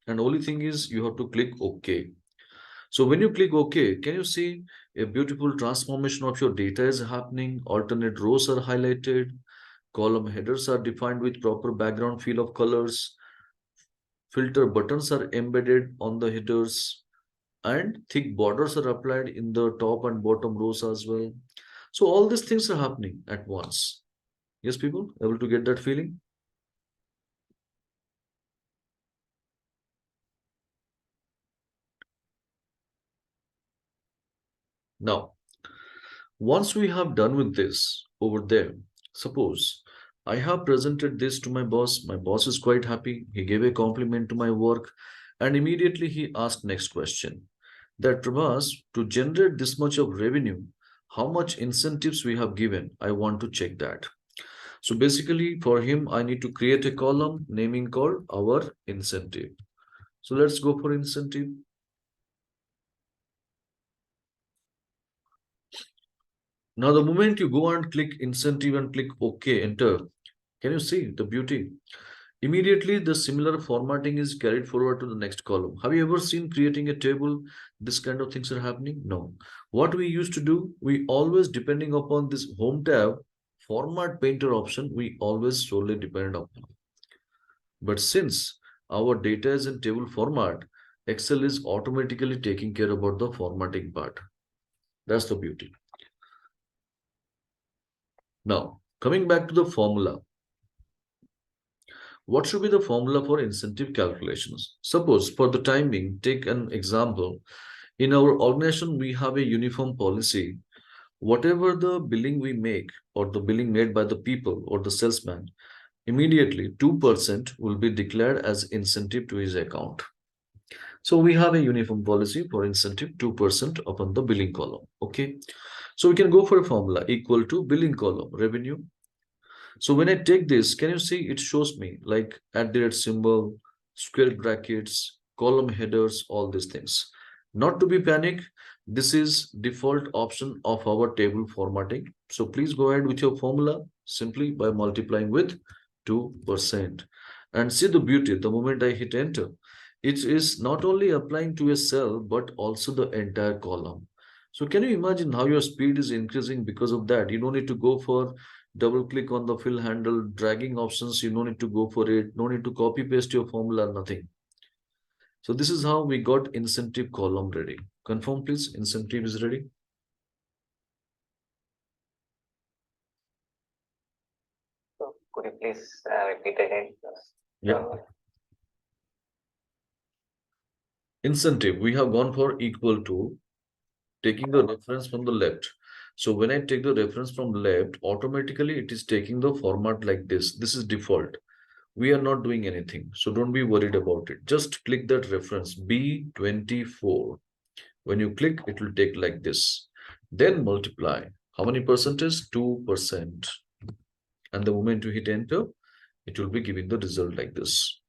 And only thing is you have to click OK. So when you click OK, can you see a beautiful transformation of your data is happening? Alternate rows are highlighted. Column headers are defined with proper background fill of colors. Filter buttons are embedded on the headers. And thick borders are applied in the top and bottom rows as well. So all these things are happening at once. Yes, people, able to get that feeling? Now, once we have done with this over there, suppose I have presented this to my boss. My boss is quite happy. He gave a compliment to my work, and immediately he asked next question. That Prabhas, to generate this much of revenue, how much incentives we have given? I want to check that. So basically for him, I need to create a column naming called our incentive. So let's go for incentive. Now, the moment you go and click incentive and click OK, enter, can you see the beauty? Immediately, the similar formatting is carried forward to the next column. Have you ever seen creating a table? This kind of things are happening? No. What we used to do, we always depending upon this Home tab, format painter option, we always solely depend upon. But since our data is in table format, Excel is automatically taking care about the formatting part. That's the beauty. Now, coming back to the formula. What should be the formula for incentive calculations? Suppose for the time being, take an example. In our organization, we have a uniform policy. Whatever the billing we make or the billing made by the people or the salesman, immediately 2% will be declared as incentive to his account. So we have a uniform policy for incentive 2% upon the billing column. Okay. So we can go for a formula equal to billing column revenue. So when I take this, can you see it shows me like at the rate symbol, square brackets, column headers, all these things. Not to be panic, this is default option of our table formatting. So please go ahead with your formula simply by multiplying with 2%. And see the beauty, the moment I hit enter, it is not only applying to a cell, but also the entire column. So can you imagine how your speed is increasing because of that? You don't need to go for double click on the fill handle, dragging options. You don't need to go for it. No need to copy paste your formula, nothing. So this is how we got incentive column ready. Confirm please, incentive is ready. So could you please repeat again? Yeah. Incentive, we have gone for equal to taking the reference from the left. So when I take the reference from left, automatically it is taking the format like this. This is default. We are not doing anything. So don't be worried about it. Just click that reference B24. When you click, it will take like this. Then multiply. How many percentage? 2%. And the moment you hit enter, it will be giving the result like this.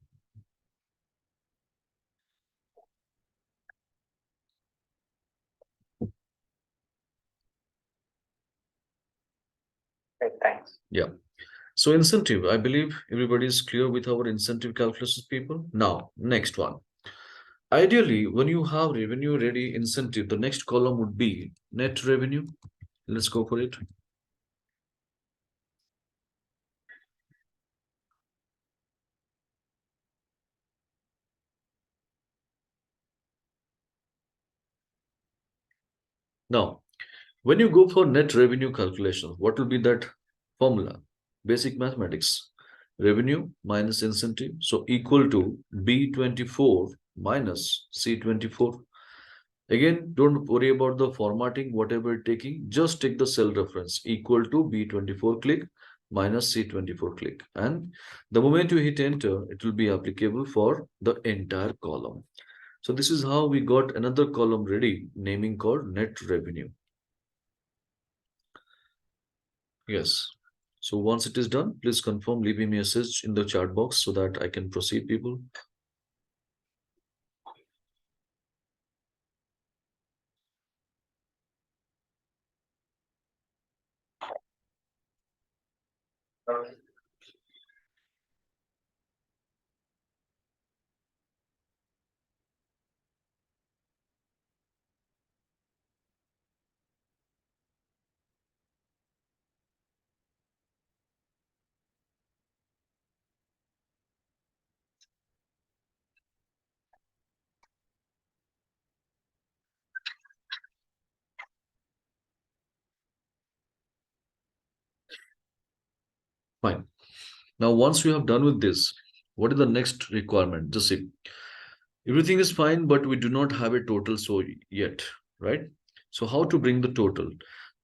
Okay, thanks. Yeah. So incentive, I believe everybody is clear with our incentive calculations, people. Now, next one. Ideally, when you have revenue ready incentive, the next column would be net revenue. Let's go for it. Now, When you go for net revenue calculation, what will be that formula? Basic mathematics. Revenue minus incentive. So equal to B24 minus C24. Again, don't worry about the formatting, whatever you're taking, just take the cell reference equal to B24 click minus C24 click. And the moment you hit enter, it will be applicable for the entire column. So this is how we got another column ready, naming called net revenue. Yes. So once it is done, please confirm, leave me a message in the chat box so that I can proceed, people. Fine. Now, once we have done with this, what is the next requirement? Just see. Everything is fine, but we do not have a total so yet, right? So how to bring the total?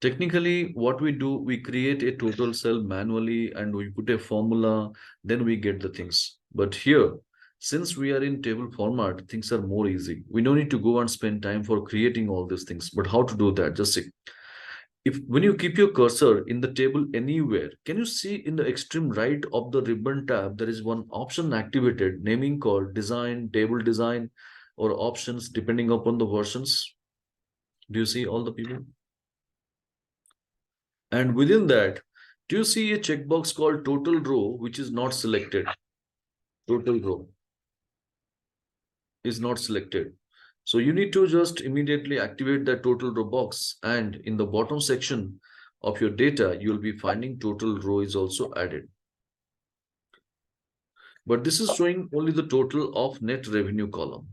Technically, what we do, we create a total cell manually and we put a formula, then we get the things. But here, since we are in table format, things are more easy. We don't need to go and spend time for creating all these things. But how to do that? Just see. If when you keep your cursor in the table anywhere, can you see in the extreme right of the ribbon tab, there is one option activated, naming called design, table design, or options depending upon the versions. Do you see all the people? And within that, do you see a checkbox called total row, which is not selected? Total row is not selected. So you need to just immediately activate that total row box, and in the bottom section of your data, you'll be finding total row is also added. But this is showing only the total of net revenue column.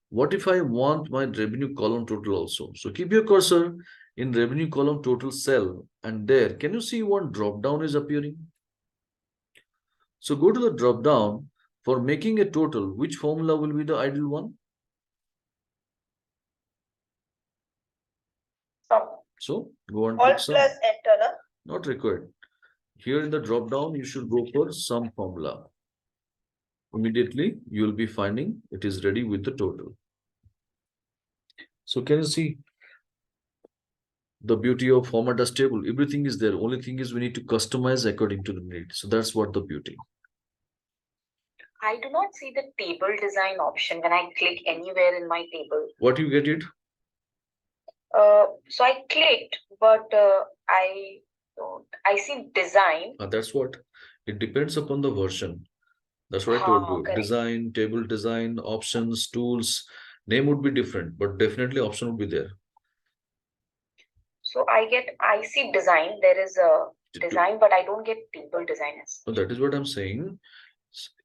What if I want my revenue column total also? So keep your cursor in revenue column total cell, and there, can you see one drop down is appearing? So go to the drop down. For making a total, which formula will be the ideal one? So go and click Alt sum. plus enter, na? Not required. Here in the drop down, you should go for sum formula. Immediately, you will be finding it is ready with the total. So can you see the beauty of format as table? Everything is there. Only thing is we need to customize according to the need. So that's what the beauty. I do not see the table design option when I click anywhere in my table. What you get it? So I clicked, but I see design. That's what. It depends upon the version. That's what I told you. Correct. Design, table design, options, tools. Name would be different, but definitely option would be there. So I see design. There is a design, but I don't get table designers. So that is what I'm saying.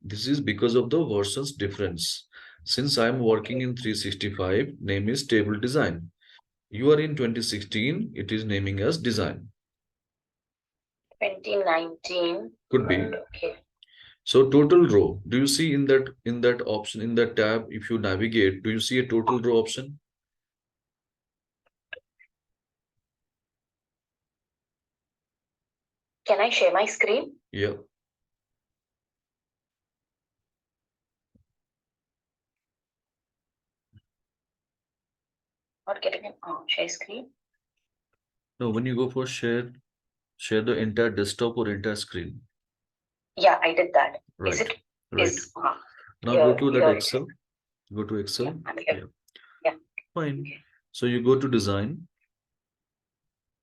This is because of the versions difference. Since I'm working in 365, name is table design. You are in 2016, it is naming as design. 2019. Could be. Okay. So total row, do you see in that option, in that tab, if you navigate, do you see a total row option? Can I share my screen? Yeah. Not getting an share screen. No, when you go for share the entire desktop or entire screen. Yeah, I did that. Right. Is it? Right. Is, now go to that Excel. Go to Excel. Yeah. Fine. So you go to design.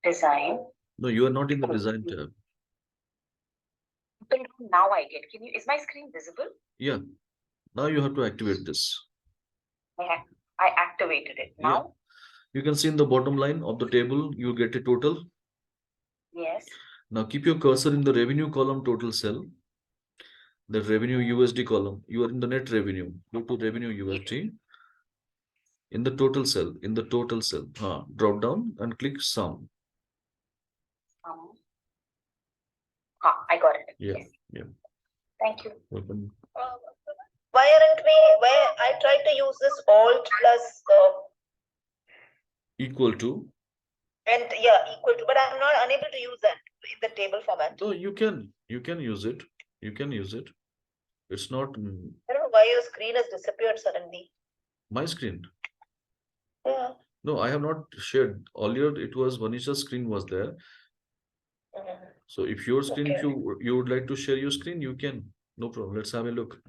Design. No, you are not in the design tab. Now I get. Is my screen visible? Yeah. Now you have to activate this. I activated it. Now? Yeah. You can see in the bottom line of the table, you get a total. Yes. Now keep your cursor in the revenue column total cell. The revenue USD column. You are in the net revenue. Go to revenue USD. In the total cell. Drop down and click sum. I got it. Yeah, Yes. yeah. Thank you. Welcome. Why aren't we, where I tried to use this alt plus, Equal to. and yeah, equal to, but I'm not unable to use that in the table format. No, you can use it. You can use it. It's not I don't know why your screen has disappeared suddenly. my screen. Yeah. No, I have not shared. Earlier, it was Vanisha's screen was there. Mhm. So if your screen, if Okay. you would like to share your screen, you can. No problem. Let's have a look.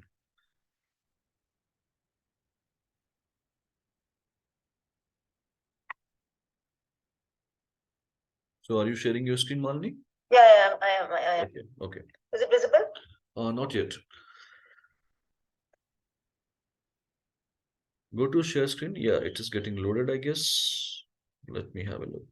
So are you sharing your screen, Malini? Yeah, I am. Okay, okay. Is it visible? Not yet. Go to share screen. Yeah, it is getting loaded, I guess. Let me have a look.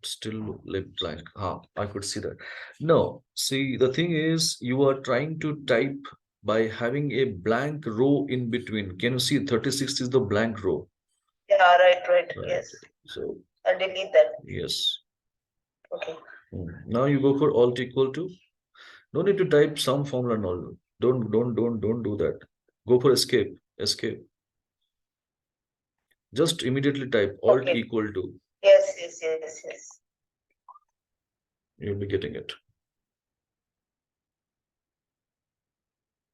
Still left blank. I could see that. No, see, the thing is, you are trying to type by having a blank row in between. Can you see 36 is the blank row? Yeah, right, Right. yes. So, I'll delete that. yes. Okay. Now you go for alt equal to. No need to type some formula and all. Don't do that. Go for escape. Escape. Just immediately type alt Okay. equal to. Yes. You'll be getting it.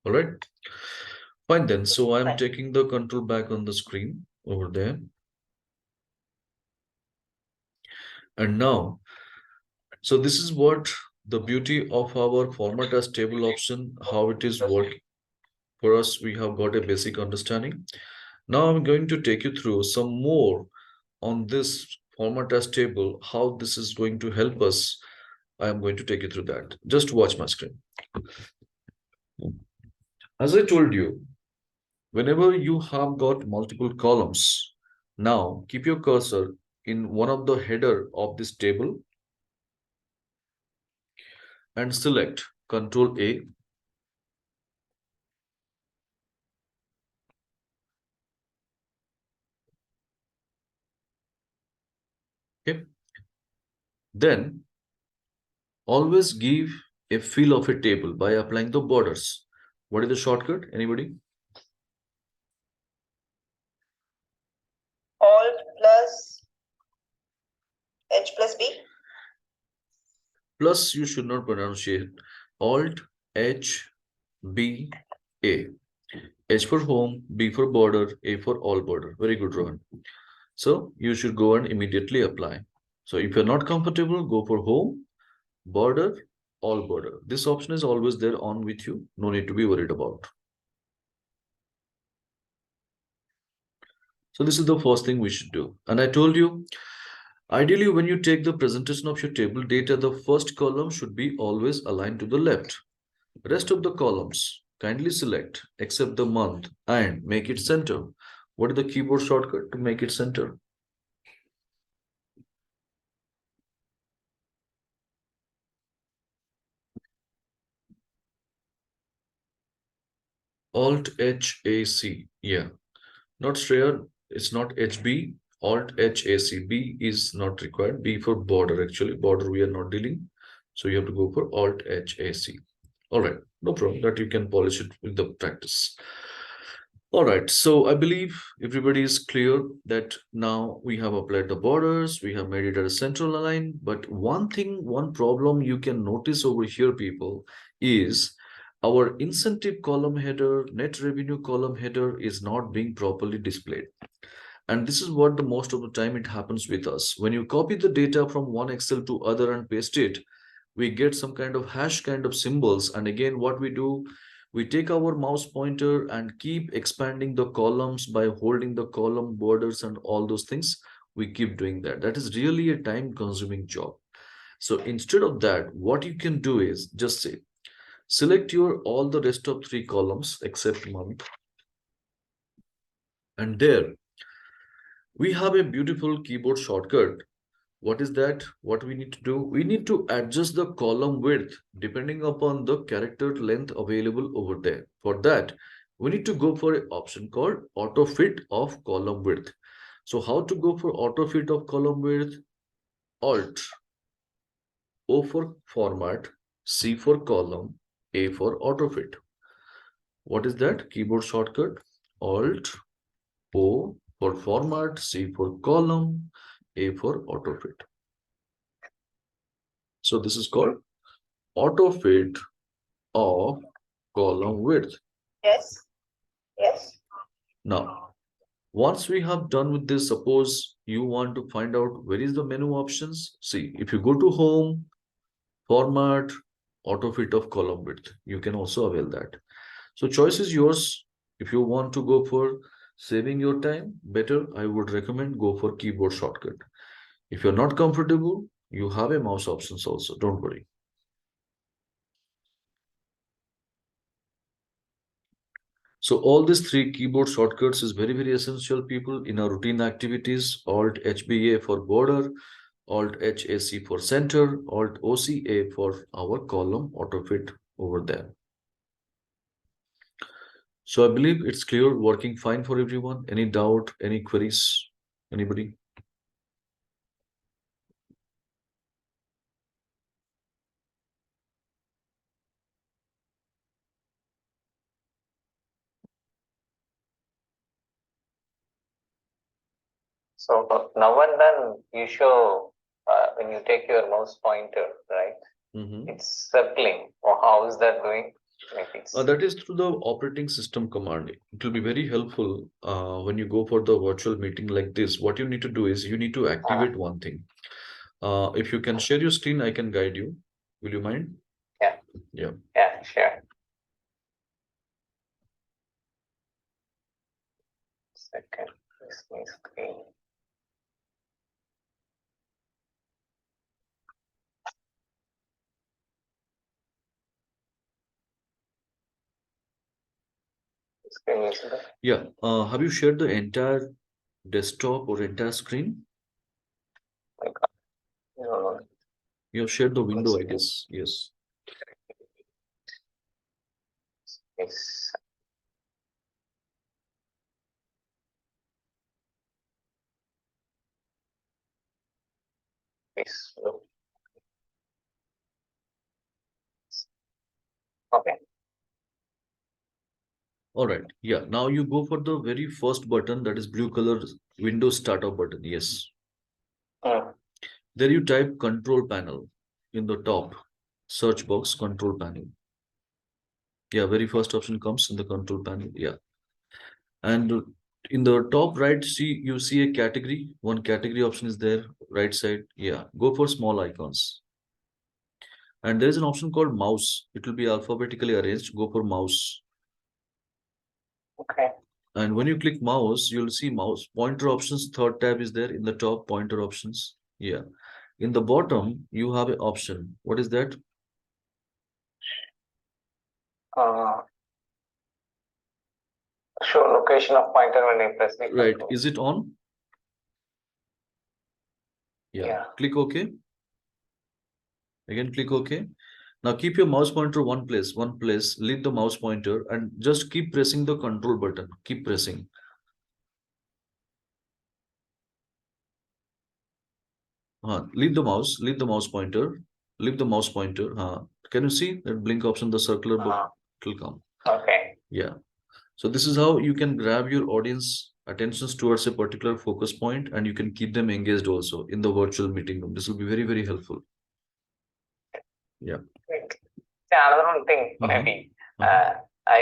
All right. Fine then. So I'm Fine. taking the control back on the screen over there. And now, so this is what the beauty of our format as table option, how it is working. For us, we have got a basic understanding. Now I'm going to take you through some more on this format as table, how this is going to help us. I am going to take you through that. Just watch my screen. As I told you, whenever you have got multiple columns, now keep your cursor in one of the header of this table and select Control A. Okay. Then always give a feel of a table by applying the borders. What is the shortcut? Anybody? Alt plus H plus B. Plus, you should not pronounce it. Alt H B A. H for home, B for border, A for all border. Very good, Rohan. So you should go and immediately apply. So if you're not comfortable, go for home, border, all border. This option is always there on with you. No need to be worried about. So this is the first thing we should do. And I told you, ideally, when you take the presentation of your table data, the first column should be always aligned to the left. Rest of the columns, kindly select except the month and make it center. What is the keyboard shortcut to make it center? Alt HAC. Yeah, not Shreya, it's not HB. Alt HAC. B is not required. B for border, actually. Border we are not dealing. So you have to go for Alt HAC. All right, no problem. That you can polish it with the practice. All right, so I believe everybody is clear that now we have applied the borders, we have made it at a central line. But one thing, one problem you can notice over here, people, is our incentive column header, net revenue column header is not being properly displayed. And this is what the most of the time it happens with us. When you copy the data from one Excel to other and paste it, we get some kind of hash kind of symbols. And again, what we do, we take our mouse pointer and keep expanding the columns by holding the column borders and all those things. We keep doing that. That is really a time consuming job. So instead of that, what you can do is just say, select your all the rest of 3 columns except month. And there we have a beautiful keyboard shortcut. What is that? What we need to do? We need to adjust the column width depending upon the character length available over there. For that, we need to go for an option called auto fit of column width. So how to go for auto fit of column width? Alt O for format, C for column, A for autofit. What is that? Keyboard shortcut, Alt, O for format, C for column, A for autofit. So this is called autofit of column width. Yes. Yes. Now, once we have done with this, suppose you want to find out where is the menu options. See, if you go to home, format, autofit of column width, you can also avail that. So choice is yours. If you want to go for saving your time, better, I would recommend go for keyboard shortcut. If you're not comfortable, you have a mouse options also, don't worry. So all these three keyboard shortcuts is very, very essential, people, in our routine activities. Alt HBA for border, Alt HAC for center, Alt OCA for our column autofit over there. So I believe it's clear, working fine for everyone. Any doubt, any queries, anybody? So now and then you show when you take your mouse pointer, right? It's circling. Or how is that going? That is through the operating system command. It will be very helpful when you go for the virtual meeting like this. What you need to do is you need to activate one thing. If you can share your screen, I can guide you. Will you mind? Yeah. Yeah. Yeah, sure. Second, this my screen. Yeah. Have you shared the entire desktop or entire screen? No. You have shared the window, I guess. Yes. Yes. Yes. Okay. All right. Yeah. Now you go for the very first button, that is blue color Windows startup button. Yes. There you type control panel in the top search box, control panel. Yeah, very first option comes in the control panel. Yeah. And in the top right, you see a category. One category option is there, right side. Yeah. Go for small icons. And there is an option called mouse. It will be alphabetically arranged. Go for mouse. Okay. And when you click mouse, you'll see mouse pointer options. Third tab is there in the top, pointer options. Yeah. In the bottom, you have an option. What is that? Show location of pointer when I press the Right. control. Is it on? Yeah. Click OK. Again, click OK. Now keep your mouse pointer one place, leave the mouse pointer and just keep pressing the control button. Keep pressing. Leave the mouse pointer, leave the mouse pointer. Can you see that blink option, the circular button? It will come. Okay. Yeah. So this is how you can grab your audience attentions towards a particular focus point and you can keep them engaged also in the virtual meeting room. This will be very, very helpful. Yeah. Another one thing, maybe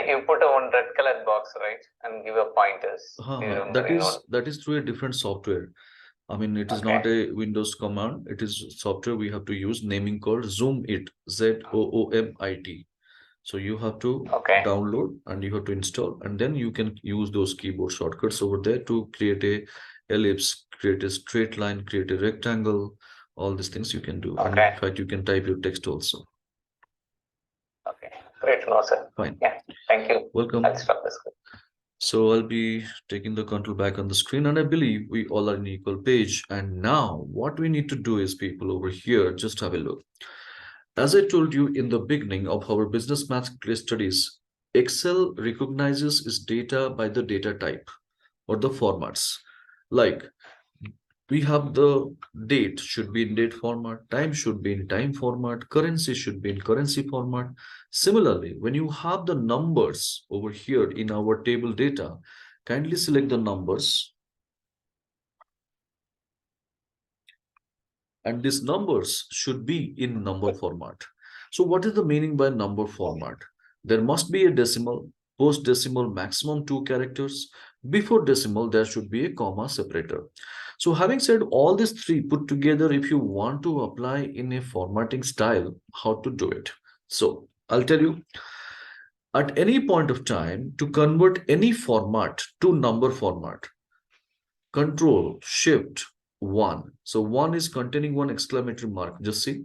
you put a one red colored box, right, and give a pointers. That is through a different software. I mean, it is not a Windows command. It is software we have to use, naming called Zoomit, ZOOMIT. So you have to download and you have to install, and then you can use those keyboard shortcuts over there to create a ellipse, create a straight line, create a rectangle. All these things you can do. And in fact, you can type your text also. Okay, great to know, sir. Fine. Yeah, thank you. Welcome. I'll stop this. So I'll be taking the control back on the screen, and I believe we all are on equal page. And now what we need to do is, people over here, just have a look. As I told you in the beginning of our business math case studies, Excel recognizes its data by the data type or the formats. Like we have the date should be in date format, time should be in time format, currency should be in currency format. Similarly, when you have the numbers over here in our table data, kindly select the numbers. And these numbers should be in number format. So what is the meaning by number format? There must be a decimal, post decimal maximum 2 characters. Before decimal, there should be a comma separator. So having said all these three put together, if you want to apply in a formatting style, how to do it? So I'll tell you, at any point of time, to convert any format to number format, Control Shift 1. So 1 is containing one exclamatory mark. Just see.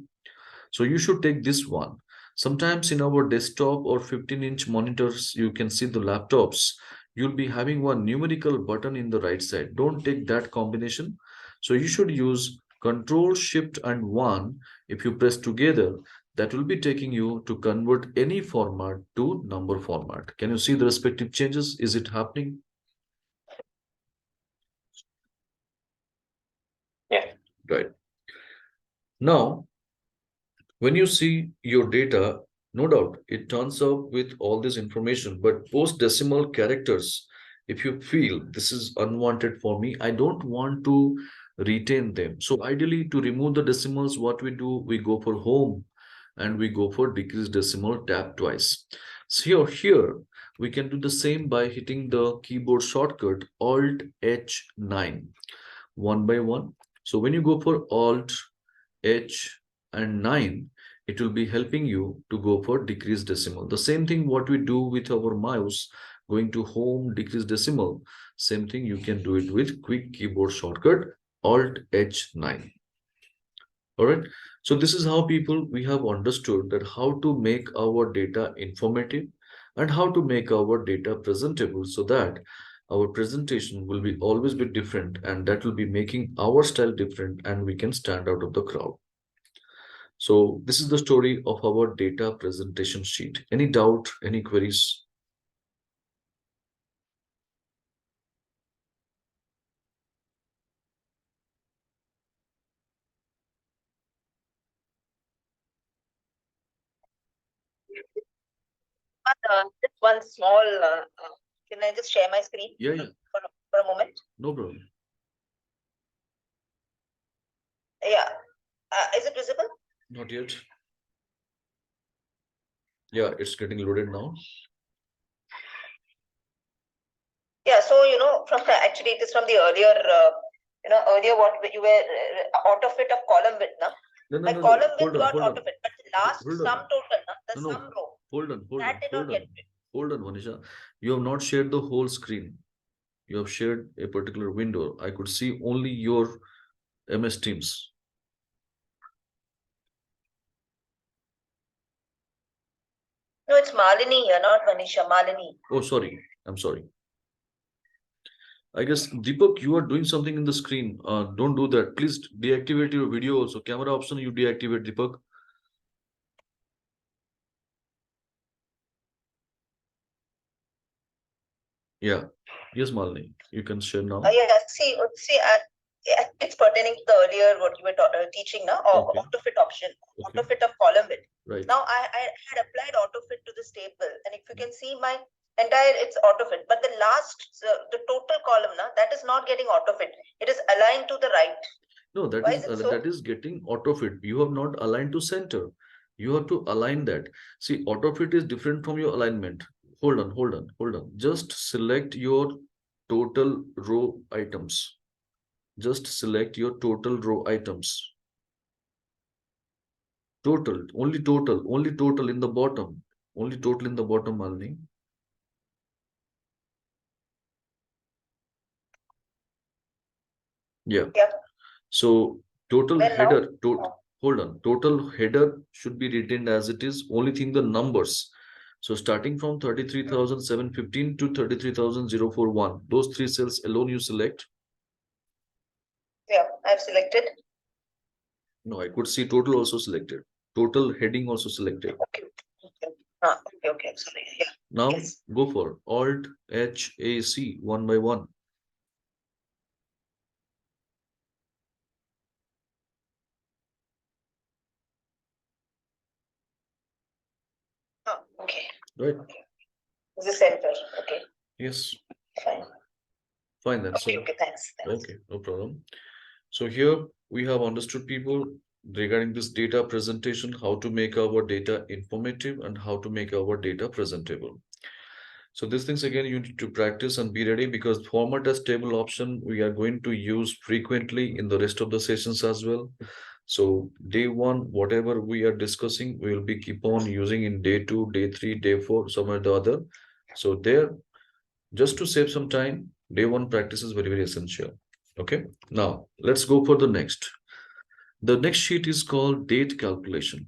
So you should take this one. Sometimes in our desktop or 15-inch monitors, you can see the laptops. You'll be having one numerical button in the right side. Don't take that combination. So you should use Control Shift and 1. If you press together, that will be taking you to convert any format to number format. Can you see the respective changes? Is it happening? Yeah. Right. Now, when you see your data, no doubt it turns up with all this information, but post decimal characters, if you feel this is unwanted for me, I don't want to retain them. So ideally, to remove the decimals, what we do, we go for home and we go for decrease decimal tab twice. So here we can do the same by hitting the keyboard shortcut Alt H9 one by one. So when you go for Alt H and 9, it will be helping you to go for decreased decimal. The same thing what we do with our mouse, going to home, decreased decimal, same thing you can do it with quick keyboard shortcut Alt H9. All right. So this is how people we have understood that how to make our data informative and how to make our data presentable so that our presentation will be always be different and that will be making our style different and we can stand out of the crowd. So this is the story of our data presentation sheet. Any doubt, any queries? Just one small, can I just share my screen? Yeah. For a moment? No problem. Yeah. Is it visible? Not yet. Yeah, it's getting loaded now. Yeah, so from actually it is from the earlier, earlier what you were out of it of column width, na? No. Column width Hold got on. out of it, but the last Hold on. sum total, na, the No. sum row, Hold on. that did not get fit. Hold on, Vanisha. You have not shared the whole screen. You have shared a particular window. I could see only your MS Teams. No, it's Malini here, not Vanisha, Malini. Oh, sorry. I'm sorry. I guess Deepak, you are doing something in the screen. Don't do that. Please deactivate your video also. Camera option you deactivate, Deepak. Yeah. Yes, Malini. You can share now. Yeah, see, it's pertaining to the earlier what you were teaching now, or Okay. auto-fit option, Okay. auto-fit of column width. Right. Now I had applied auto-fit to this table, and if you can see my entire, it's auto-fit, but the last, the total column now, that is not getting auto-fit. It is aligned to the right. No, that Why is is it so? that is getting auto fit. You have not aligned to center. You have to align that. See, auto fit is different from your alignment. Hold on. Just select your total row items. Just select your total row items. Only total in the bottom. Only total in the bottom, Malini. Yeah. Yeah. So total Well, header, hold on, total header should be retained as it is, only thing the numbers. So starting from 33,715 to 33,041, those three cells alone you select. Yeah, I've selected. No, I could see total also selected. Total heading also selected. Okay. Okay, sorry. Yeah. Now Yes. go for Alt H A C one by one. Okay. right? This is center. Okay. Yes, Fine. fine then. Okay. So, Okay. Thanks. okay, no problem. So here we have understood people regarding this data presentation, how to make our data informative and how to make our data presentable. So these things again you need to practice and be ready because format as table option we are going to use frequently in the rest of the sessions as well. So day one, whatever we are discussing, we will be keep on using in day two, day three, day four, somewhere the other. So there, just to save some time, day one practice is very, very essential. Okay. Now let's go for the next. The next sheet is called date calculation.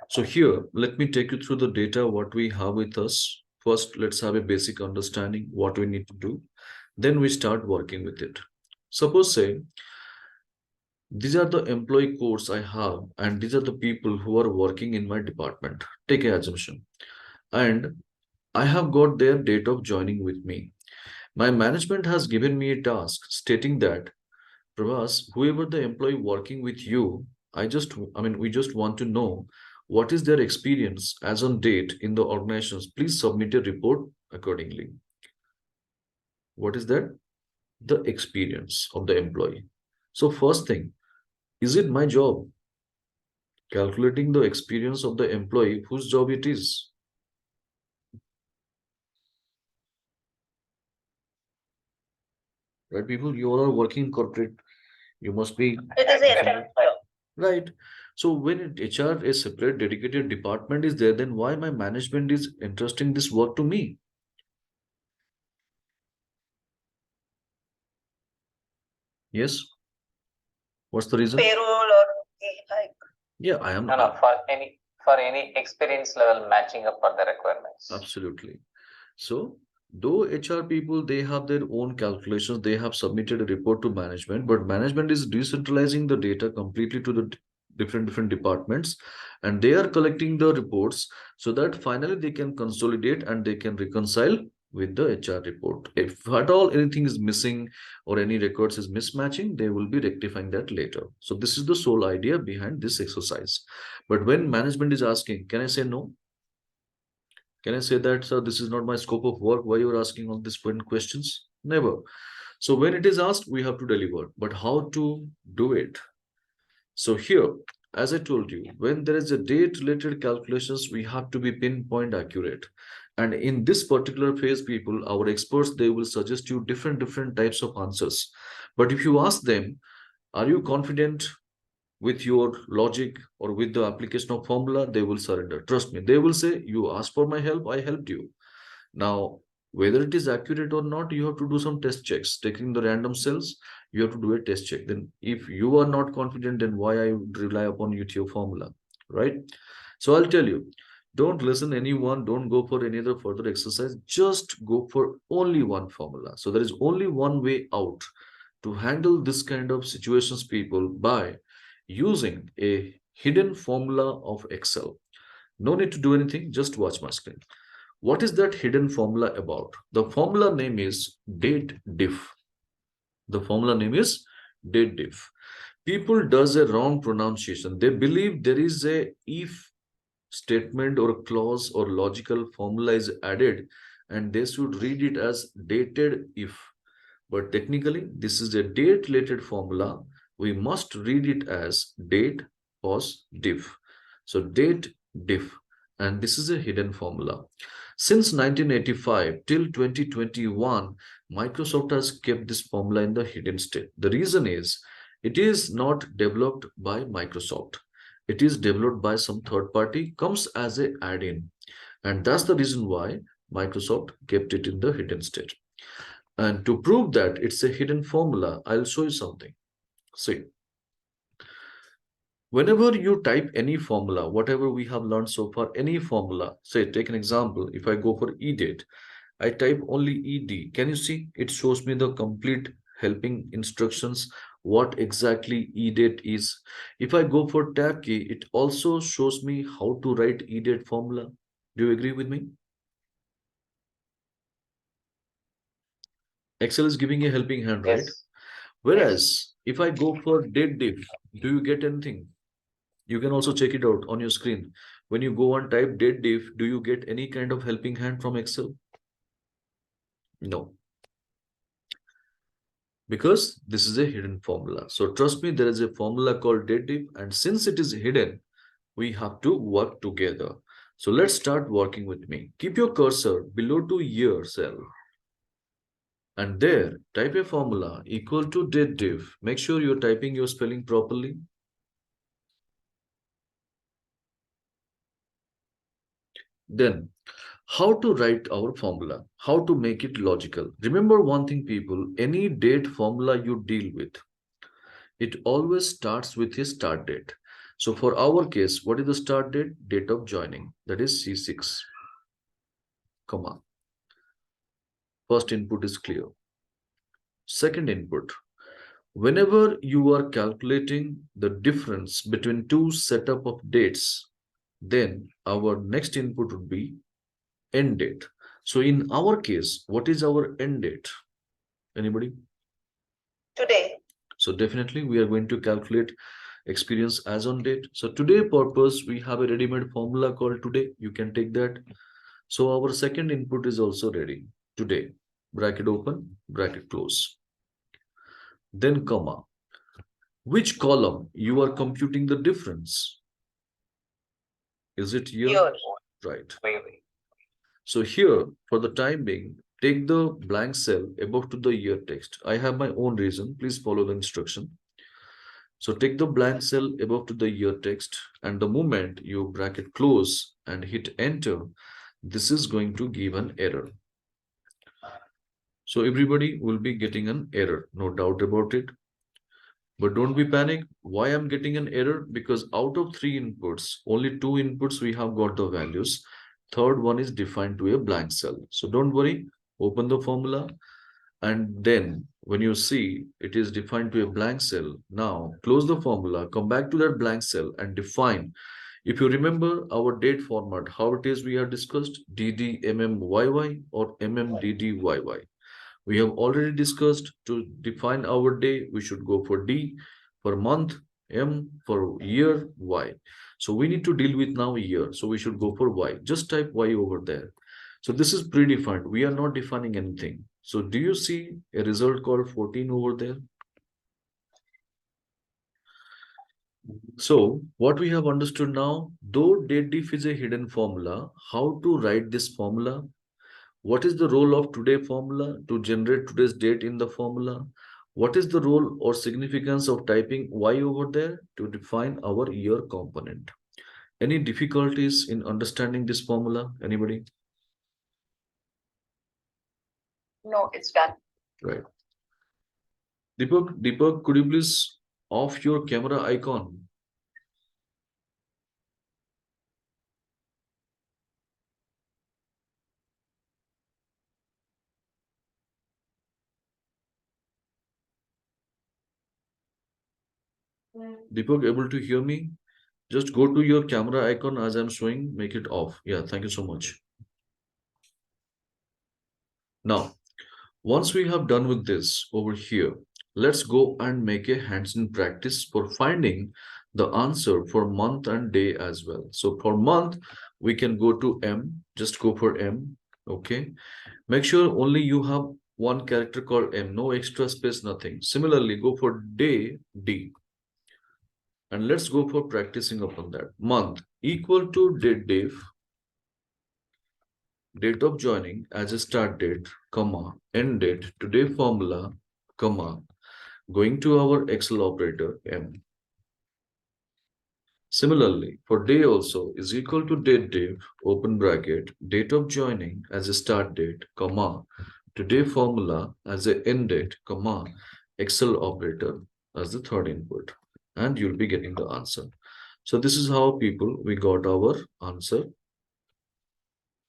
So here, let me take you through the data, what we have with us. First, let's have a basic understanding what we need to do. Then we start working with it. Suppose say, these are the employee codes I have, and these are the people who are working in my department. Take an assumption. And I have got their date of joining with me. My management has given me a task stating that, Pravas, whoever the employee working with you, we just want to know what is their experience as on date in the organizations. Please submit a report accordingly. What is that? The experience of the employee. So first thing, is it my job? Calculating the experience of the employee, whose job it is? Right, people, you all are working corporate. You must be It is a right. So when HR, a separate dedicated department is there, then why my management is entrusting this work to me? Yes. What's the reason? payroll or like Yeah, I am. No, for any experience level matching up for the requirements. Absolutely. So, though HR people, they have their own calculations, they have submitted a report to management, but management is decentralizing the data completely to the different departments, and they are collecting the reports so that finally they can consolidate and they can reconcile with the HR report. If at all anything is missing or any records is mismatching, they will be rectifying that later. So this is the sole idea behind this exercise. But when management is asking, can I say no? Can I say that, sir, this is not my scope of work? Why you're asking all these questions? Never. So when it is asked, we have to deliver. But how to do it? So here, as I told you, when there is a date-related calculations, we have to be pinpoint accurate. And in this particular phase, people, our experts, they will suggest you different types of answers. But if you ask them, are you confident with your logic or with the application of formula, they will surrender. Trust me, they will say, you asked for my help, I helped you. Now, whether it is accurate or not, you have to do some test checks. Taking the random cells, you have to do a test check. Then if you are not confident, then why I would rely upon you to your formula, right? So I'll tell you, don't listen anyone, don't go for any other further exercise, just go for only one formula. So there is only one way out to handle this kind of situations, people, by using a hidden formula of Excel. No need to do anything, just watch my screen. What is that hidden formula about? The formula name is date diff. The formula name is date diff. People does a wrong pronunciation. They believe there is a if statement or a clause or logical formula is added and they should read it as dated if. But technically, this is a date related formula. We must read it as date pause diff. So date diff, and this is a hidden formula. Since 1985 till 2021, Microsoft has kept this formula in the hidden state. The reason is it is not developed by Microsoft. It is developed by some third party, comes as a add-in. And that's the reason why Microsoft kept it in the hidden state. And to prove that it's a hidden formula, I'll show you something. See, whenever you type any formula, whatever we have learned so far, any formula, say, take an example. If I go for edate, I type only ed. Can you see? It shows me the complete helping instructions, what exactly edate is. If I go for tab key, it also shows me how to write edate formula. Do you agree with me? Excel is giving a helping hand, right? Yes. Whereas if I go for date diff, do you get anything? You can also check it out on your screen. When you go and type date diff, do you get any kind of helping hand from Excel? No. Because this is a hidden formula. So trust me, there is a formula called date diff, and since it is hidden, we have to work together. So let's start working with me. Keep your cursor below to year cell. And there, type a formula equal to date diff. Make sure you're typing your spelling properly. Then, how to write our formula, how to make it logical. Remember one thing, people, any date formula you deal with, it always starts with a start date. So for our case, what is the start date? Date of joining, that is C6, comma. First input is clear. Second input, whenever you are calculating the difference between two setup of dates, then our next input would be end date. So in our case, what is our end date? Anybody? Today. So definitely we are going to calculate experience as on date. So today purpose, we have a ready-made formula called today. You can take that. So our second input is also ready. Today, bracket open, bracket close. Then comma. Which column you are computing the difference? Is it year? Year. Right. Wait. So here, for the time being, take the blank cell above to the year text. I have my own reason. Please follow the instruction. So take the blank cell above to the year text, and the moment you bracket close and hit enter, this is going to give an error. So everybody will be getting an error, no doubt about it. But don't be panic. Why I'm getting an error? Because out of 3 inputs, only 2 inputs we have got the values. Third one is defined to a blank cell. So don't worry, open the formula. And then when you see it is defined to a blank cell, now close the formula, come back to that blank cell and define. If you remember our date format, how it is we have discussed, DDMMYY or MMDDYY. We have already discussed to define our day, we should go for D, for month, M, for year, Y. So we need to deal with now year. So we should go for Y. Just type Y over there. So this is predefined. We are not defining anything. So do you see a result called 14 over there? So what we have understood now, though date diff is a hidden formula, how to write this formula? What is the role of today formula to generate today's date in the formula? What is the role or significance of typing Y over there to define our year component? Any difficulties in understanding this formula? Anybody? No, it's done. Right. Deepak, could you please off your camera icon? Deepak, able to hear me? Just go to your camera icon as I'm showing, make it off. Yeah, thank you so much. Now, once we have done with this over here, let's go and make a hands-on practice for finding the answer for month and day as well. So for month, we can go to M, just go for M, okay? Make sure only you have one character called M, no extra space, nothing. Similarly, go for day, D. And let's go for practicing upon that. Month equal to date diff, date of joining as a start date, comma, end date, today formula, comma, going to our Excel operator M. Similarly, for day also is equal to date diff, open bracket, date of joining as a start date, comma, today formula as a end date, comma, Excel operator as the third input, and you'll be getting the answer. So this is how people we got our answer.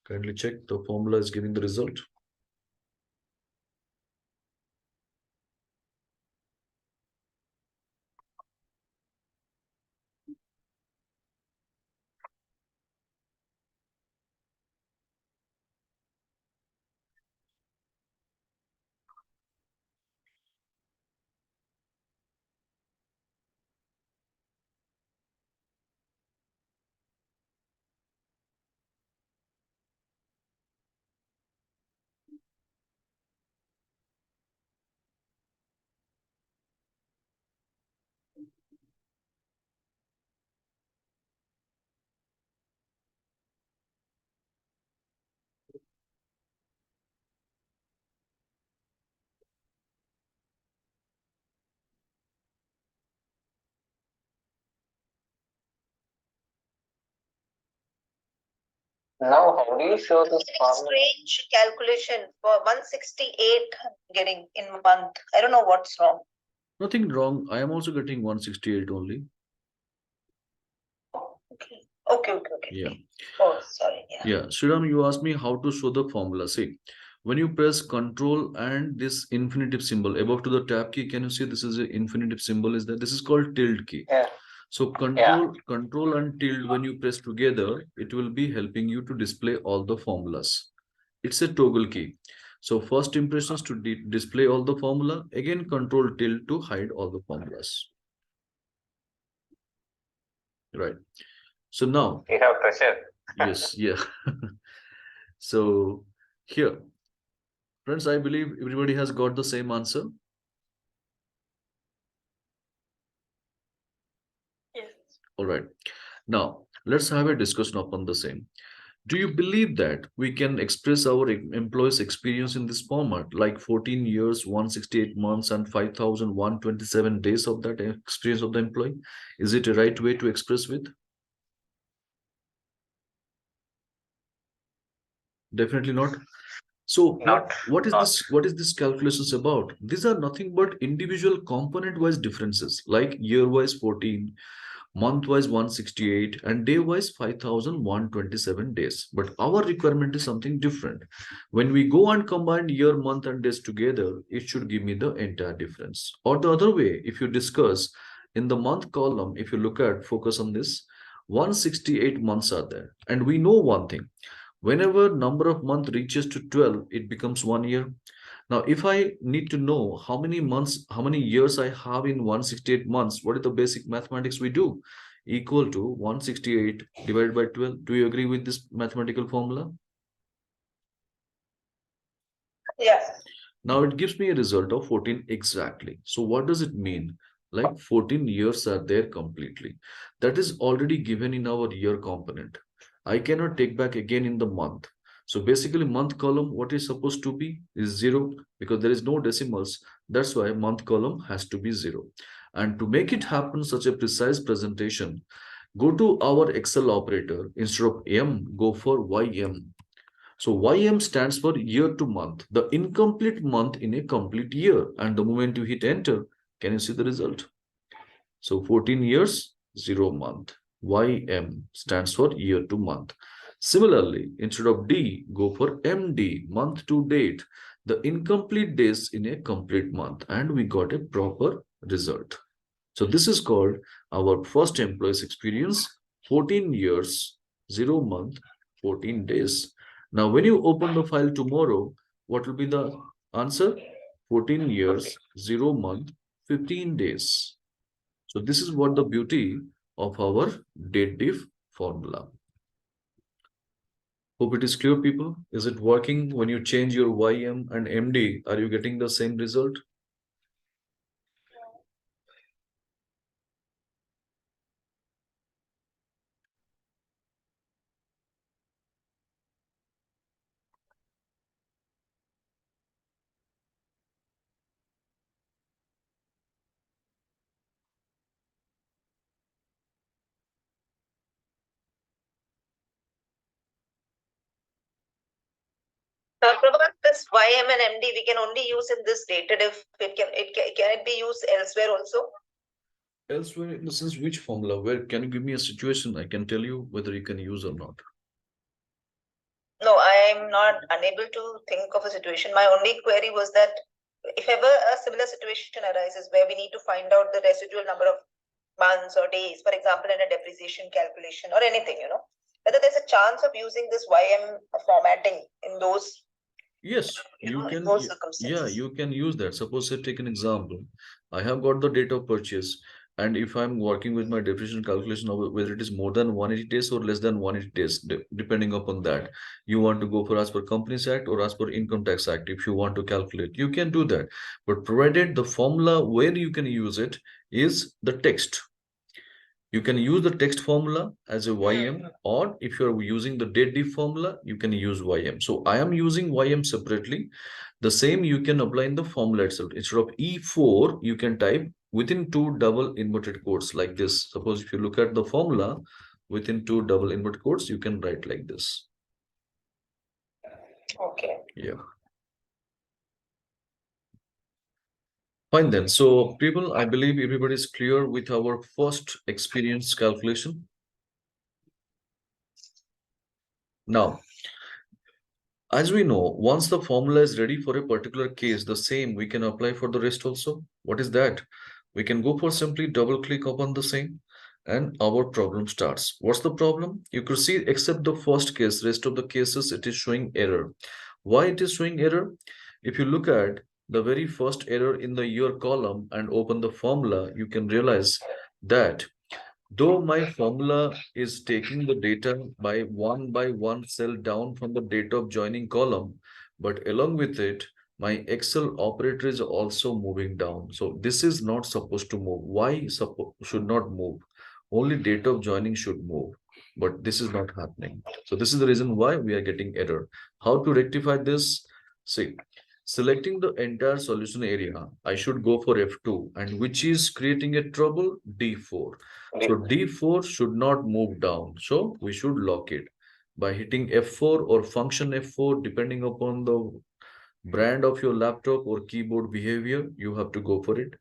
Kindly check the formula is giving the result. Now, how do you show this formula? Strange calculation for 168 getting in month. I don't know what's wrong. Nothing wrong. I am also getting 168 only. Okay. Okay. Yeah. Oh, sorry. Yeah. Yeah. Sriram, you asked me how to show the formula. See, when you press Control and this infinitive symbol above to the tab key, can you see this is an infinitive symbol? Is that this is called tilde key? Yeah. So control and tilde, when you press together, it will be helping you to display all the formulas. It's a toggle key. So first impressions to display all the formula, again control tilde to hide all the formulas. Right. So now, You have pressure. yes, yeah. So here, friends, I believe everybody has got the same answer. Yes. All right. Now, let's have a discussion upon the same. Do you believe that we can express our employees' experience in this format, like 14 years, 168 months, and 5,127 days of that experience of the employee? Is it a right way to express with? Definitely not. So what is this calculations about? These are nothing but individual component-wise differences, like year-wise 14, month-wise 168, and day-wise 5,127 days. But our requirement is something different. When we go and combine year, month, and days together, it should give me the entire difference. Or the other way, if you discuss in the month column, if you look at, focus on this, 168 months are there. And we know one thing. Whenever number of month reaches to 12, it becomes 1 year. Now, if I need to know how many months, how many years I have in 168 months, what is the basic mathematics we do? Equal to 168 divided by 12. Do you agree with this mathematical formula? Yes. Now it gives me a result of 14 exactly. So what does it mean? Like 14 years are there completely. That is already given in our year component. I cannot take back again in the month. So basically month column, what is supposed to be is 0 because there is no decimals. That's why month column has to be 0. And to make it happen such a precise presentation, go to our Excel operator. Instead of M, go for YM. So YM stands for year to month, the incomplete month in a complete year. And the moment you hit enter, can you see the result? So 14 years, 0 month. YM stands for year to month. Similarly, instead of D, go for MD, month to date, the incomplete days in a complete month. And we got a proper result. So this is called our first employee's experience, 14 years, 0 month, 14 days. Now, when you open the file tomorrow, what will be the answer? 14 years, 0 month, 15 days. So this is what the beauty of our date diff formula. Hope it is clear, people. Is it working when you change your YM and MD? Are you getting the same result? Prabhat, this YM and MD we can only use in this data diff. Can it be used elsewhere also? Elsewhere, in the sense, which formula? Where can you give me a situation? I can tell you whether you can use or not. No, I am not unable to think of a situation. My only query was that if ever a similar situation arises where we need to find out the residual number of months or days, for example, in a depreciation calculation or anything, whether there's a chance of using this YM formatting in those. Yes, you in can. those Yeah, you can use that. Suppose say take an example. I have got the date of purchase, and if I'm working with my depreciation calculation of whether it is more than 180 days or less than 180 days, depending upon that, you want to go for as per Companies Act or as per Income Tax Act. If you want to calculate, you can do that. But provided the formula where you can use it is the text. You can use the text formula as a YM, or if you're using the date diff formula, you can use YM. So I am using YM separately. The same you can apply in the formula itself. Instead of E4, you can type within two double inverted quotes like this. Suppose if you look at the formula within two double inverted quotes, you can write like this. Okay. Yeah. Fine then. So people, I believe everybody is clear with our first experience calculation. Now, as we know, once the formula is ready for a particular case, the same we can apply for the rest also. What is that? We can go for simply double click upon the same and our problem starts. What's the problem? You could see except the first case, rest of the cases it is showing error. Why it is showing error? If you look at the very first error in the year column and open the formula, you can realize that though my formula is taking the data by one cell down from the date of joining column, but along with it, my Excel operator is also moving down. So this is not supposed to move. Why should not move? Only date of joining should move, but this is not happening. So this is the reason why we are getting error. How to rectify this? See, selecting the entire solution area, I should go for F2, and which is creating a trouble, D4. So D4 should not move down. So we should lock it by hitting F4 or function F4, depending upon the brand of your laptop or keyboard behavior, you have to go for it.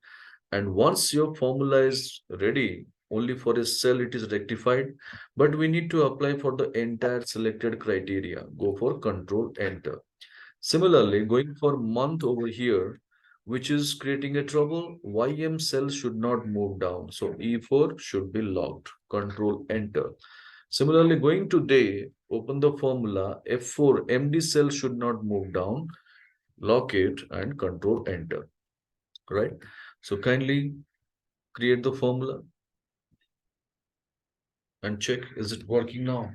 And once your formula is ready, only for a cell it is rectified, but we need to apply for the entire selected criteria. Go for Control Enter. Similarly, going for month over here, which is creating a trouble, YM cell should not move down. So E4 should be locked. Control Enter. Similarly, going to day, open the formula, F4 MD cell should not move down. Lock it and Control Enter. Right? So kindly create the formula and check, is it working now?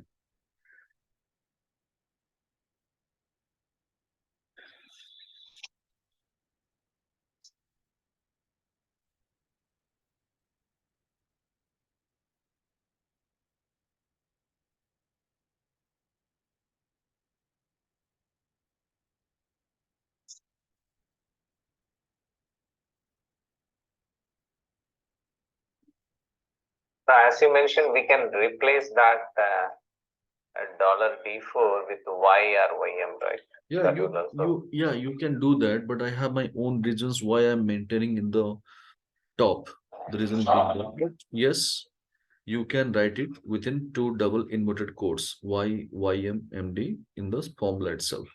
As you mentioned, we can replace that $D4 with YRYM, right? Yeah, you can do that, but I have my own reasons why I'm maintaining in the top. The reason being that, but yes, you can write it within two double inverted quotes, YYMMD in the formula itself.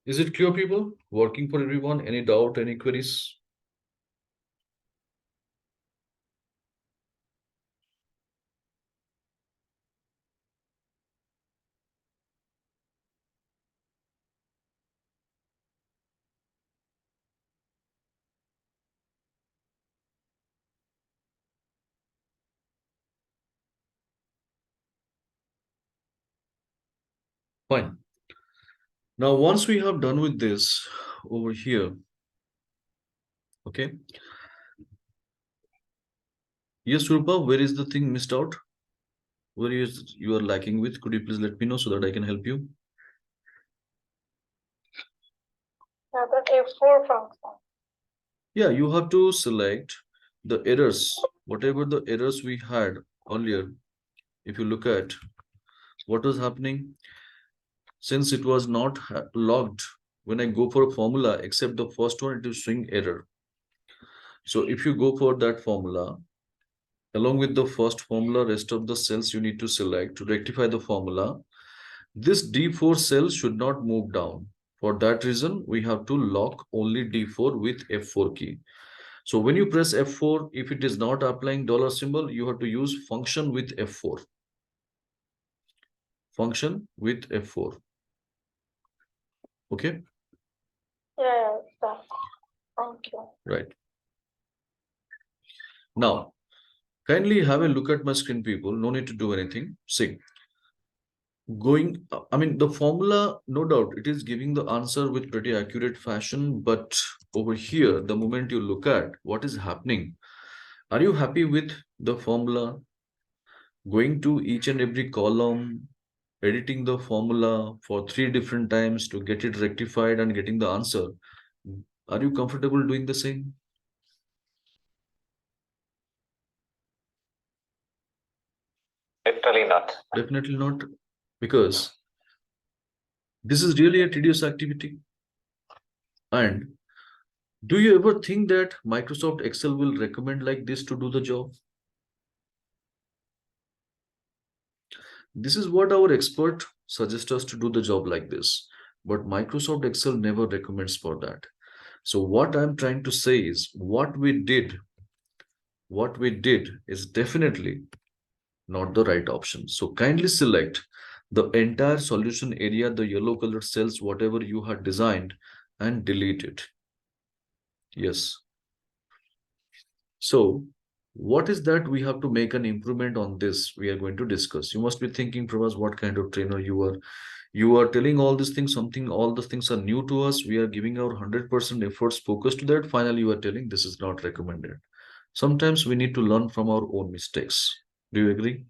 Is it clear, people? Working for everyone? Any doubt, any queries? Fine. Now, once we have done with this over here, okay. Yes, Rupa, where is the thing missed out? Where is you are lacking with? Could you please let me know so that I can help you? Yeah, the F4 function. Yeah, you have to select the errors, whatever the errors we had earlier. If you look at what was happening, since it was not logged, when I go for a formula, except the first one, it is showing error. So if you go for that formula, along with the first formula, rest of the cells you need to select to rectify the formula. This D4 cell should not move down. For that reason, we have to lock only D4 with F4 key. So when you press F4, if it is not applying dollar symbol, you have to use function with F4. Function with F4. Okay? Yeah, thank you. Right. Now, Kindly have a look at my screen, people. No need to do anything. See, the formula, no doubt, it is giving the answer with pretty accurate fashion. But over here, the moment you look at what is happening, are you happy with the formula? Going to each and every column, editing the formula for 3 different times to get it rectified and getting the answer. Are you comfortable doing the same? Literally not. Definitely not, because this is really a tedious activity. And do you ever think that Microsoft Excel will recommend like this to do the job? This is what our expert suggests us to do the job like this. But Microsoft Excel never recommends for that. So what I'm trying to say is what we did is definitely not the right option. So kindly select the entire solution area, the yellow colored cells, whatever you had designed, and delete it. Yes. So what is that we have to make an improvement on this? We are going to discuss. You must be thinking, Pravas, what kind of trainer you are. You are telling all these things, all the things are new to us. We are giving our 100% efforts focused to that. Finally, you are telling this is not recommended. Sometimes we need to learn from our own mistakes. Do you agree?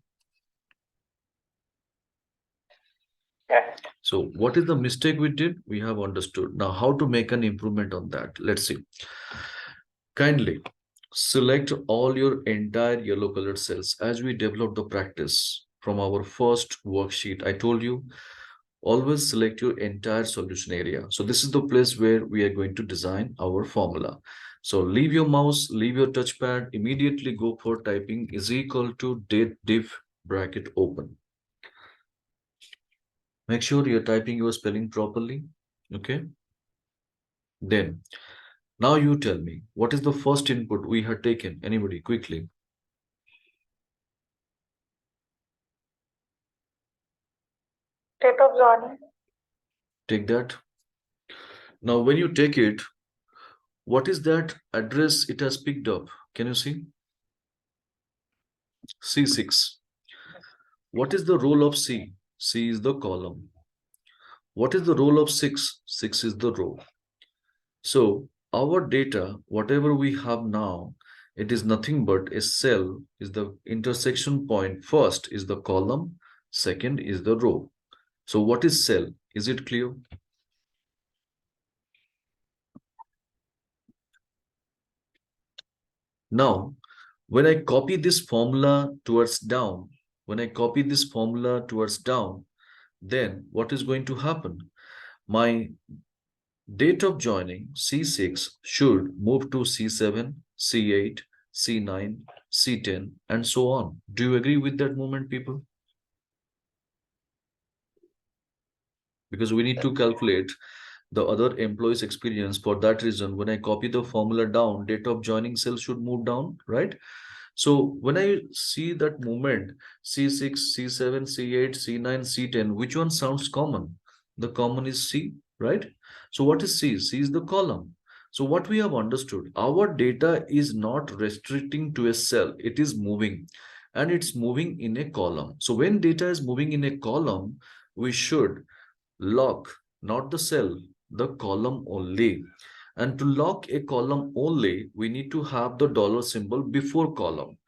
Yeah. So what is the mistake we did? We have understood. Now how to make an improvement on that? Let's see. Kindly select all your entire yellow colored cells as we develop the practice from our first worksheet. I told you, always select your entire solution area. So this is the place where we are going to design our formula. So leave your mouse, leave your touchpad, immediately go for typing is equal to date div bracket open. Make sure you're typing your spelling properly. Okay. Then, now you tell me, what is the first input we had taken? Anybody, quickly. Date of joining. Take that. Now, when you take it, what is that address it has picked up? Can you see? C6. What is the role of C? C is the column. What is the role of 6? 6 is the row. So our data, whatever we have now, it is nothing but a cell is the intersection point. First is the column, second is the row. So what is cell? Is it clear? Now, when I copy this formula towards down, then what is going to happen? My date of joining C6 should move to C7, C8, C9, C10, and so on. Do you agree with that movement, people? Because we need to calculate the other employees' experience. For that reason, when I copy the formula down, date of joining cell should move down, right? So when I see that movement, C6, C7, C8, C9, C10, which one sounds common? The common is C, right? So what is C? C is the column. So what we have understood, our data is not restricting to a cell, it is moving, and it's moving in a column. So when data is moving in a column, we should lock not the cell, the column only. And to lock a column only, we need to have the dollar symbol before column.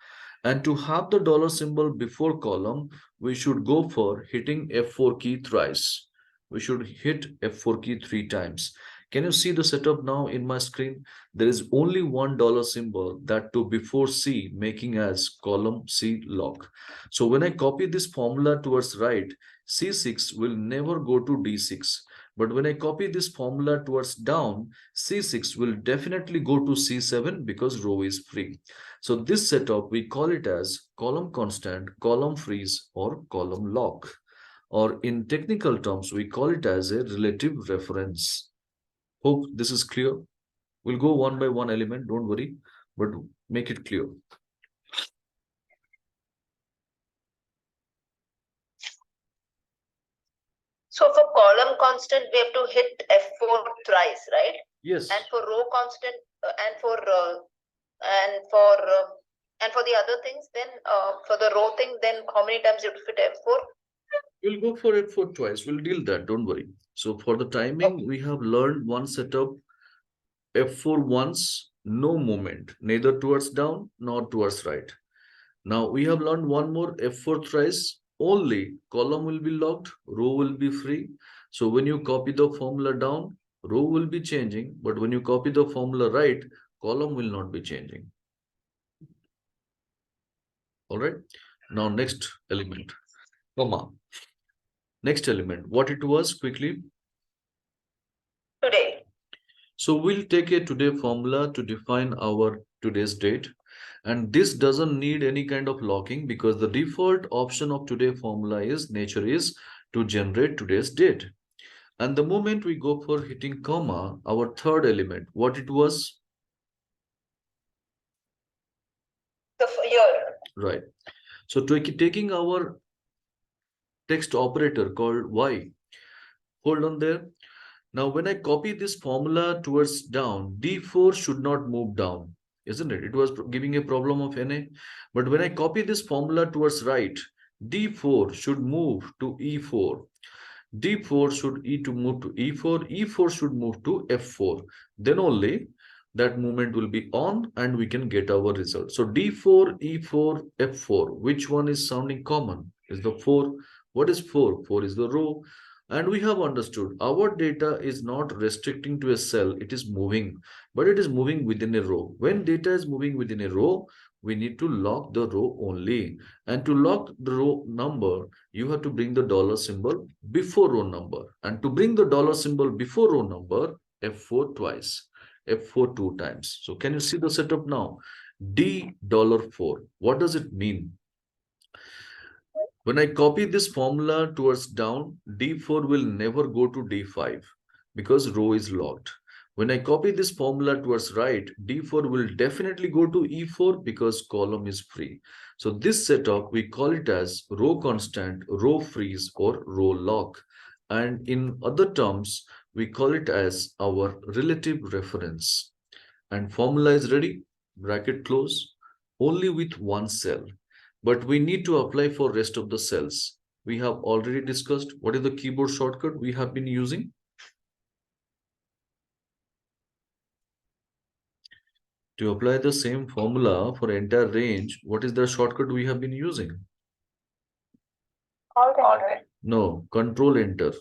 And to have the dollar symbol before column, we should go for hitting F4 key thrice. We should hit F4 key 3 times. Can you see the setup now in my screen? There is only $1 symbol, that to before C, making as column C lock. So when I copy this formula towards right, C6 will never go to D6. But when I copy this formula towards down, C6 will definitely go to C7 because row is free. So this setup, we call it as column constant, column freeze, or column lock. Or in technical terms, we call it as a relative reference. Hope this is clear. We'll go one by one element, don't worry, but make it clear. So for column constant, we have to hit F4 thrice, right? Yes. And for row constant, and for And for the other things, then for the row thing, then how many times you have to fit F4? We'll go for F4 twice. We'll deal that. Don't worry. So for the timing, we have learned one setup. F4 once, no movement, neither towards down nor towards right. Now we have learned one more F4 thrice. Only column will be locked, row will be free. So when you copy the formula down, row will be changing. But when you copy the formula right, column will not be changing. All right. Now next element, comma. Next element, what it was quickly? Today. So we'll take a today formula to define our today's date. And this doesn't need any kind of locking because the default option of today formula is nature is to generate today's date. And the moment we go for hitting comma, our third element, what it was? The year. Right. So taking our text operator called y, hold on there. Now, when I copy this formula towards down, D4 should not move down, isn't it? It was giving a problem of NA. But when I copy this formula towards right, D4 should move to E4. D4 should move to E4. E4 should move to F4. Then only that movement will be on and we can get our result. So D4, E4, F4. Which one is sounding common? Is the 4. What is 4? 4 is the row. And we have understood our data is not restricting to a cell. It is moving, but it is moving within a row. When data is moving within a row, we need to lock the row only. And to lock the row number, you have to bring the dollar symbol before row number. And to bring the dollar symbol before row number, F4 twice, F4 two times. So can you see the setup now? $4. What does it mean? When I copy this formula towards down, D4 will never go to D5 because row is locked. When I copy this formula towards right, D4 will definitely go to E4 because column is free. So this setup, we call it as row constant, row freeze, or row lock. And in other terms, we call it as our relative reference. And formula is ready, bracket close, only with one cell. But we need to apply for rest of the cells. We have already discussed what is the keyboard shortcut we have been using. To apply the same formula for entire range, what is the shortcut we have been using? All right. No, control enter.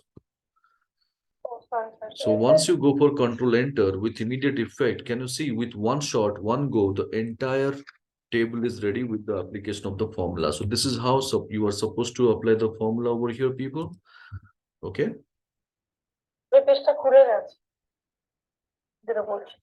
Oh, sorry. So once you go for control enter with immediate effect, can you see with one shot, one go, the entire table is ready with the application of the formula. So this is how you are supposed to apply the formula over here, people. Okay. ওই পেজটা খুলে গেছে যেটা বলছি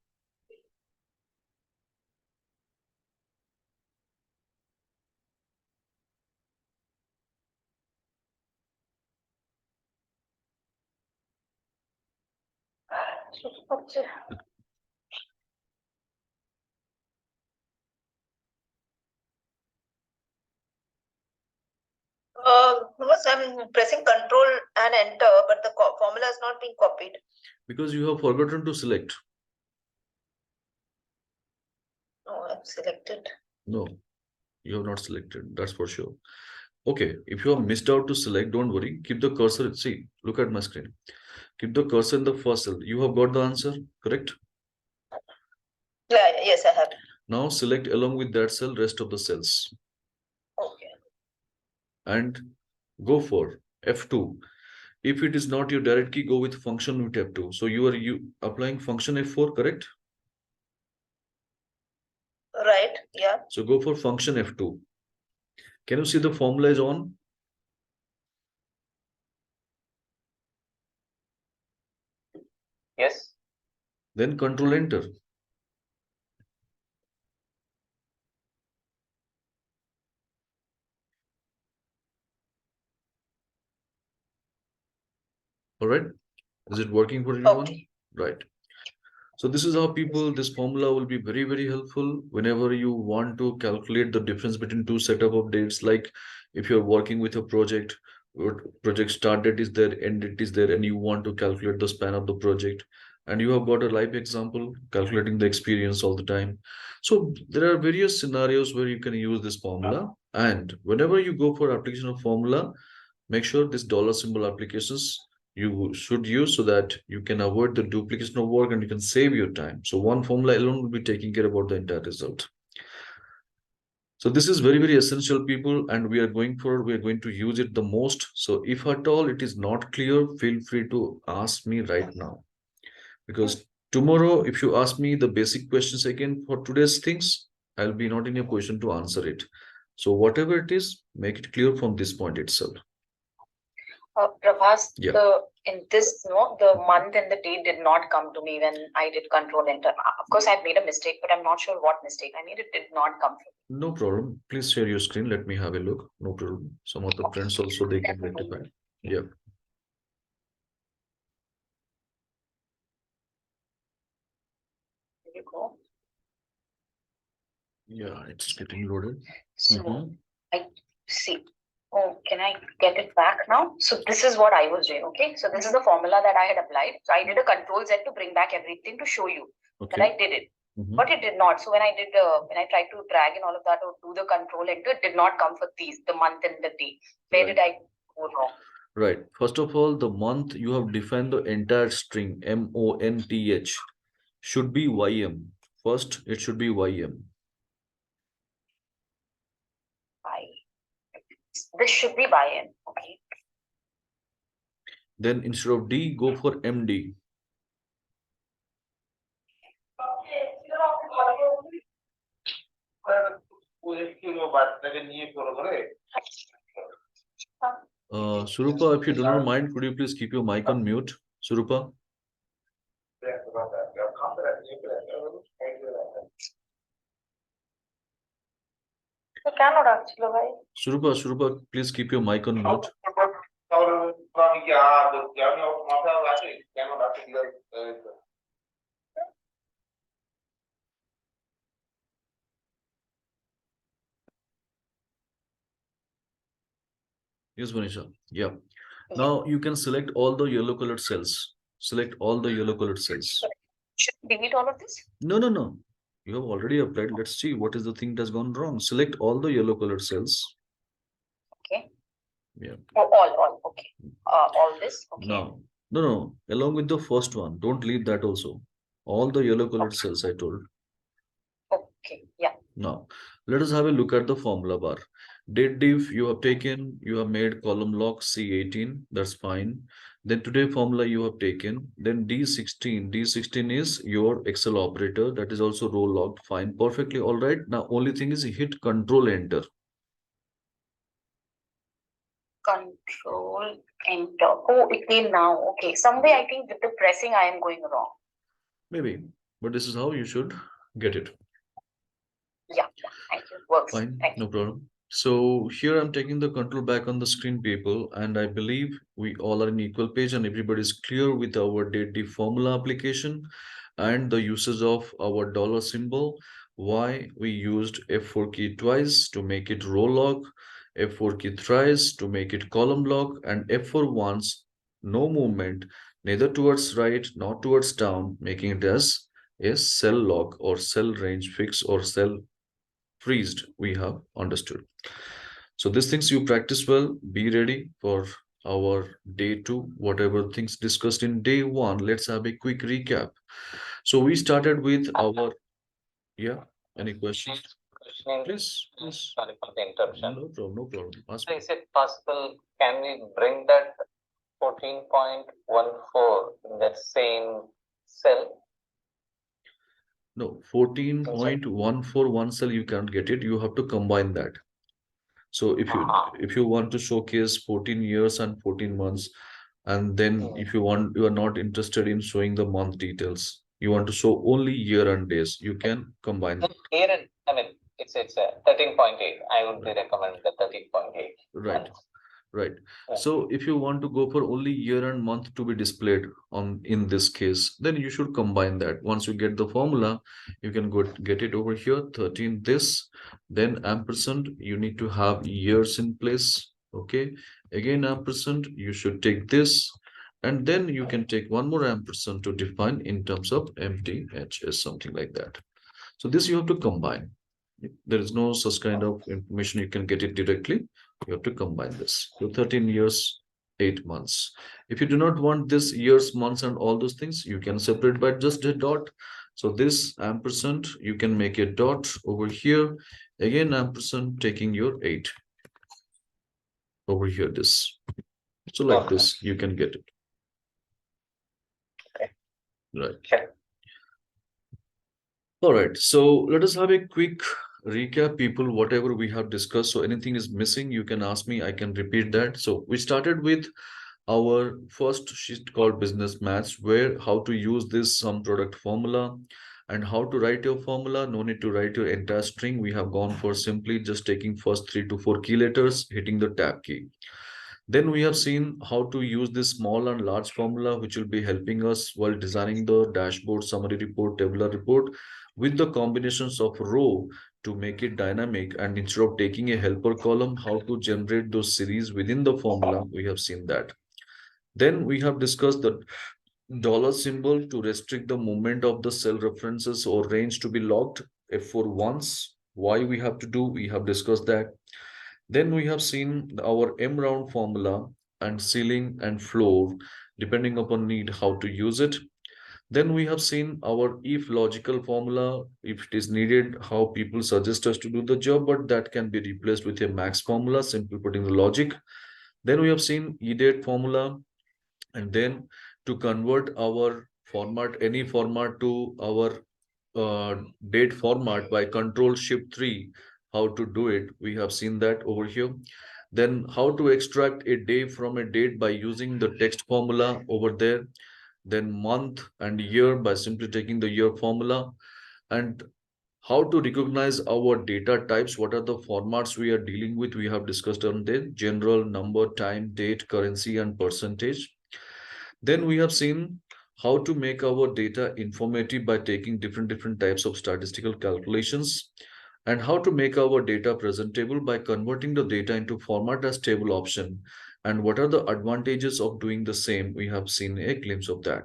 হচ্ছে I'm pressing control and enter, but the formula is not being copied. Because you have forgotten to select. No, I've selected. No, you have not selected. That's for sure. Okay, if you have missed out to select, don't worry. Keep the cursor. See, look at my screen. Keep the cursor in the first cell. You have got the answer, correct? Yeah, yes, I have. Now select along with that cell rest of the cells. Okay. And go for F2. If it is not your direct key, go with function with F2. So you are applying function F4, correct? Right, yeah. So go for function F2. Can you see the formula is on? Yes. Then control enter. All right. Is it working for everyone? Okay. Right. So this is how people, this formula will be very, very helpful whenever you want to calculate the difference between two setup of dates. Like if you're working with a project, project start date is there, end date is there, and you want to calculate the span of the project. and you have got a live example calculating the experience all the time. So there are various scenarios where you can use this formula. And whenever you go for application of formula, make sure this dollar symbol applications you should use so that you can avoid the duplication of work and you can save your time. So one formula alone will be taking care about the entire result. So this is very, very essential, people, and we are going to use it the most. So if at all it is not clear, feel free to ask me right now. Because tomorrow, if you ask me the basic questions again for today's things, I'll be not in a position to answer it. So whatever it is, make it clear from this point itself. Prabhas, Yeah. the month and the date did not come to me when I did control enter. Of course, I've made a mistake, but I'm not sure what mistake I made. It did not come from No problem. Please share your screen. Let me have a look. No problem. Some of the friends also, they can rectify. Yeah. There you go. Yeah, it's getting loaded. So I see. Oh, can I get it back now? So this is what I was doing. Okay. So this is the formula that I had applied. So I did a control Z to bring back everything to show you that I did it. But it did not. So when I tried to drag in all of that or do the control enter, it did not come for these, the month and the day. Where did I go wrong? Right. First of all, the month you have defined the entire string MONTH should be YM. First, it should be YM. This should be YM. Okay. Then instead of D, go for MD. Surupa, if you do not mind, could you please keep your mic on mute? Surupa? Surupa, please keep your mic on mute. Yes, Manisha. Yeah. Now you can select all the yellow colored cells. Select all the yellow colored cells. Should we delete all of this? No, no, no. You have already applied. Let's see what is the thing that's gone wrong. Select all the yellow colored cells. Okay. Yeah. Oh, all. Okay. All this. Okay. No. Along with the first one, don't leave that also. All the yellow colored cells, I told. Okay. Yeah. Now, let us have a look at the formula bar. Date div you have taken, you have made column lock C18, that's fine. Then today formula you have taken, then D16. D16 is your Excel operator, that is also row locked, fine, perfectly all right. Now, only thing is hit Control Enter. Control Enter. Oh, it came now. Okay. Somewhere I think with the pressing I am going wrong. Maybe, but this is how you should get it. Yeah, thank you. Works. Fine, Thank no you. problem. So here I'm taking the control back on the screen, people, and I believe we all are in equal page and everybody is clear with our date formula application and the uses of our dollar symbol. Why we used F4 key twice to make it row lock, F4 key thrice to make it column lock, and F4 once, no movement, neither towards right nor towards down, making it as a cell lock or cell range fix or cell freezed. We have understood. So these things you practice well, be ready for our day 2, whatever things discussed in day 1. Let's have a quick recap. So we started with our, any questions? Please. Sorry for the interruption. No problem. Ask So is it possible, can we bring that 14.14 in that same cell? No, 14.141 cell you can't get it. You have to combine that. So if you want to showcase 14 years and 14 months, and then if you are not interested in showing the month details, you want to show only year and days, you can combine them. Year and, I mean, it's 13.8. I would be recommending the 13.8. Right. So if you want to go for only year and month to be displayed on in this case, then you should combine that. Once you get the formula, you can go get it over here, 13 this, then ampersand, you need to have years in place. Okay. Again, ampersand, you should take this. And then you can take one more ampersand to define in terms of MTHS, something like that. So this you have to combine. There is no such kind of information you can get it directly. You have to combine this. So 13 years, 8 months. If you do not want this years, months, and all those things, you can separate by just a dot. So this ampersand, you can make a dot over here. Again, ampersand taking your 8 over here. This. So like this, you can get it. Okay. Right. Okay. All right. So let us have a quick recap, people, whatever we have discussed. So anything is missing, you can ask me, I can repeat that. So we started with our first sheet called business maths, where how to use this sum product formula and how to write your formula. No need to write your entire string. We have gone for simply just taking first 3 to 4 key letters, hitting the tab key. Then we have seen how to use this small and large formula, which will be helping us while designing the dashboard, summary report, tabular report, with the combinations of row to make it dynamic. And instead of taking a helper column, how to generate those series within the formula. We have seen that. Then we have discussed the dollar symbol to restrict the movement of the cell references or range to be locked. F4 once. Why we have to do, we have discussed that. Then we have seen our M round formula and ceiling and floor, depending upon need, how to use it. Then we have seen our if logical formula, if it is needed, how people suggest us to do the job, but that can be replaced with a max formula, simply putting the logic. Then we have seen EDATE formula, and then to convert our format, any format, to our date format by Control Shift 3. How to do it, we have seen that over here. Then how to extract a day from a date by using the text formula over there. Then month and year by simply taking the year formula. And how to recognize our data types, what are the formats we are dealing with, we have discussed on the general, number, time, date, currency, and percentage. Then we have seen how to make our data informative by taking different types of statistical calculations, and how to make our data presentable by converting the data into format as table option. And what are the advantages of doing the same? We have seen a glimpse of that.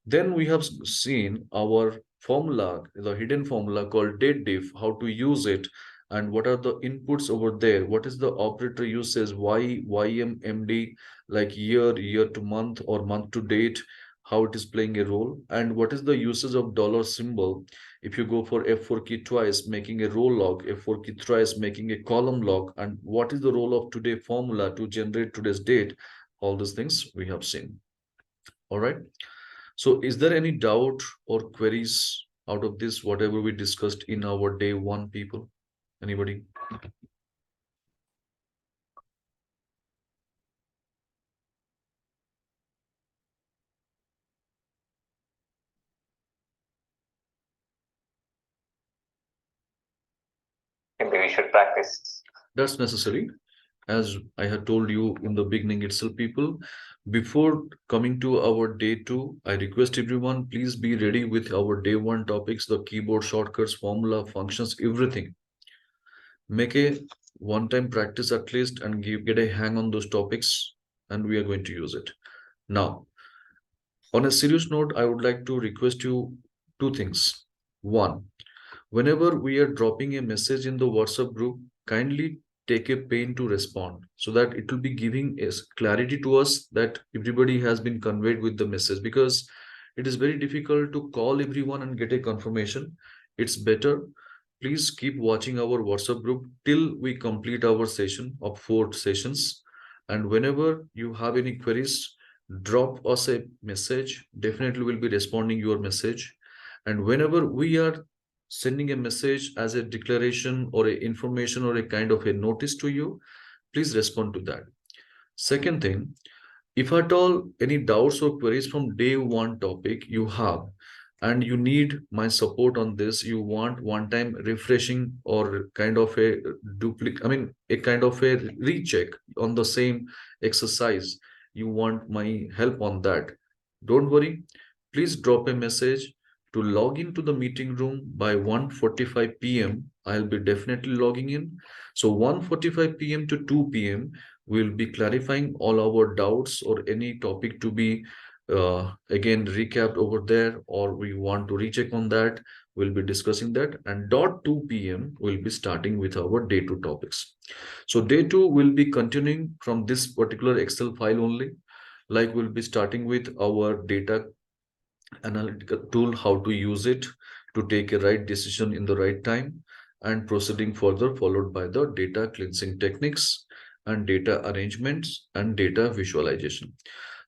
Then we have seen our formula, the hidden formula called date diff, how to use it, and what are the inputs over there. What is the operator uses, y, ym, md, like year, year to month, or month to date, how it is playing a role, and what is the usage of dollar symbol. If you go for F4 key twice, making a row log, F4 key thrice, making a column log, and what is the role of today formula to generate today's date, all these things we have seen. All right. So is there any doubt or queries out of this, whatever we discussed in our day one, people? Anybody? Maybe we should practice. That's necessary. As I had told you in the beginning itself, people, before coming to our day two, I request everyone, please be ready with our day one topics, the keyboard shortcuts, formula, functions, everything. Make a one-time practice at least and get a hang on those topics, and we are going to use it. Now, on a serious note, I would like to request you two things. One, whenever we are dropping a message in the WhatsApp group, kindly take a pain to respond so that it will be giving us clarity to us that everybody has been conveyed with the message, because it is very difficult to call everyone and get a confirmation. It's better, please keep watching our WhatsApp group till we complete our session of 4 sessions. And whenever you have any queries, drop us a message. Definitely will be responding your message. And whenever we are sending a message as a declaration or a information or a kind of a notice to you, please respond to that. Second thing, if at all any doubts or queries from day one topic you have, and you need my support on this, you want one time refreshing or kind of a duplicate, I mean a kind of a recheck on the same exercise, you want my help on that, don't worry, please drop a message to log into the meeting room by 1:45 p.m. I'll be definitely logging in. So 1:45 p.m. to 2 p.m. We'll be clarifying all our doubts or any topic to be again recapped over there, or we want to recheck on that. We'll be discussing that. And dot 2 p.m. we'll be starting with our day 2 topics. So day 2 will be continuing from this particular Excel file only. Like we'll be starting with our data analytical tool, how to use it to take a right decision in the right time, and proceeding further, followed by the data cleansing techniques and data arrangements and data visualization.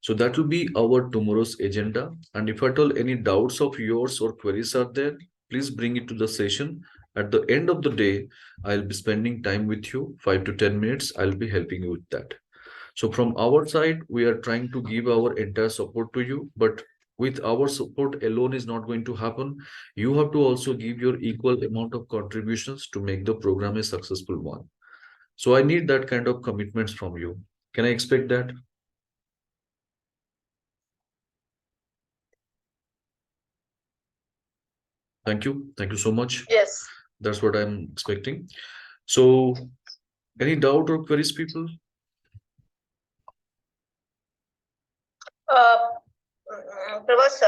So that will be our tomorrow's agenda. And if at all any doubts of yours or queries are there, please bring it to the session. At the end of the day, I'll be spending time with you, 5 to 10 minutes. I'll be helping you with that. So from our side, we are trying to give our entire support to you, but with our support alone is not going to happen. You have to also give your equal amount of contributions to make the program a successful one. So I need that kind of commitments from you. Can I expect that? Thank you. Thank you so much. Yes. That's what I'm expecting. So any doubt or queries, people? Prabhas,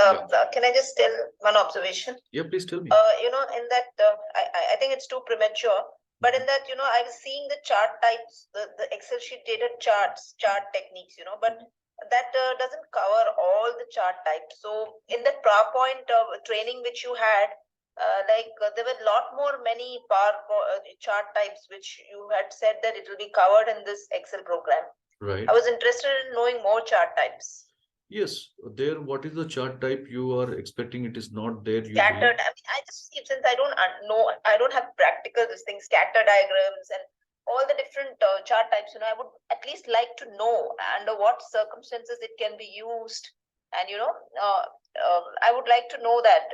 can I just tell one observation? Yeah, please tell me. In that, I think it's too premature, but in that, I was seeing the chart types, the Excel sheet data charts, chart techniques, but that doesn't cover all the chart types. So in that PowerPoint training which you had, there were a lot more many chart types which you had said that it will be covered in this Excel program. Right. I was interested in knowing more chart types. Yes, there. What is the chart type you are expecting? It is not there usually. Scattered. I mean, I just since I don't know, I don't have practical this thing, scatter diagrams and all the different chart types. I would at least like to know under what circumstances it can be used, and I would like to know that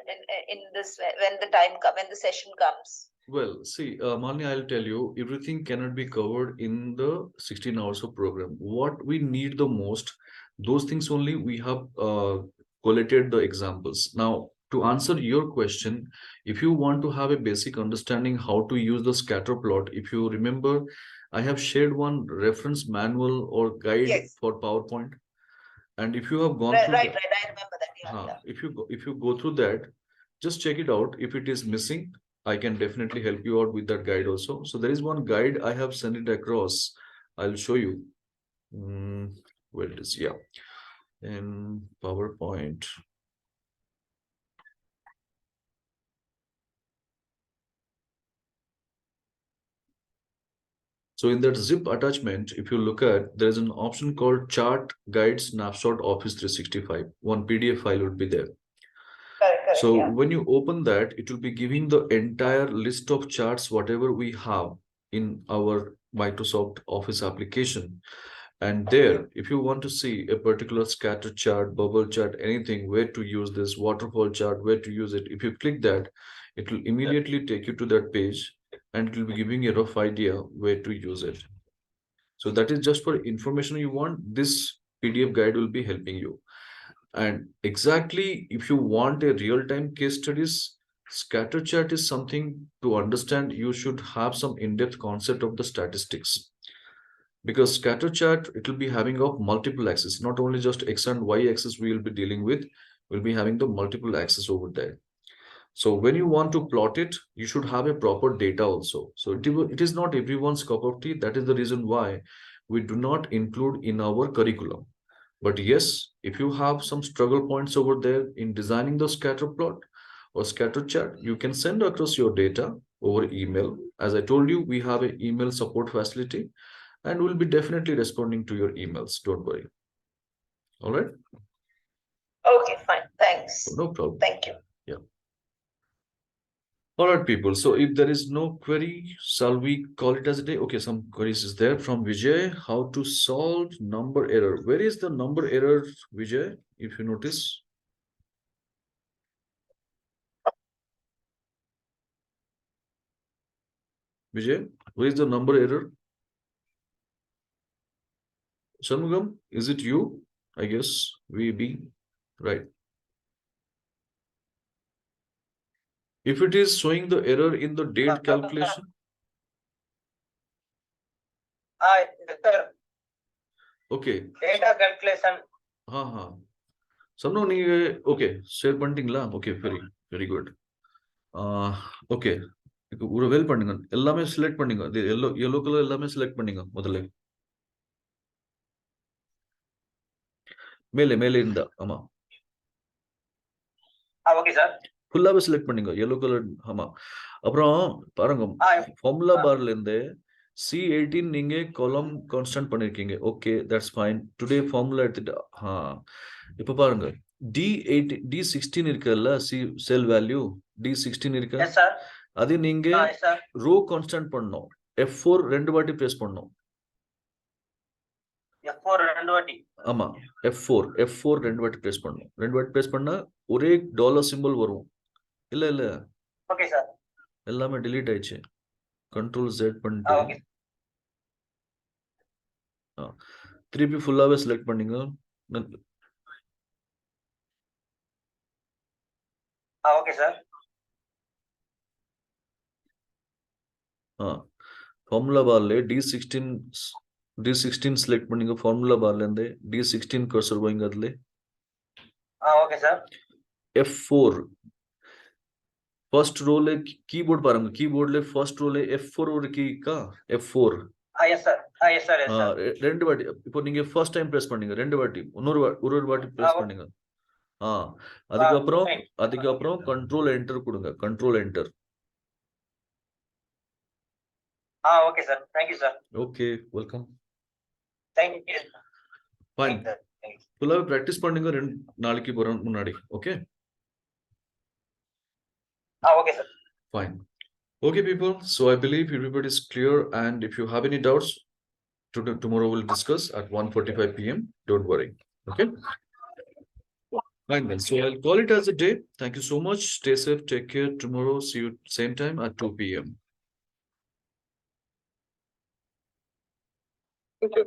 in this when the session comes. Well, see, Malini, I'll tell you, everything cannot be covered in the 16 hours of program. What we need the most, those things only we have collated the examples. Now, to answer your question, if you want to have a basic understanding how to use the scatter plot, if you remember, I have shared one reference manual or guide Yes. for PowerPoint. And if you have gone Right, through right, that, I remember that. Yeah. if you go through that, just check it out. If it is missing, I can definitely help you out with that guide also. So there is one guide I have sent it across. I'll show you. Where it is, yeah, in PowerPoint. So in that zip attachment, if you look at, there is an option called Chart Guide Snapshot Office 365. One PDF file would be there. Correct, So yeah. when you open that, it will be giving the entire list of charts, whatever we have in our Microsoft Office application. And there, if you want to see a particular scatter chart, bubble chart, anything, where to use this waterfall chart, where to use it, if you click that, it will immediately take you to that page and it will be giving you a rough idea where to use it. So that is just for information you want. This PDF guide will be helping you. And exactly, if you want a real-time case studies, scatter chart is something to understand. You should have some in-depth concept of the statistics, because scatter chart, it will be having of multiple axes, not only just X and Y axis we will be dealing with, we'll be having the multiple axes over there. So when you want to plot it, you should have a proper data also. So it is not everyone's cup of tea. That is the reason why we do not include in our curriculum. But yes, if you have some struggle points over there in designing the scatter plot or scatter chart, you can send across your data over email. As I told you, we have an email support facility and we'll be definitely responding to your emails. Don't worry. All right. Okay, fine. Thanks. No problem. Thank you. Yeah. All right, people. So if there is no query, shall we call it as a day? Okay, some queries is there from Vijay. How to solve number error? Where is the number error, Vijay? If you notice. Vijay, where is the number error? Shanmugam, is it you? I guess we be right. If it is showing the error in the date calculation. Sir, okay Data calculation. சொன்னோம் நீங்க okay share பண்ணிட்டீங்களா? Okay very good. Okay இப்போ ஒரு வேல் பண்ணுங்க, எல்லாமே select பண்ணுங்க. இது yellow colour எல்லாமே செலக்ட் பண்ணுங்க. முதல்ல மேலே இருந்தா ஆமா Okay, sir. ஃபுல்லாவே செலக்ட் பண்ணுங்க எல்லோ கலர். ஆமா அப்புறம் பாருங்க ஃபார்முலா பார்ல இருந்து C18 நீங்க காலம் கான்ஸ்டன்ட் பண்ணிருக்கீங்க. Okay that's fine. Today formula எடுத்துட்டு இப்போ பாருங்க D16 இருக்குல்ல, செல் வேல்யூ D16 இருக்கு. Yes, sir. அது நீங்க Yes, sir. ரோ கான்ஸ்டன்ட் பண்ணணும். F4 ரெண்டு வாட்டி பிரஸ் பண்ணணும். F4 ரெண்டு வாட்டி. ஆமா F4 ரெண்டு வாட்டி பிரஸ் பண்ணணும். ரெண்டு வாட்டி பிரஸ் பண்ணா ஒரே டாலர் சிம்பிள் வரும். இல்ல Okay, sir. எல்லாமே delete ஆயிடுச்சு. Control Z பண்ணிட்டு Okay. திருப்பி ஃபுல்லாவே செலக்ட் பண்ணீங்க. Okay, sir. ஃபார்முலா பார்ல D16 செலக்ட் பண்ணீங்க. ஃபார்முலா பார்ல இருந்து D16 கர்சர் வைங்க. அதுல Okay, sir. F4 ஃபர்ஸ்ட் ரோல கீபோர்ட் பாருங்க. கீபோர்ட்ல ஃபர்ஸ்ட் ரோல F4 ஒரு கீ இருக்கா? F4. Yes, sir. Yes, sir. Yes, sir. ரெண்டு வாட்டி இப்போ நீங்க ஃபர்ஸ்ட் டைம் பிரஸ் பண்ணீங்க. ரெண்டு வாட்டி ஒரு வாட்டி பிரஸ் பண்ணீங்க. அதுக்கப்புறம் கண்ட்ரோல் என்டர் கொடுங்க. Control enter. Okay, sir. Thank you, sir. Okay welcome. Thank you. Fine. ஃபுல்லாவே பிராக்டிஸ் பண்ணுங்க 2 நாளைக்கு முன்னாடி. Okay Okay, sir. fine. Okay people, so I believe everybody is clear, and if you have any doubts, tomorrow we'll discuss at 1:45 p.m. Don't worry. Okay, fine then. So I'll call it as a day. Thank you so much. Stay safe, take care. Tomorrow see you same time at 2 p.m. Thank you.